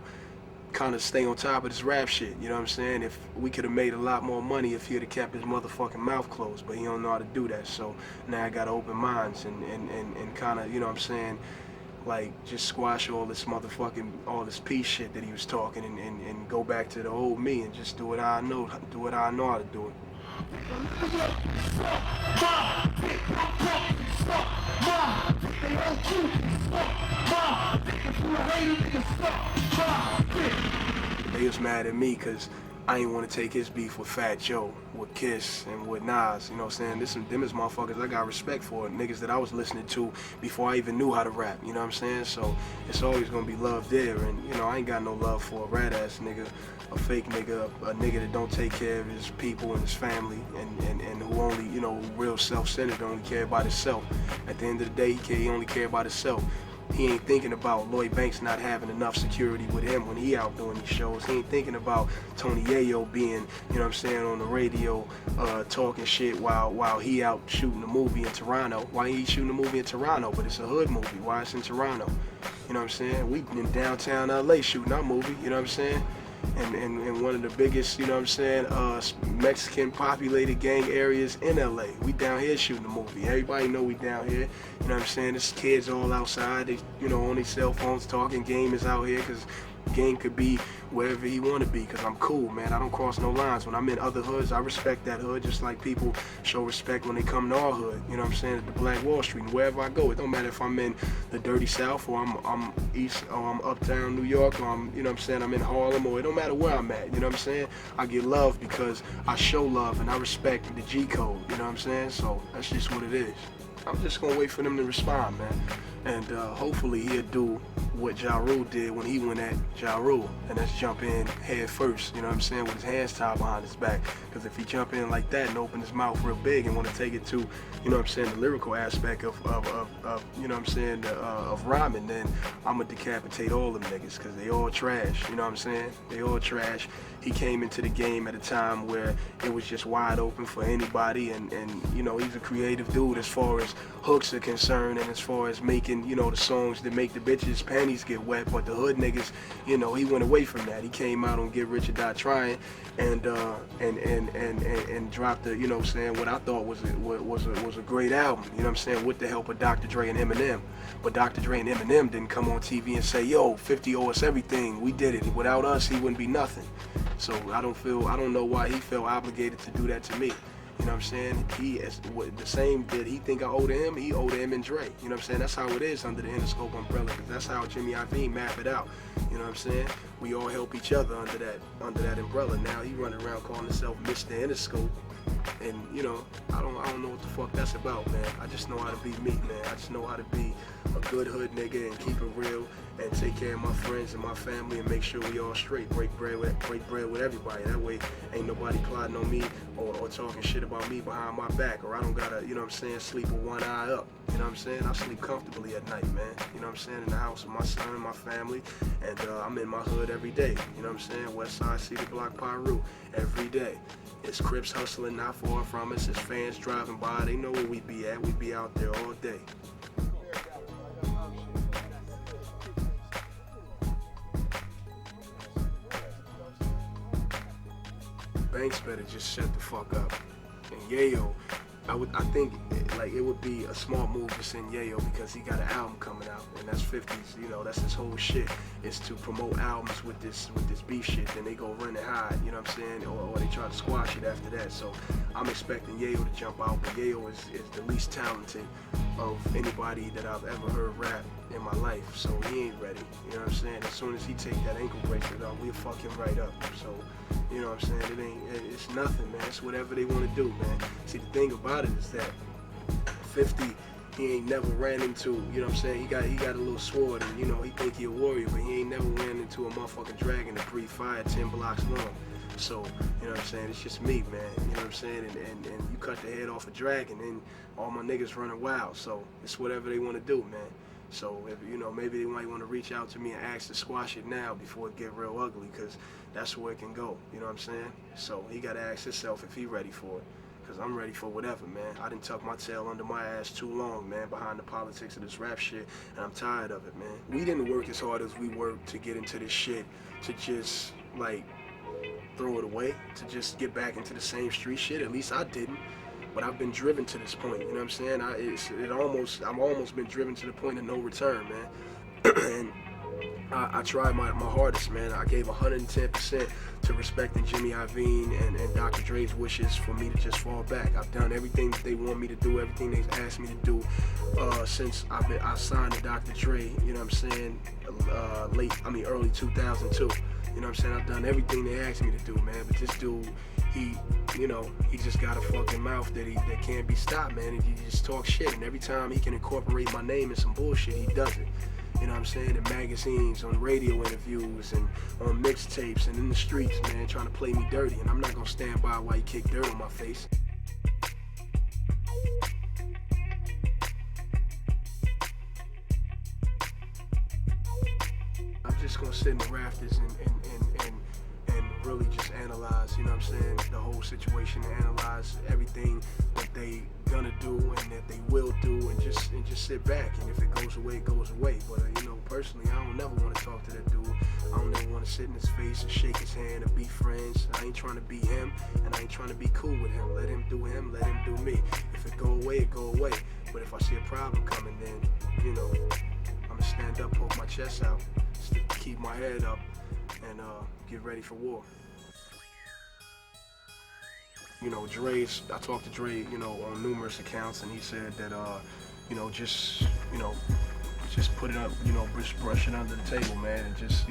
kind of stay on top of this rap shit, you know what I'm saying? If we could have made a lot more money if he would have kept his motherfucking mouth closed, but he don't know how to do that. So now I got open minds and kind of, you know what I'm saying, like just squash all this motherfucking, all this peace shit that he was talking and go back to the old me and just do what I know how to do it. They was mad at me because I ain't want to take his beef with Fat Joe, with Kiss, and with Nas, you know what I'm saying? Them is motherfuckers I got respect for, niggas that I was listening to before I even knew how to rap, you know what I'm saying? So it's always gonna be love there, and you know, I ain't got no love for a rat-ass nigga, a fake nigga, a nigga that don't take care of his people and his family, and who only, you know, real self-centered, only care about himself. At the end of the day, he only care about himself. He ain't thinking about Lloyd Banks not having enough security with him when he out doing these shows. He ain't thinking about Tony Yayo being, you know what I'm saying, on the radio talking shit while he out shooting a movie in Toronto. Why he shooting a movie in Toronto? But it's a hood movie. Why it's in Toronto? You know what I'm saying? We in downtown LA shooting our movie, you know what I'm saying? And one of the biggest, you know what I'm saying, Mexican populated gang areas in LA. We down here shooting the movie. Everybody know we down here. You know what I'm saying? There's kids all outside. They, you know, on their cell phones talking. Game is out here because Game could be wherever he want to be because I'm cool, man. I don't cross no lines. When I'm in other hoods, I respect that hood just like people show respect when they come to our hood. You know what I'm saying? At the Black Wall Street, and wherever I go, it don't matter if I'm in the dirty South or I'm east or I'm uptown New York or I'm, you know what I'm saying, I'm in Harlem, or it don't matter where I'm at. You know what I'm saying? I get love because I show love and I respect the G code. You know what I'm saying? So that's just what it is. I'm just gonna wait for them to respond, man. And hopefully he'll do what Ja Rule did when he went at Ja Rule, and that's jump in head first, you know what I'm saying, with his hands tied behind his back. Because if he jump in like that and open his mouth real big and want to take it to, you know what I'm saying, the lyrical aspect of you know what I'm saying, of rhyming, then I'm gonna decapitate all them niggas because they all trash, you know what I'm saying? They all trash. He came into the game at a time where it was just wide open for anybody, and you know, he's a creative dude as far as hooks are concerned and as far as making, you know, the songs that make the bitches' panties get wet. But the hood niggas, you know, he went away from that. He came out on Get Rich or Die Trying and dropped the, you know what I'm saying, what I thought was a great album, you know what I'm saying, with the help of Dr. Dre and Eminem. But Dr. Dre and Eminem didn't come on TV and say, yo, 50 owe us everything, we did it. Without us, he wouldn't be nothing. So I don't know why he felt obligated to do that to me. You know what I'm saying? He is the same that he think I owe to him, he owe to him and Dre. You know what I'm saying? That's how it is under the Interscope umbrella, because that's how Jimmy Iovine map it out. You know what I'm saying? We all help each other under that umbrella. Now he running around calling himself Mr. Interscope. And you know, I don't know what the fuck that's about, man. I just know how to be me, man. I just know how to be a good hood nigga and keep it real and take care of my friends and my family and make sure we all straight. Break bread with everybody. That way ain't nobody plotting on me or talking shit about me behind my back, or I don't gotta, you know what I'm saying, sleep with one eye up. You know what I'm saying? I sleep comfortably at night, man. You know what I'm saying? In the house with my son and my family, and I'm in my hood every day. You know what I'm saying? West Side, Cedar Block, Piru, every day. It's Crips hustling not far from us. It's fans driving by. They know where we be at. We be out there all day. Banks better just shut the fuck up. And Yayo, I think like it would be a smart move to send Yayo because he got an album coming out, and that's 50s. You know, that's his whole shit. Is to promote albums with this beef shit. Then they go run and hide. You know what I'm saying? Or they try to squash it after that. So I'm expecting Yayo to jump out, but Yayo is the least talented of anybody that I've ever heard rap in my life. So he ain't ready. You know what I'm saying? As soon as he take that ankle bracelet off, we'll fuck him right up. So, you know what I'm saying? It's nothing, man. It's whatever they want to do, man. See, the thing about it is that 50, he ain't never ran into, you know what I'm saying? He got a little sword, and you know, he think he a warrior, but he ain't never ran into a motherfucking dragon that breathe fire 10 blocks long. So, you know what I'm saying? It's just me, man. You know what I'm saying? And you cut the head off a dragon, and all my niggas running wild. So it's whatever they want to do, man. So if maybe they might want to reach out to me and ask to squash it now before it get real ugly, because that's where it can go. You know what I'm saying? So he got to ask himself if he ready for it, because I'm ready for whatever, man. I didn't tuck my tail under my ass too long, man, behind the politics of this rap shit, and I'm tired of it, man. We didn't work as hard as we worked to get into this shit, to just like throw it away, to just get back into the same street shit. At least I didn't. But I've been driven to this point, you know what I'm saying? I've almost been driven to the point of no return, man. And I tried my hardest, man. I gave 110% to respecting Jimmy Iovine and Dr. Dre's wishes for me to just fall back. I've done everything that they want me to do, everything they've asked me to do since I signed to Dr. Dre, you know what I'm saying, early 2002. You know what I'm saying? I've done everything they asked me to do, man. But this dude, he just got a fucking mouth that can't be stopped, man. If you just talk shit, and every time he can incorporate my name in some bullshit, he does it. You know what I'm saying? In magazines, on radio interviews, and on mixtapes, and in the streets, man, trying to play me dirty. And I'm not gonna stand by while he kick dirt on my face. I'm just gonna sit in the rafters and really just analyze, you know what I'm saying, the whole situation, analyze everything that they gonna do and that they will do, and just sit back. And if it goes away, it goes away. But personally, I don't never want to talk to that dude. I don't ever want to sit in his face and shake his hand and be friends. I ain't trying to be him, and I ain't trying to be cool with him. Let him do him, let him do me. If it go away, it go away. But if I see a problem coming, then I'm gonna stand up, poke my chest out, keep my head up, and get ready for war. I talked to Dre, on numerous accounts, and he said that, just put it up, brush it under the table, man, and just,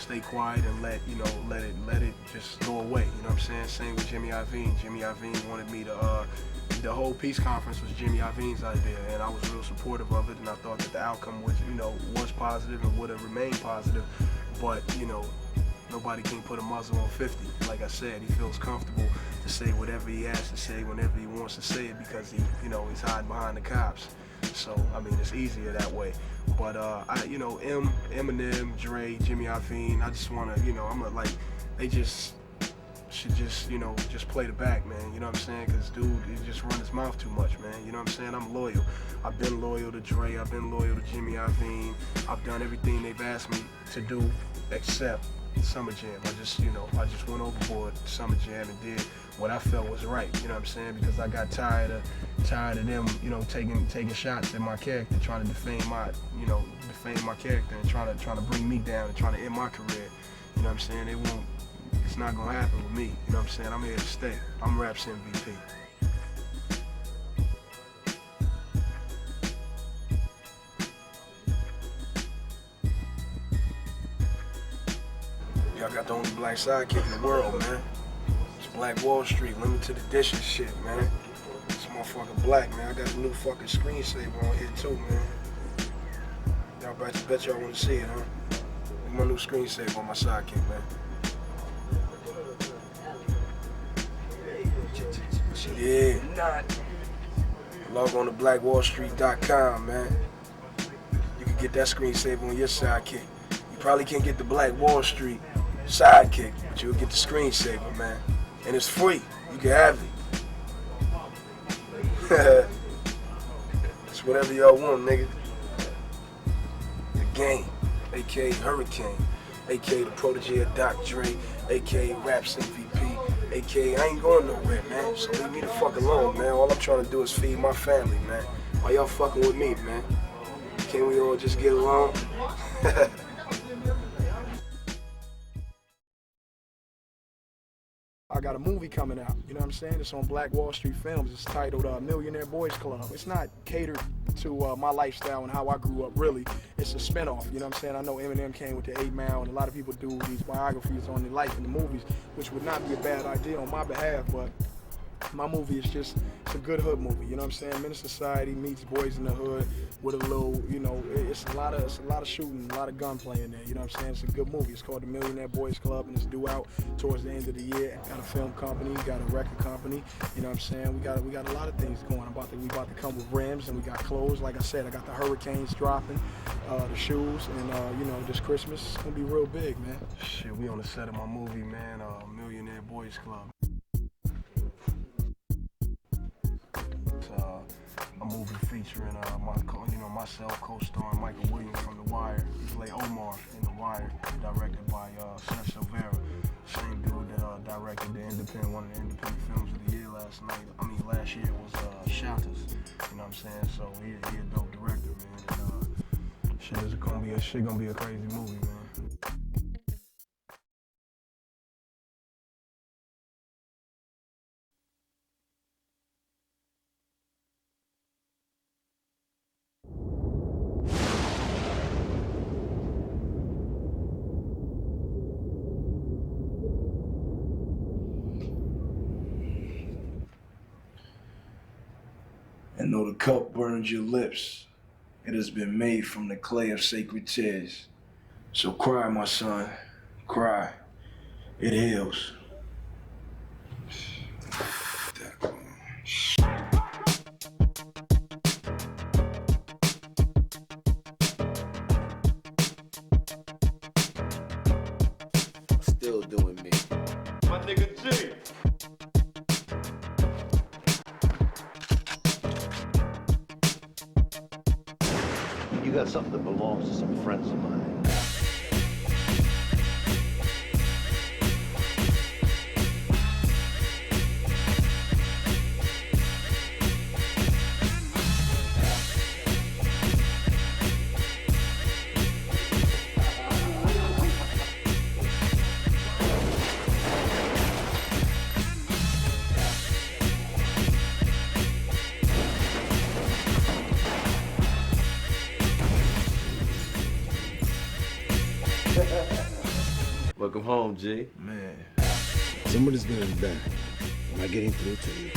stay quiet and let it just go away. You know what I'm saying? Same with Jimmy Iovine. Jimmy Iovine wanted me to, the whole peace conference was Jimmy Iovine's idea, and I was real supportive of it, and I thought that the outcome was, was positive and would have remained positive, but, nobody can put a muzzle on 50. Like I said, he feels comfortable to say whatever he has to say whenever he wants to say it, because he's hiding behind the cops. So, it's easier that way. But, Eminem, Dre, Jimmy Iovine, I just want to, they just should just play the back, man. You know what I'm saying? Because dude, he just run his mouth too much, man. You know what I'm saying? I'm loyal. I've been loyal to Dre. I've been loyal to Jimmy Iovine. I've done everything they've asked me to do except Summer Jam. I just went overboard Summer Jam and did what I felt was right. You know what I'm saying? Because I got tired of them, taking shots at my character, trying to defame my character, and trying to bring me down and trying to end my career. You know what I'm saying? It's not gonna happen with me. You know what I'm saying? I'm here to stay. I'm Rap's MVP. I got the only black sidekick in the world, man. It's Black Wall Street, limited edition shit, man. It's motherfucking black, man. I got a new fucking screensaver on here too, man. Y'all bet y'all want to see it, huh? It's my new screensaver on my sidekick, man. Yeah. Log on to blackwallstreet.com, man. You can get that screensaver on your sidekick. You probably can't get the Black Wall Street sidekick, but you'll get the screensaver, man. And it's free. You can have it. It's whatever y'all want, nigga. The Game, aka Hurricane, aka the protege of Dr. Dre, aka Rap's MVP, aka I ain't going nowhere, man. So leave me the fuck alone, man. All I'm trying to do is feed my family, man. Why y'all fucking with me, man? Can't we all just get along? I got a movie coming out, you know what I'm saying? It's on Black Wall Street Films. It's titled Millionaire Boys Club. It's not catered to my lifestyle and how I grew up, really. It's a spinoff, you know what I'm saying? I know Eminem came with the 8 Mile, and a lot of people do these biographies on their life in the movies, which would not be a bad idea on my behalf, but My movie is just, it's a good hood movie, you know what I'm saying? Men of Society meets Boys in the Hood with a little, you know, it's a lot of shooting, a lot of gunplay in there, you know what I'm saying? It's a good movie. It's called The Millionaire Boys Club, and it's due out towards the end of the year. Got a film company, got a record company, you know what I'm saying? We got a lot of things going. We about to come with rims, and we got clothes. Like I said, I got the Hurricanes dropping, the shoes, and you know, this Christmas it's gonna be real big, man. Shit, we on the set of my movie, man, Millionaire Boys Club. It's a movie featuring myself, co-starring Michael Williams from The Wire. He played Omar in The Wire, directed by Seth Silvera, same dude that directed one of the independent films of the year last year was Shelters. You know what I'm saying? So he a dope director, man. And shit gonna be a crazy movie, man. And though the cup burns your lips, it has been made from the clay of sacred tears. So cry, my son, cry. It heals. Still doing me. My nigga G. You got something that belongs to some friends of mine. Welcome home, G. Man. Somebody's gonna die. Am I getting through to you?